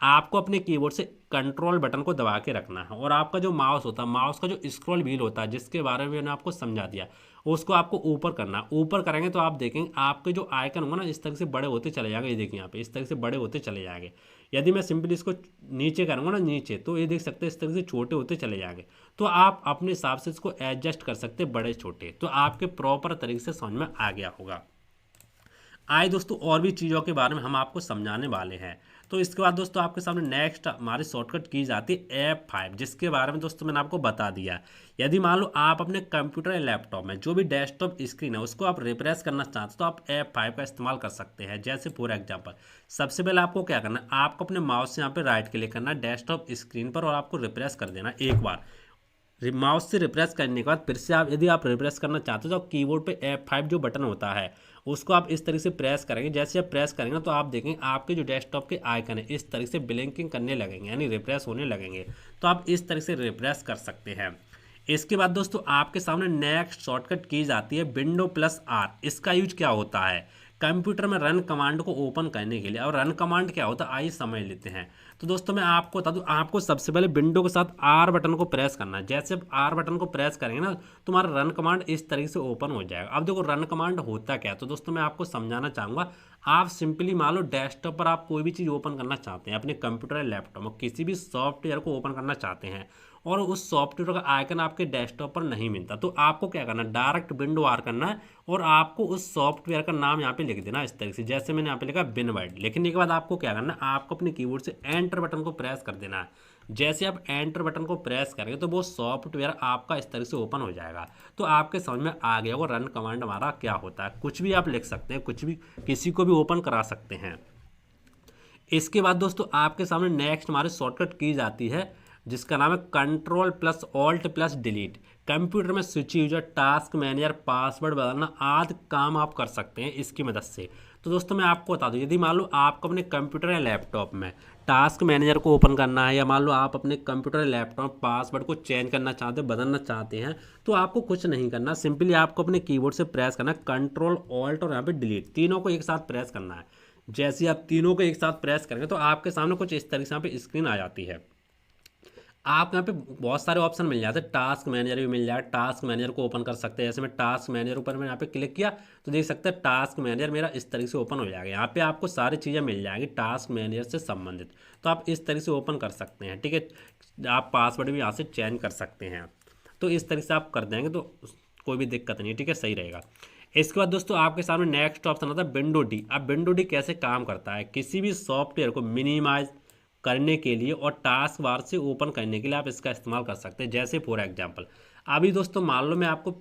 आपको अपने कीबोर्ड से कंट्रोल बटन को दबा के रखना है और आपका जो माउस होता है, माउस का जो स्क्रॉल व्हील होता है जिसके बारे में मैंने आपको समझा दिया, उसको आपको ऊपर करना है। ऊपर करेंगे तो आप देखेंगे आपके जो आइकन होंगे ना इस तरह से बड़े होते चले जाएंगे। ये देखिए यहाँ पे इस तरह से बड़े होते चले जाएंगे। यदि मैं सिंपली इसको नीचे करूँगा ना नीचे, तो ये देख सकते हैं इस तरह से छोटे होते चले जाएंगे। तो आप अपने हिसाब से इसको एडजस्ट कर सकते हैं बड़े छोटे। तो आपके प्रॉपर तरीके से समझ में आ गया होगा। आए दोस्तों और भी चीज़ों के बारे में हम आपको समझाने वाले हैं। तो इसके बाद दोस्तों आपके सामने नेक्स्ट हमारी शॉर्टकट की जाती है F5, जिसके बारे में दोस्तों मैंने आपको बता दिया। यदि मान लो आप अपने कंप्यूटर या लैपटॉप में जो भी डेस्कटॉप स्क्रीन है उसको आप रिफ्रेश करना चाहते हो तो आप F5 का इस्तेमाल कर सकते हैं। जैसे फॉर एग्जांपल सबसे पहले आपको क्या करना है, आपको अपने माउस से यहाँ पे राइट क्लिक करना है डेस्कटॉप स्क्रीन पर और आपको रिफ्रेश कर देना एक बार। माउस से रिफ्रेश करने के बाद फिर से आप यदि आप रिफ्रेश करना चाहते हो तो कीबोर्ड पे F5 जो बटन होता है उसको आप इस तरीके से प्रेस करेंगे। जैसे आप प्रेस करेंगे तो आप देखेंगे आपके जो डेस्कटॉप के आइकन है इस तरीके से ब्लिंकिंग करने लगेंगे, यानी रिफ्रेश होने लगेंगे। तो आप इस तरह से रिफ्रेश कर सकते हैं। इसके बाद दोस्तों आपके सामने नेक्स्ट शॉर्टकट की जाती है Windows+R। इसका यूज क्या होता है, कंप्यूटर में रन कमांड को ओपन करने के लिए। और रन कमांड क्या होता है आइए समझ लेते हैं। तो दोस्तों मैं आपको बता दूं, आपको सबसे पहले विंडो के साथ आर बटन को प्रेस करना है। जैसे आप आर बटन को प्रेस करेंगे ना, तुम्हारा रन कमांड इस तरीके से ओपन हो जाएगा। अब देखो रन कमांड होता क्या है, तो दोस्तों मैं आपको समझाना चाहूँगा। आप सिंपली मान लो डेस्कटॉप पर आप कोई भी चीज़ ओपन करना चाहते हैं, अपने कंप्यूटर या लैपटॉप में किसी भी सॉफ्टवेयर को ओपन करना चाहते हैं, और उस सॉफ्टवेयर का आइकन आपके डेस्कटॉप पर नहीं मिलता, तो आपको क्या करना है, डायरेक्ट विंडो आर करना है और आपको उस सॉफ्टवेयर का नाम यहाँ पे लिख देना इस तरीके से। जैसे मैंने यहाँ पे लिखा विनवर्ड, लिखने के बाद आपको क्या करना है, आपको अपने कीबोर्ड से एंटर बटन को प्रेस कर देना है। जैसे आप एंटर बटन को प्रेस करेंगे तो वो सॉफ्टवेयर आपका इस तरह से ओपन हो जाएगा। तो आपके समझ में आ गया होगा रन कमांड हमारा क्या होता है। कुछ भी आप लिख सकते हैं, कुछ भी किसी को भी ओपन करा सकते हैं। इसके बाद दोस्तों आपके सामने नेक्स्ट हमारे शॉर्टकट कीज आती है, जिसका नाम है control plus alt plus delete. Computer में switch user, task manager, password बदलना आदि काम आप कर सकते हैं इसकी मदद से। तो दोस्तों मैं आपको बता दूं, यदि मान लो आपको अपने कंप्यूटर या लैपटॉप में टास्क मैनेजर को ओपन करना है, या मान लो आप अपने कंप्यूटर या लैपटॉप में पासवर्ड को चेंज करना चाहते हैं, बदलना चाहते हैं, तो आपको कुछ नहीं करना, सिंपली आपको अपने कीबोर्ड से प्रेस करना है कंट्रोल ऑल्ट और यहाँ पे डिलीट, तीनों को एक साथ प्रेस करना है। जैसे आप तीनों को एक साथ प्रेस करेंगे तो आपके सामने कुछ इस तरीके से यहाँ पे स्क्रीन आ जाती है। आप यहाँ पे बहुत सारे ऑप्शन मिल जाते हैं, टास्क मैनेजर भी मिल जाए, टास्क मैनेजर को ओपन कर सकते हैं। जैसे मैं टास्क मैनेजर ऊपर मैं यहाँ पे क्लिक किया तो देख सकते हैं टास्क मैनेजर मेरा इस तरीके से ओपन हो जाएगा। यहाँ पे आपको सारी चीज़ें मिल जाएंगी टास्क मैनेजर से संबंधित, तो आप इस तरीके से ओपन कर सकते हैं। ठीक है, आप पासवर्ड भी यहाँ से चेंज कर सकते हैं। तो इस तरीके से आप कर देंगे तो कोई भी दिक्कत नहीं है। ठीक है, सही रहेगा। इसके बाद दोस्तों आपके सामने नेक्स्ट ऑप्शन आता है विंडो डी। अब विंडो डी कैसे काम करता है, किसी भी सॉफ्टवेयर को मिनिमाइज करने के लिए और टास्क बार से ओपन करने के लिए आप इसका इस्तेमाल कर सकते हैं। जैसे फॉर एग्जांपल अभी दोस्तों मान लो मैं आपको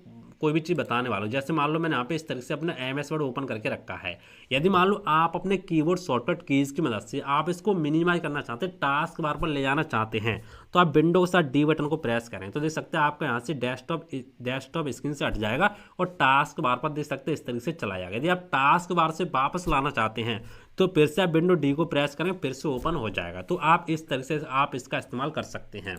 कोई भी चीज़ बताने वाला हूँ, जैसे मान लो मैंने यहाँ पे इस तरह से अपना MS वर्ड ओपन करके रखा है। यदि मान लो आप अपने कीबोर्ड शॉर्टकट कीज की मदद से आप इसको मिनिमाइज करना चाहते हैं, टास्क बार पर ले जाना चाहते हैं, तो आप विंडो के साथ डी बटन को प्रेस करें तो देख सकते हैं आपका यहाँ से डेस्कटॉप स्क्रीन से हट जाएगा और टास्क बार पर देख सकते हैं इस तरीके से चला जाएगा। यदि आप टास्क बार से वापस लाना चाहते हैं तो फिर से आप विंडो डी को प्रेस करें, फिर से ओपन हो जाएगा। तो आप इस तरह से आप इसका इस्तेमाल कर सकते हैं।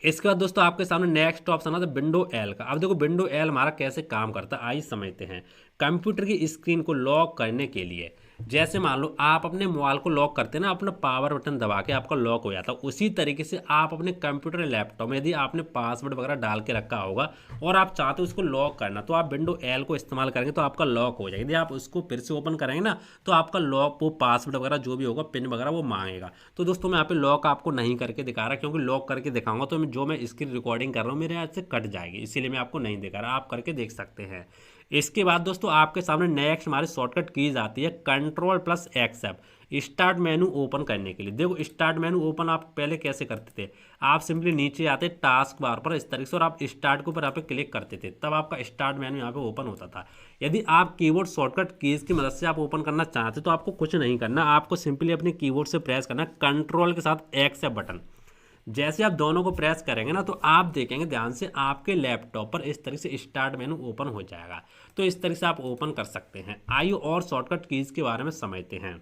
इसके बाद दोस्तों आपके सामने नेक्स्ट ऑप्शन आता है विंडो एल का। अब देखो विंडो एल हमारा कैसे काम करता है आइए समझते हैं। कंप्यूटर की स्क्रीन को लॉक करने के लिए, जैसे मान लो आप अपने मोबाइल को लॉक करते हैं ना, अपना पावर बटन दबा के आपका लॉक हो जाता है, उसी तरीके से आप अपने कंप्यूटर या लैपटॉप में यदि आपने पासवर्ड वगैरह डाल के रखा होगा और आप चाहते हो उसको लॉक करना, तो आप विंडो एल को इस्तेमाल करेंगे तो आपका लॉक हो जाएगा। यदि आप उसको फिर से ओपन करेंगे ना तो आपका लॉक, वो पासवर्ड वगैरह जो भी होगा, पिन वगैरह वो मांगेगा। तो दोस्तों मैं यहाँ पे लॉक आपको नहीं करके दिखा रहा, क्योंकि लॉक करके दिखाऊंगा तो जो मैं इसकी रिकॉर्डिंग कर रहा हूँ मेरे यहाँ से कट जाएगी, इसीलिए मैं आपको नहीं दिखा रहा, आप करके देख सकते हैं। इसके बाद दोस्तों आपके सामने नेक्स्ट हमारी शॉर्टकट कीज आती है control plus accept start menu open करने के लिए। देखो स्टार्ट मेनू ओपन आप पहले कैसे करते थे, आप सिंपली नीचे आते टास्क बार पर इस तरीके से और आप स्टार्ट के ऊपर यहाँ पे क्लिक करते थे, तब आपका स्टार्ट मेनू यहाँ पे ओपन होता था। यदि आप कीबोर्ड शॉर्टकट कीज की मदद से आप ओपन करना चाहते तो आपको कुछ नहीं करना, आपको सिंपली अपने कीबोर्ड से प्रेस करना कंट्रोल के साथ एक्सेप बटन। जैसे आप दोनों को प्रेस करेंगे ना तो आप देखेंगे ध्यान से आपके लैपटॉप पर इस तरह से स्टार्ट मेनू ओपन हो जाएगा। तो इस तरह से आप ओपन कर सकते हैं। आइए और शॉर्टकट कीज के बारे में समझते हैं।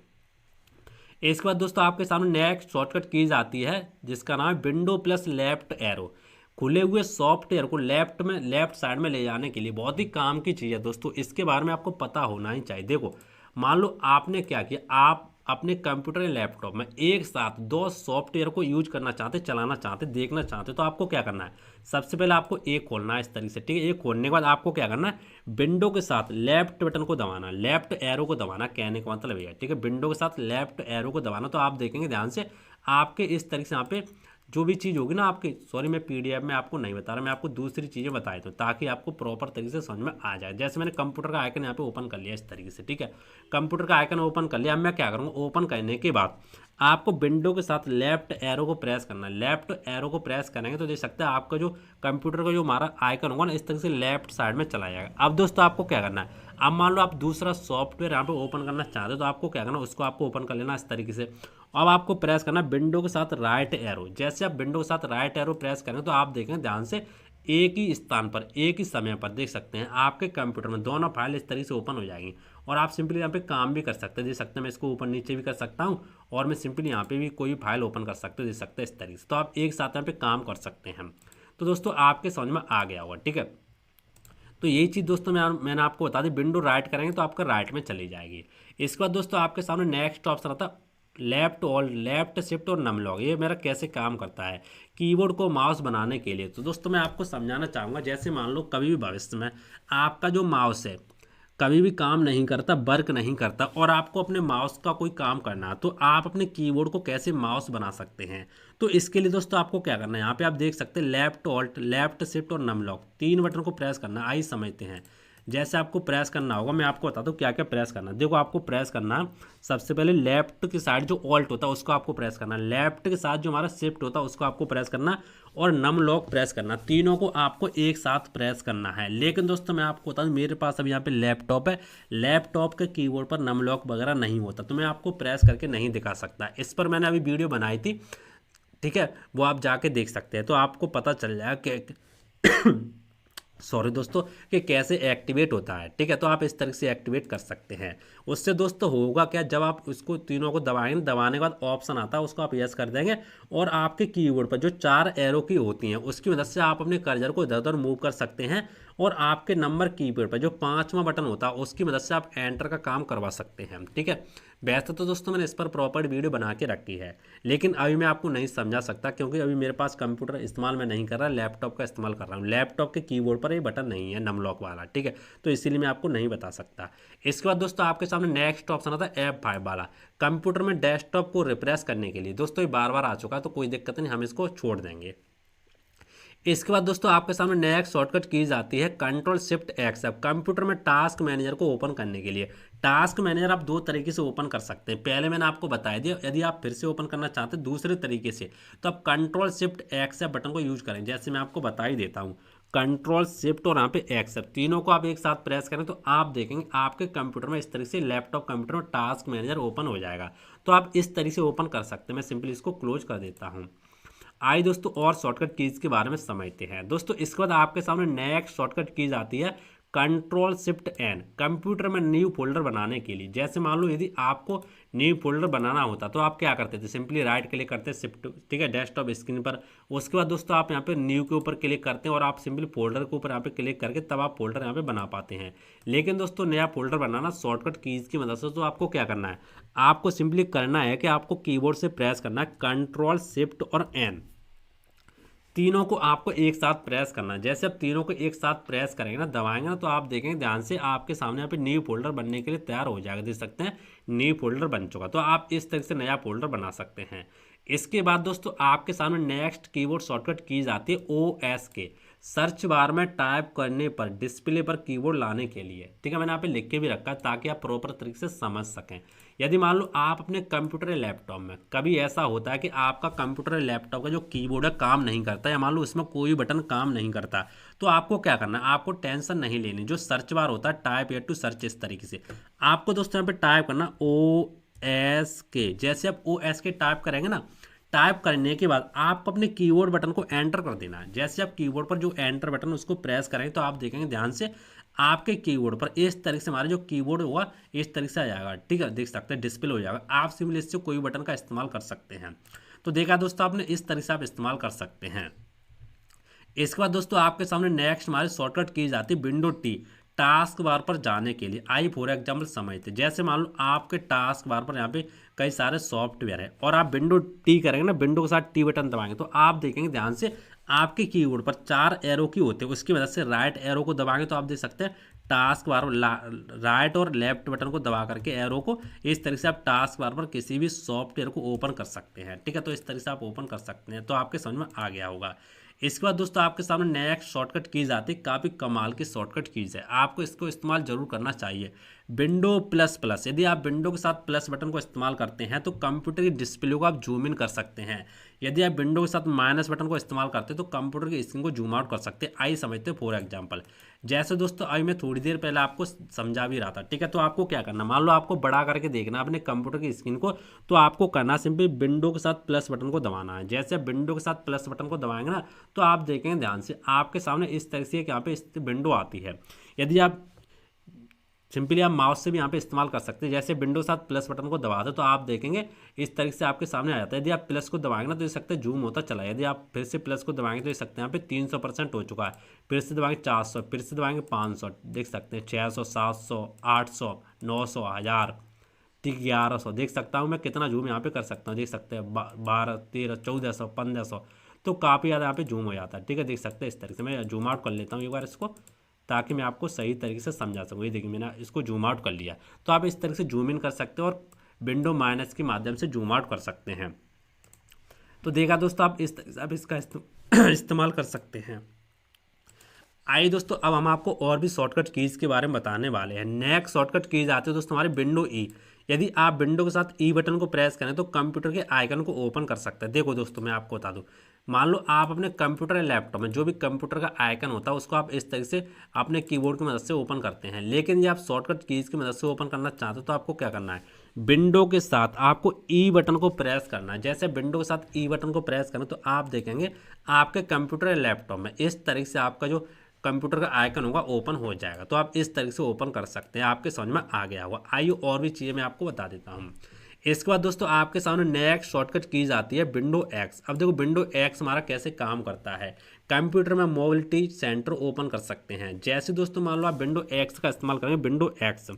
इसके बाद दोस्तों आपके सामने नेक्स्ट शॉर्टकट कीज आती है जिसका नाम है विंडो प्लस लेफ्ट एरो। खुले हुए सॉफ्टवेयर को लेफ्ट साइड में ले जाने के लिए बहुत ही काम की चीज़ है दोस्तों, इसके बारे में आपको पता होना ही चाहिए। देखो मान लो आपने क्या किया, आप अपने कंप्यूटर या लैपटॉप में एक साथ दो सॉफ्टवेयर को यूज करना चाहते, चलाना चाहते, देखना चाहते, तो आपको क्या करना है, सबसे पहले आपको एक खोलना है इस तरीके से। ठीक है, एक खोलने के बाद आपको क्या करना है, विंडो के साथ लेफ्ट बटन को दबाना, लेफ्ट एरो को दबाना, कहने का मतलब ये है। ठीक है, विंडो के साथ लेफ्ट एरो को दबाना, तो आप देखेंगे ध्यान से आपके इस तरीके से यहाँ पे जो भी चीज़ होगी ना आपकी, सॉरी मैं PDF में आपको नहीं बता रहा, मैं आपको दूसरी चीज़ें बताई तो ताकि आपको प्रॉपर तरीके से समझ में आ जाए। जैसे मैंने कंप्यूटर का आइकन यहाँ पे ओपन कर लिया इस तरीके से। ठीक है, कंप्यूटर का आइकन ओपन कर लिया। अब मैं क्या करूँगा, ओपन करने के बाद आपको विंडो के साथ लेफ्ट एरो को प्रेस करना है। लेफ्ट एरो को प्रेस करेंगे तो देख सकते हैं आपका जो कंप्यूटर का जो हमारा आइकन होगा ना इस तरह से लेफ्ट साइड में चला जाएगा। अब दोस्तों आपको क्या करना है, अब मान लो आप दूसरा सॉफ्टवेयर यहाँ पे ओपन करना चाहते हो तो आपको क्या करना है, उसको आपको ओपन कर लेना इस तरीके से। अब आपको प्रेस करना विंडो के साथ राइट एरो। जैसे आप विंडो के साथ राइट एरो प्रेस करेंगे तो आप देखेंगे ध्यान से एक ही स्थान पर एक ही समय पर देख सकते हैं आपके कंप्यूटर में दोनों फाइल इस तरीके से ओपन हो जाएंगी और आप सिंपली यहाँ पे काम भी कर सकते हैं। देख सकते हैं मैं इसको ऊपर नीचे भी कर सकता हूँ और मैं सिंपली यहाँ पे भी कोई फाइल ओपन कर सकते हो, देख सकते हैं इस तरीके से। तो आप एक साथ यहाँ पे काम कर सकते हैं। तो दोस्तों आपके समझ में आ गया होगा। ठीक है, तो यही चीज़ दोस्तों मैंने आपको बता दी, विंडो राइट करेंगे तो आपका राइट में चली जाएगी। इसके बाद दोस्तों आपके सामने नेक्स्ट ऑप्शन आता है लेफ्ट शिफ्ट और नम लॉक। ये मेरा कैसे काम करता है कीबोर्ड को माउस बनाने के लिए। तो दोस्तों मैं आपको समझाना चाहूँगा, जैसे मान लो कभी भी भविष्य में आपका जो माउस है कभी भी काम नहीं करता, वर्क नहीं करता, और आपको अपने माउस का कोई काम करना है, तो आप अपने कीबोर्ड को कैसे माउस बना सकते हैं। तो इसके लिए दोस्तों आपको क्या करना है, यहाँ पे आप देख सकते हैं लेफ्ट शिफ्ट और नम लॉक, 3 बटन को प्रेस करना है। आइए समझते हैं। जैसे आपको प्रेस करना होगा, मैं आपको बताता हूँ क्या क्या प्रेस करना है। देखो आपको प्रेस करना है, सबसे पहले लेफ्ट की साइड जो ऑल्ट होता है उसको आपको प्रेस करना है, लेफ्ट के साथ जो हमारा शिफ्ट होता है उसको आपको प्रेस करना, और नम लॉक प्रेस करना। तीनों को आपको एक साथ प्रेस करना है। लेकिन दोस्तों मैं आपको बता दूं, मेरे पास अभी यहाँ पे लैपटॉप है, लैपटॉप के कीबोर्ड पर नम लॉक वगैरह नहीं होता, तो मैं आपको प्रेस करके नहीं दिखा सकता। इस पर मैंने अभी वीडियो बनाई थी, ठीक है, वो आप जाके देख सकते हैं, तो आपको पता चल जाएगा कि सॉरी दोस्तों कि कैसे एक्टिवेट होता है। ठीक है, तो आप इस तरह से एक्टिवेट कर सकते हैं। उससे दोस्तों होगा क्या, जब आप उसको तीनों को दबाएंगे, दबाने के बाद ऑप्शन आता है उसको आप यस कर देंगे, और आपके कीबोर्ड पर जो 4 एरो की होती हैं उसकी मदद से आप अपने कर्सर को इधर उधर मूव कर सकते हैं, और आपके नंबर कीबोर्ड पर जो 5वां बटन होता है उसकी मदद से आप एंटर का काम करवा सकते हैं। ठीक है, वैसे तो दोस्तों मैंने इस पर प्रॉपर वीडियो बना के रखी है, लेकिन अभी मैं आपको नहीं समझा सकता क्योंकि अभी मेरे पास कंप्यूटर इस्तेमाल मैं नहीं कर रहा, लैपटॉप का इस्तेमाल कर रहा हूँ। लैपटॉप के कीबोर्ड पर ये बटन नहीं है नम लॉक वाला, ठीक है, तो इसीलिए मैं आपको नहीं बता सकता। इसके बाद दोस्तों आपके सामने नेक्स्ट ऑप्शन आता है F5 वाला, कंप्यूटर में डेस्कटॉप को रिफ्रेश करने के लिए। दोस्तों ये बार बार आ चुका है तो कोई दिक्कत नहीं, हम इसको छोड़ देंगे। इसके बाद दोस्तों आपके सामने नेक्स्ट शॉर्टकट कीज आती है कंट्रोल शिफ्ट एक्स। अब कंप्यूटर में टास्क मैनेजर को ओपन करने के लिए, टास्क मैनेजर आप 2 तरीके से ओपन कर सकते हैं। पहले मैंने आपको बताया दिया, यदि आप फिर से ओपन करना चाहते हैं दूसरे तरीके से, तो आप कंट्रोल शिफ्ट एक्स बटन को यूज करें। जैसे मैं आपको बता ही देता हूँ, कंट्रोल शिफ्ट और यहाँ पे एक्स, तीनों को आप एक साथ प्रेस करें तो आप देखेंगे आपके कंप्यूटर में इस तरह से, लैपटॉप कंप्यूटर में टास्क मैनेजर ओपन हो जाएगा। तो आप इस तरीके से ओपन कर सकते हैं। मैं सिंपली इसको क्लोज कर देता हूँ। आइए दोस्तों और शॉर्टकट कीज के बारे में समझते हैं। दोस्तों इसके बाद आपके सामने नेक्स्ट शॉर्टकट कीज आती है कंट्रोल शिफ्ट एन, कंप्यूटर में न्यू फोल्डर बनाने के लिए। जैसे मान लो यदि आपको न्यू फोल्डर बनाना होता तो आप क्या करते थे, सिंपली राइट क्लिक करते शिफ्ट, ठीक है, डेस्कटॉप स्क्रीन पर। उसके बाद दोस्तों आप यहाँ पे न्यू के ऊपर क्लिक करते हैं और आप सिंपली फोल्डर के ऊपर यहाँ पे क्लिक करके तब आप फोल्डर यहाँ पे बना पाते हैं। लेकिन दोस्तों नया फोल्डर बनाना शॉर्टकट कीज की मदद से, तो आपको क्या करना है, आपको सिंपली करना है कि आपको कीबोर्ड से प्रेस करना है कंट्रोल शिफ्ट और एन, तीनों को आपको एक साथ प्रेस करना है। जैसे आप तीनों को एक साथ प्रेस करेंगे ना, दबाएंगे ना, तो आप देखेंगे ध्यान से आपके सामने यहाँ पे न्यू फोल्डर बनने के लिए तैयार हो जाएगा। देख सकते हैं न्यू फोल्डर बन चुका, तो आप इस तरह से नया फोल्डर बना सकते हैं। इसके बाद दोस्तों आपके सामने नेक्स्ट कीबोर्ड शॉर्टकट कीज आती है OS के, सर्च बार में टाइप करने पर डिस्प्ले पर कीबोर्ड लाने के लिए। ठीक है, मैंने यहाँ पे लिख के भी रखा है ताकि आप प्रॉपर तरीके से समझ सकें। यदि मान लो आप अपने कंप्यूटर या लैपटॉप में, कभी ऐसा होता है कि आपका कंप्यूटर या लैपटॉप का जो कीबोर्ड है काम नहीं करता, या मान लो इसमें कोई बटन काम नहीं करता, तो आपको क्या करना है, आपको टेंशन नहीं लेनी। जो सर्च बार होता है टाइप टू सर्च, इस तरीके से आपको दोस्तों यहाँ पे टाइप करना OSK। जैसे आप OSK टाइप करेंगे ना, टाइप करने के बाद आपको अपने कीबोर्ड बटन को एंटर कर देना है। जैसे आप कीबोर्ड पर जो एंटर बटन उसको प्रेस करेंगे तो आप देखेंगे ध्यान से आपके कीबोर्ड पर इस तरह से हमारा जो कीबोर्ड होगा इस तरह से आ जाएगा। ठीक है, देख सकते हैं डिस्प्ले हो जाएगा। आप सिंपली इससे कोई बटन का इस्तेमाल कर सकते हैं। तो देखा दोस्तों आपने, इस तरह से आप इस्तेमाल कर सकते हैं। इसके बाद दोस्तों आपके सामने नेक्स्ट हमारी शॉर्टकट की जाती है विंडो टी, टास्क बार पर जाने के लिए। आई फॉर एग्जाम्पल समझते, जैसे मान लो आपके टास्क बार पर यहाँ पे कई सारे सॉफ्टवेयर है और आप विंडो टी करेंगे ना, विंडो के साथ टी बटन दबाएंगे, तो आप देखेंगे ध्यान से आपके कीबोर्ड पर 4 एरो की होते हैं, उसकी मदद से राइट एरो को दबाएंगे तो आप देख सकते हैं टास्क बार राइट और लेफ्ट बटन को दबा करके एरो को, इस तरह से आप टास्क बार पर किसी भी सॉफ्टवेयर को ओपन कर सकते हैं। ठीक है, तो इस तरह से आप ओपन कर सकते हैं। तो आपके समझ में आ गया होगा। इसके बाद दोस्तों आपके सामने नेक्स्ट शॉर्टकट कीज आती है, काफ़ी कमाल की शॉर्टकट कीज है, आपको इसको इस्तेमाल जरूर करना चाहिए। विंडो प्लस प्लस, यदि आप विंडो के साथ प्लस बटन को इस्तेमाल करते हैं तो कंप्यूटर की डिस्प्ले को आप जूम इन कर सकते हैं। यदि आप विंडो के साथ माइनस बटन को इस्तेमाल करते हैं तो कंप्यूटर की स्क्रीन को जूम आउट कर सकते हैं। आइए समझते हैं फॉर एग्जांपल। जैसे दोस्तों अभी मैं थोड़ी देर पहले आपको समझा भी रहा था। ठीक है, तो आपको क्या करना, मान लो आपको बड़ा करके देखना अपने कंप्यूटर की स्क्रीन को, तो आपको करना सिंपली विंडो के साथ प्लस बटन को दबाना है। जैसे आप विंडो के साथ प्लस बटन को दबाएंगे ना, तो आप देखेंगे ध्यान से आपके सामने इस तरह से यहाँ पे विंडो आती है। यदि आप सिंपली आप माउस से भी यहाँ पे इस्तेमाल कर सकते हैं। जैसे विंडो के साथ प्लस बटन को दबा दो तो आप देखेंगे इस तरीके से आपके सामने आ जाता है। यदि आप प्लस को दबाएंगे ना तो देख सकते हैं जूम होता चला है। यदि आप फिर से प्लस को दबाएंगे तो देख सकते हैं यहाँ पे 300% हो चुका है। फिर से दबाएंगे 400, फिर से दबाएंगे 500, देख सकते हैं 600, 700, 800, 900, 1000, ठीक 1100। देख सकता हूँ मैं कितना जूम यहाँ पे कर सकता हूँ। देख सकते हैं 12, 13, 1400, 1500, तो काफ़ी ज़्यादा यहाँ पे जूम हो जाता है। ठीक है, देख सकते हैं इस तरीके से। मैं जूम आउट कर लेता हूँ एक बार इसको, ताकि मैं आपको सही तरीके से समझा सकूँ। ये देखिए मैंने इसको जूम आउट कर लिया। तो आप इस तरीके से जूम इन कर सकते हो और विंडो माइनस के माध्यम से जूम आउट कर सकते हैं। तो देखा दोस्तों, आप इस तरह से आप इसका इस्तेमाल कर सकते हैं। आइए दोस्तों, अब हम आपको और भी शॉर्टकट कीज़ के बारे में बताने वाले हैं। नेक्स्ट शॉर्टकट कीज़ आते हैं दोस्तों हमारे विंडो ई। यदि आप विंडो के साथ ई बटन को प्रेस करें तो कंप्यूटर के आइकन को ओपन कर सकते हैं। देखो दोस्तों, मैं आपको बता दूं, मान लो आप अपने कंप्यूटर या लैपटॉप में जो भी कंप्यूटर का आइकन होता है उसको आप इस तरीके से अपने कीबोर्ड की मदद से ओपन करते हैं। लेकिन यदि आप शॉर्टकट कीज़ की मदद से ओपन करना चाहते हो तो आपको क्या करना है, विंडो के साथ आपको ई बटन को प्रेस करना है। जैसे विंडो के साथ ई बटन को प्रेस करें तो आप देखेंगे आपके कंप्यूटर या लैपटॉप में इस तरीके से आपका जो कंप्यूटर का आइकन होगा ओपन हो जाएगा। तो आप इस तरीके से ओपन कर सकते हैं। आपके समझ में आ गया होगा। आइए और भी चीज़ें मैं आपको बता देता हूँ। इसके बाद दोस्तों आपके सामने नेक्स्ट शॉर्टकट कीज आती है विंडो एक्स। अब देखो विंडो एक्स हमारा कैसे काम करता है। कंप्यूटर में मोबिलिटी सेंटर ओपन कर सकते हैं। जैसे दोस्तों मान लो आप विंडो एक्स का इस्तेमाल करेंगे, विंडो एक्स,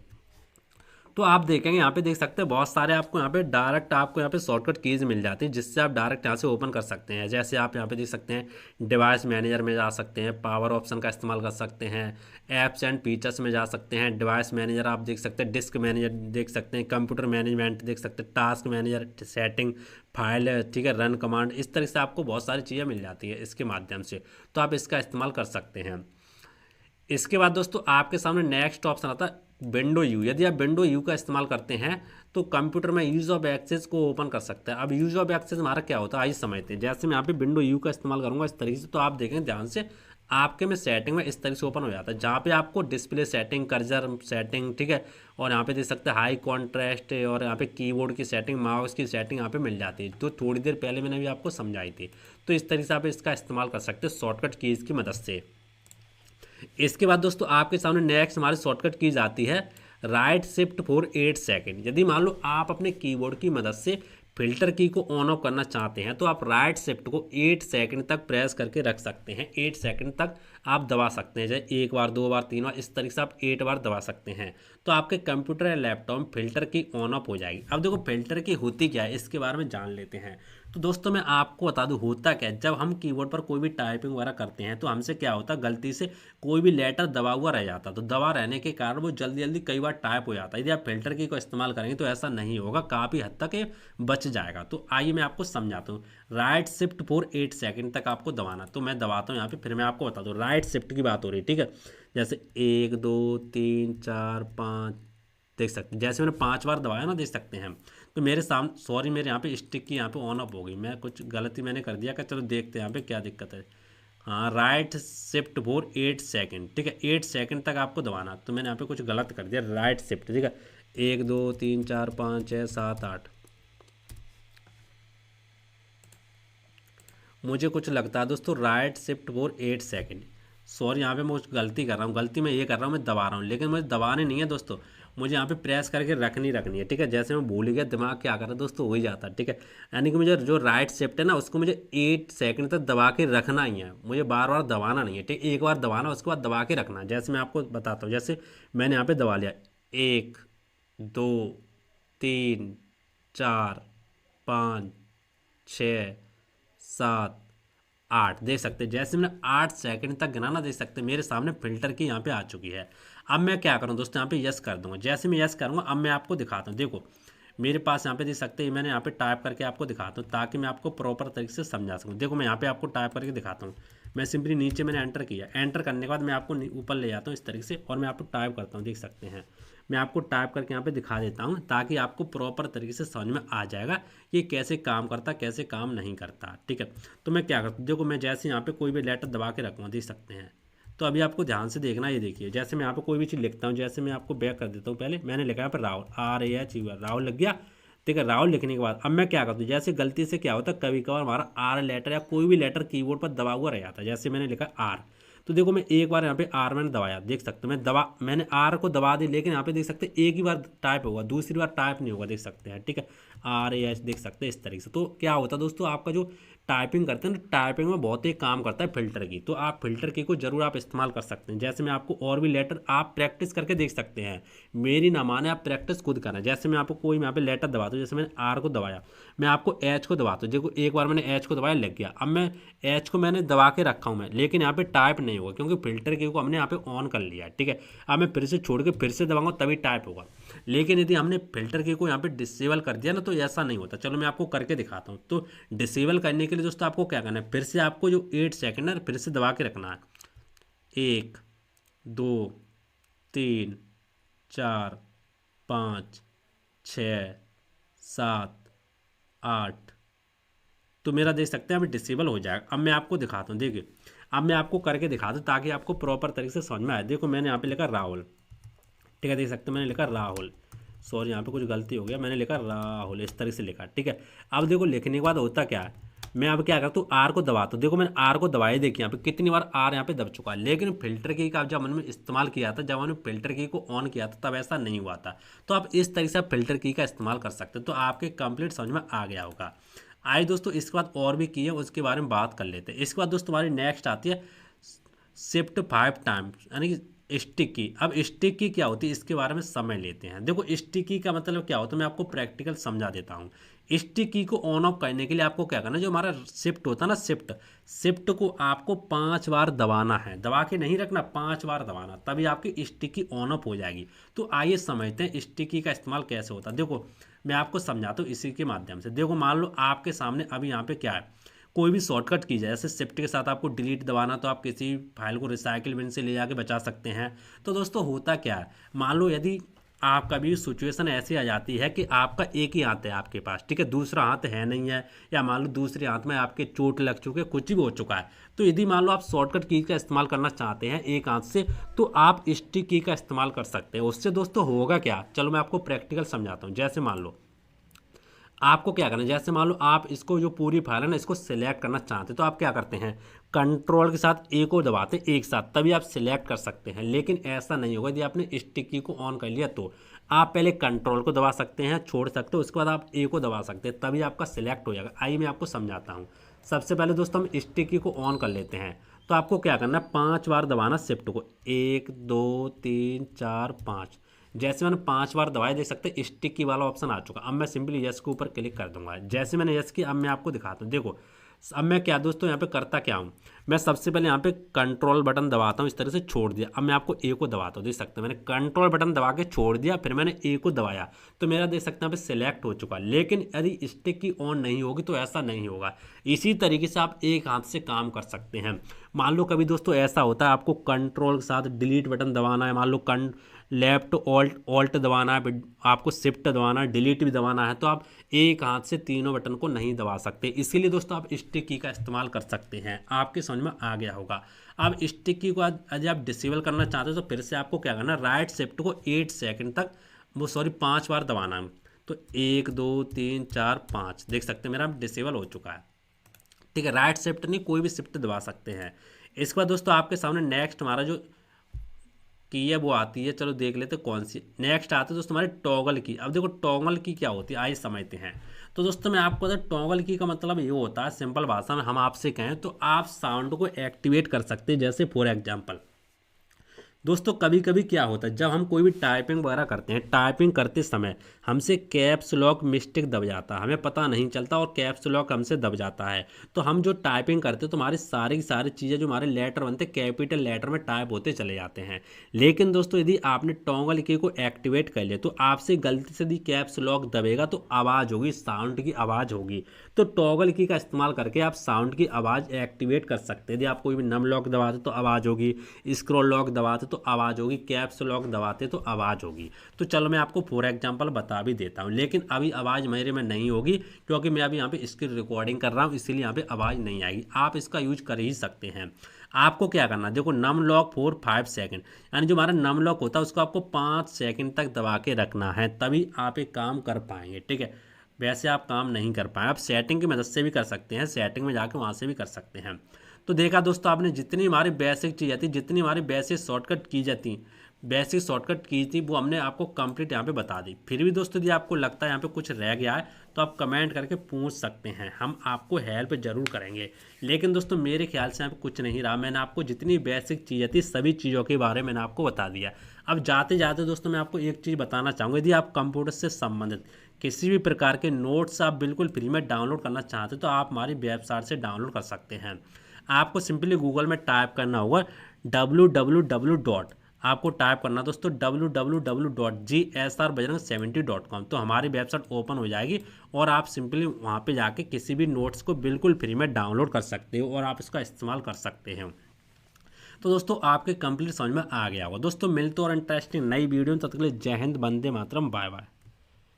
तो आप देखेंगे यहाँ पे देख सकते हैं बहुत सारे आपको यहाँ पे डायरेक्ट आपको यहाँ पे शॉर्टकट कीज मिल जाती है जिससे आप डायरेक्ट यहाँ से ओपन कर सकते हैं। जैसे आप यहाँ पे देख सकते हैं डिवाइस मैनेजर में जा सकते हैं, पावर ऑप्शन का इस्तेमाल कर सकते हैं, ऐप्स एंड फीचर्स में जा सकते हैं, डिवाइस मैनेजर आप देख सकते हैं, डिस्क मैनेजर देख सकते हैं, कंप्यूटर मैनेजमेंट देख सकते हैं, टास्क मैनेजर, सेटिंग, फाइल, ठीक है, रन कमांड। इस तरह से आपको बहुत सारी चीज़ें मिल जाती है इसके माध्यम से, तो आप इसका इस्तेमाल कर सकते हैं। इसके बाद दोस्तों आपके सामने नेक्स्ट ऑप्शन आता है विंडो यू। यदि आप विंडो यू का इस्तेमाल करते हैं तो कंप्यूटर में यूज ऑफ एक्सेस को ओपन कर सकते हैं। अब यूज ऑफ एक्सेस हमारा क्या होता है आइए समझते हैं। जैसे मैं यहाँ पे विंडो यू का इस्तेमाल करूँगा इस तरीके से, तो आप देखें ध्यान से आपके में सेटिंग में इस तरीके से ओपन हो जाता है जहाँ पे आपको डिस्प्ले सेटिंग, कर्सर सेटिंग, ठीक है, और यहाँ पे देख सकते हैं हाई कॉन्ट्रास्ट, और यहाँ पे कीबोर्ड की सेटिंग, माउस की सेटिंग यहाँ पे मिल जाती है। तो थोड़ी देर पहले मैंने भी आपको समझाई थी। तो इस तरीके से आप इसका इस्तेमाल कर सकते हैं शॉर्टकट कीज़ की मदद से। इसके बाद दोस्तों आपके सामने नेक्स्ट हमारी शॉर्टकट कीज आती है राइट शिफ्ट फॉर 8 सेकेंड। यदि मान लो आप अपने कीबोर्ड की मदद से फिल्टर की को ऑन ऑफ करना चाहते हैं तो आप राइट शिफ्ट को 8 सेकंड तक प्रेस करके रख सकते हैं। 8 सेकंड तक आप दबा सकते हैं, जैसे एक बार, दो बार, तीन बार, इस तरीके से आप 8 बार दबा सकते हैं। तो आपके कंप्यूटर या लैपटॉप में फिल्टर की ऑन ऑफ हो जाएगी। अब देखो फिल्टर की होती क्या है इसके बारे में जान लेते हैं। तो दोस्तों मैं आपको बता दूं होता क्या है, जब हम कीबोर्ड पर कोई भी टाइपिंग वगैरह करते हैं तो हमसे क्या होता है, गलती से कोई भी लेटर दबा हुआ रह जाता है। तो दबा रहने के कारण वो जल्दी जल्दी कई बार टाइप हो जाता है। यदि आप फिल्टर की को इस्तेमाल करेंगे तो ऐसा नहीं होगा, काफ़ी हद तक ये बच जाएगा। तो आइए मैं आपको समझाता हूँ। राइट शिफ्ट फॉर 8 सेकंड तक आपको दबाना। तो मैं दबाता हूँ यहाँ पे, फिर मैं आपको बता दूँ। राइट शिफ्ट की बात हो रही है, ठीक है। जैसे 1 2 3 4 5, देख सकते हैं जैसे मैंने 5 बार दबाया ना, देख सकते हैं। तो मेरे सामने, सॉरी, मेरे यहाँ पे स्टिक की यहाँ पे ऑन ऑफ हो गई, मैं कुछ गलती मैंने कर दिया। क्या, चलो देखते हैं यहाँ पे क्या दिक्कत है। हाँ, राइट शिफ्ट फॉर 8 सेकंड, ठीक है, 8 सेकंड तक आपको दबाना। तो मैंने यहाँ पे कुछ गलत कर दिया, राइट शिफ्ट, ठीक है। 1 2 3 4 5 6 7 8, मुझे कुछ लगता है दोस्तों right shift for 8 second. Sorry, यहाँ पे मैं कुछ गलती कर रहा हूँ। गलती मैं ये कर रहा हूँ, मैं दबा रहा हूँ, लेकिन मुझे दबाने नहीं है दोस्तों, मुझे यहाँ पे प्रेस करके रखनी है, ठीक है। जैसे मैं भूल गया, दिमाग क्या कर रहा है दोस्तों, हो ही जाता है, ठीक है। यानी कि मुझे जो राइट शिफ्ट है ना उसको मुझे 8 सेकंड तक दबा के रखना ही है, मुझे बार बार दबाना नहीं है, ठीक। एक बार दबाना, उसके बाद दबा के रखना है। जैसे मैं आपको बताता हूँ, जैसे मैंने यहाँ पे दबा लिया 1 2 3 4 5 6 7 8, देख सकते हैं जैसे मैंने 8 सेकंड तक गिना ना, देख सकते हैं मेरे सामने फिल्टर की यहाँ पे आ चुकी है। अब मैं क्या करूँ दोस्तों, यहाँ पे यस कर दूंगा। जैसे मैं यस करूँगा अब मैं आपको दिखाता हूँ। देखो मेरे पास यहाँ पे देख सकते हैं, मैंने यहाँ पे टाइप करके आपको दिखाता हूँ ताकि मैं आपको प्रॉपर तरीके से समझा सकूँ। देखो मैं यहाँ पे आपको टाइप करके दिखाता हूँ। मैं सिंपली नीचे मैंने एंटर किया, एंटर करने के बाद मैं आपको ऊपर ले जाता हूँ इस तरीके से, और मैं आपको टाइप करता हूँ। देख सकते हैं मैं आपको टाइप करके यहाँ पे दिखा देता हूँ ताकि आपको प्रॉपर तरीके से समझ में आ जाएगा ये कैसे काम करता, कैसे काम नहीं करता, ठीक है। तो मैं क्या करता हूँ, देखो मैं जैसे यहाँ पे कोई भी लेटर दबा के रखूँगा, देख सकते हैं। तो अभी आपको ध्यान से देखना, ये देखिए जैसे मैं यहाँ पे कोई भी चीज़ लिखता हूँ, जैसे मैं आपको बैक कर देता हूँ। पहले मैंने लिखा यहाँ पर राहुल, RAH, राहुल लग गया, ठीक है। राहुल लिखने के बाद अब मैं क्या करता हूँ, जैसे गलती से क्या होता है कभी कभार हमारा आर लेटर या कोई भी लेटर कीबोर्ड पर दबा हुआ रह जाता है। जैसे मैंने लिखा आर, तो देखो मैं एक बार यहाँ पे आर मैंने दबाया, देख सकते हो मैंने आर को दबा दी, लेकिन यहाँ पे देख सकते हैं एक ही बार टाइप होगा, दूसरी बार टाइप नहीं होगा, देख सकते हैं, ठीक है, RAS देख सकते हैं इस तरीके से। तो क्या होता है दोस्तों, आपका जो टाइपिंग करते हैं ना, टाइपिंग में बहुत ही काम करता है फिल्टर की, तो आप फिल्टर की को जरूर आप इस्तेमाल कर सकते हैं। जैसे मैं आपको और भी लेटर आप प्रैक्टिस करके देख सकते हैं, मेरी ना माने आप प्रैक्टिस खुद करना। जैसे मैं आपको कोई यहाँ पे लेटर दबाता हूँ, जैसे मैंने आर को दबाया, मैं आपको एच को दबाता हूँ, देखो एक बार मैंने एच को दबाया लग गया। अब मैं एच को मैंने दबा के रखा हूँ मैं, लेकिन यहाँ पे टाइप नहीं होगा क्योंकि फिल्टर की को हमने यहाँ पे ऑन कर लिया है, ठीक है। अब मैं फिर से छोड़ के फिर से दबाऊंगा तभी टाइप होगा, लेकिन यदि हमने फिल्टर की को यहाँ पे डिसेबल कर दिया ना तो ऐसा नहीं होता। चलो मैं आपको करके दिखाता हूँ। तो डिसेबल करने के लिए दोस्तों आपको क्या करना है, फिर से आपको जो 8 सेकंड है फिर से दबा के रखना है, 1 2 3 4 5 6 7 8। तो मेरा देख सकते हैं अभी डिसेबल हो जाएगा। अब मैं आपको दिखाता हूँ, देखिए अब मैं आपको करके दिखाता हूँ ताकि आपको प्रॉपर तरीके से समझ में आए। देखो मैंने यहाँ पे लिखा राहुल, ठीक है, देख सकते हैं मैंने लिखा राहुल, सॉरी यहाँ पे कुछ गलती हो गया, मैंने लिखा राहुल इस तरह से लिखा, ठीक है। अब देखो लिखने के बाद होता क्या है, मैं अब क्या करता हूँ आर को दबाता हूँ, देखो मैंने आर को दबाई, देखिए यहाँ पे कितनी बार आर यहाँ पे दब चुका है। लेकिन फिल्टर की का जब हमने इस्तेमाल किया था, जब हमने फिल्टर की को ऑन किया था तब ऐसा नहीं हुआ था। तो आप इस तरीके से फिल्टर की का इस्तेमाल कर सकते हैं। तो आपके कंप्लीट समझ में आ गया होगा। आइए दोस्तों इसके बाद और भी की है उसके बारे में बात कर लेते हैं। इसके बाद दोस्तों हमारी नेक्स्ट आती है शिफ्ट 5 टाइम्स, यानी कि स्टिक की। अब स्टिक की क्या होती है इसके बारे में समय लेते हैं। देखो स्टिक की का मतलब क्या होता है मैं आपको प्रैक्टिकल समझा देता हूँ। स्टिक की को ऑन ऑफ करने के लिए आपको क्या करना है, जो हमारा शिफ्ट होता है ना, शिफ्ट को आपको 5 बार दबाना है, दबा के नहीं रखना, 5 बार दबाना, तभी आपकी स्टिक की ऑन ऑफ हो जाएगी। तो आइए समझते हैं स्टिक की का इस्तेमाल कैसे होता है। देखो मैं आपको समझाता हूँ इसी के माध्यम से। देखो मान लो आपके सामने अभी यहाँ पे क्या है, कोई भी शॉर्टकट की जाए, जैसे शिफ्ट के साथ आपको डिलीट दबाना तो आप किसी फाइल को रिसाइकिल बिन से ले जाके बचा सकते हैं। तो दोस्तों होता क्या है, मान लो यदि आपका भी सिचुएशन ऐसी आ जाती है कि आपका एक ही हाथ है आपके पास, ठीक है, दूसरा हाथ है नहीं है, या मान लो दूसरे हाथ में आपके चोट लग चुके, कुछ भी हो चुका है, तो यदि मान लो आप शॉर्टकट की का इस्तेमाल करना चाहते हैं एक हाथ से, तो आप स्टिक की का इस्तेमाल कर सकते हैं। उससे दोस्तों होगा क्या, चलो मैं आपको प्रैक्टिकल समझाता हूँ। जैसे मान लो आपको क्या करना है, जैसे मान लो आप इसको जो पूरी फाइल है ना इसको सिलेक्ट करना चाहते हैं, तो आप क्या करते हैं, कंट्रोल के साथ ए को दबाते हैं एक साथ, तभी आप सिलेक्ट कर सकते हैं। लेकिन ऐसा नहीं होगा, यदि आपने स्टिक की को ऑन कर लिया तो आप पहले कंट्रोल को दबा सकते हैं, छोड़ सकते हो, उसके बाद आप ए को दबा सकते हैं, तभी आपका सिलेक्ट हो जाएगा। आइए मैं आपको समझाता हूँ। सबसे पहले दोस्तों हम स्टिक की को ऑन कर लेते हैं। तो आपको क्या करना है, 5 बार दबाना शिफ्ट को, 1 2 3 4 5। जैसे मैंने 5 बार दबाए, देख सकते हैं स्टिक की वाला ऑप्शन आ चुका। अब मैं सिंपली यस के ऊपर क्लिक कर दूंगा। जैसे मैंने यस किया, अब मैं आपको दिखाता हूँ। देखो अब मैं क्या दोस्तों यहाँ पे करता क्या हूँ, मैं सबसे पहले यहाँ पे कंट्रोल बटन दबाता हूँ, इस तरह से छोड़ दिया। अब मैं आपको ए को दबाता हूँ, देख सकते हैं मैंने कंट्रोल बटन दबा के छोड़ दिया, फिर मैंने ए को दबाया, तो मेरा देख सकते हैं यहाँ पे सिलेक्ट हो चुका। लेकिन यदि स्टिक की ऑन नहीं होगी तो ऐसा नहीं होगा। इसी तरीके से आप एक हाथ से काम कर सकते हैं। मान लो कभी दोस्तों ऐसा होता है आपको कंट्रोल के साथ डिलीट बटन दबाना है, मान लो लेफ्ट ऑल्ट दबाना है, आपको शिफ्ट दबाना है, डिलीट भी दबाना है, तो आप एक हाथ से तीनों बटन को नहीं दबा सकते। इसीलिए दोस्तों आप स्टिक की का इस्तेमाल कर सकते हैं। आपके समझ में आ गया होगा। अब स्टिक की को यदि आप डिसेबल करना चाहते हो तो फिर से आपको क्या करना है, राइट शिफ्ट को 8 सेकंड तक 5 बार दबाना है। तो 1 2 3 4 5 देख सकते हैं मेरा डिसेबल हो चुका है, ठीक है। राइट शिफ्ट नहीं, कोई भी शिफ्ट दबा सकते हैं। इसके बाद दोस्तों आपके सामने नेक्स्ट हमारा जो की है वो आती है, चलो देख लेते कौन सी नेक्स्ट आती है दोस्तों, हमारी टॉगल की। अब देखो टॉगल की क्या होती है आइए समझते हैं। तो दोस्तों मैं आपको बता, टॉगल की का मतलब ये होता है, सिंपल भाषा में हम आपसे कहें तो आप साउंड को एक्टिवेट कर सकते हैं। जैसे फॉर एग्जांपल दोस्तों कभी कभी क्या होता है, जब हम कोई भी टाइपिंग वगैरह करते हैं, टाइपिंग करते समय हमसे कैप्स लॉक मिस्टेक दब जाता है, हमें पता नहीं चलता और कैप्स लॉक हमसे दब जाता है। तो हम जो टाइपिंग करते हैं तो हमारी सारी की सारी चीज़ें जो हमारे लेटर बनते हैं कैपिटल लेटर में टाइप होते चले जाते हैं। लेकिन दोस्तों यदि आपने टॉगल की को एक्टिवेट कर लिया तो आपसे गलती से यदि कैप्स लॉक दबेगा तो आवाज़ होगी, साउंड की आवाज़ होगी। तो टॉगल की का इस्तेमाल करके आप साउंड की आवाज़ एक्टिवेट कर सकते हैं। यदि आप कोई भी नम लॉक दबाते तो आवाज़ होगी, स्क्रॉल लॉक दबाते तो आवाज़ होगी, कैप्स लॉक दबाते तो आवाज़ होगी। तो चलो मैं आपको फॉर एग्जांपल बता भी देता हूँ, लेकिन अभी आवाज़ मेरे में नहीं होगी क्योंकि मैं अभी यहाँ पे इसकी रिकॉर्डिंग कर रहा हूँ, इसीलिए यहाँ पे आवाज़ नहीं आएगी। आप इसका यूज कर ही सकते हैं। आपको क्या करना है, देखो नम लॉक फॉर 5 सेकेंड, यानी जो हमारा नम लॉक होता है उसको आपको 5 सेकेंड तक दबा के रखना है, तभी आप एक काम कर पाएंगे, ठीक है। वैसे आप काम नहीं कर पाए, आप सेटिंग की मदद से भी कर सकते हैं, सेटिंग में जाकर वहाँ से भी कर सकते हैं। तो देखा दोस्तों आपने, जितनी हमारी बेसिक चीज़ थी, जितनी हमारी बेसिक शॉर्टकट की जाती, बेसिक शॉर्टकट की थी, वो हमने आपको कंप्लीट यहाँ पे बता दी। फिर भी दोस्तों यदि आपको लगता है यहाँ पे कुछ रह गया है तो आप कमेंट करके पूछ सकते हैं, हम आपको हेल्प जरूर करेंगे। लेकिन दोस्तों मेरे ख्याल से यहाँ पे कुछ नहीं रहा, मैंने आपको जितनी बेसिक चीज़ें थी सभी चीज़ों के बारे में मैंने आपको बता दिया। अब जाते जाते दोस्तों मैं आपको एक चीज़ बताना चाहूँगा, यदि आप कंप्यूटर से संबंधित किसी भी प्रकार के नोट्स आप बिल्कुल फ्री में डाउनलोड करना चाहते हैं तो आप हमारी वेबसाइट से डाउनलोड कर सकते हैं। आपको सिंपली गूगल में टाइप करना होगा www. आपको टाइप करना दोस्तों www.gsrbajrang70.com, तो हमारी वेबसाइट ओपन हो जाएगी और आप सिंपली वहाँ पे जाके किसी भी नोट्स को बिल्कुल फ्री में डाउनलोड कर सकते हो और आप इसका इस्तेमाल कर सकते हैं। तो दोस्तों आपके कंप्लीट समझ में आ गया होगा। दोस्तों मिलते और इंटरेस्टिंग नई वीडियो, तब तक के लिए जय हिंद, वंदे मातरम, बाय बाय।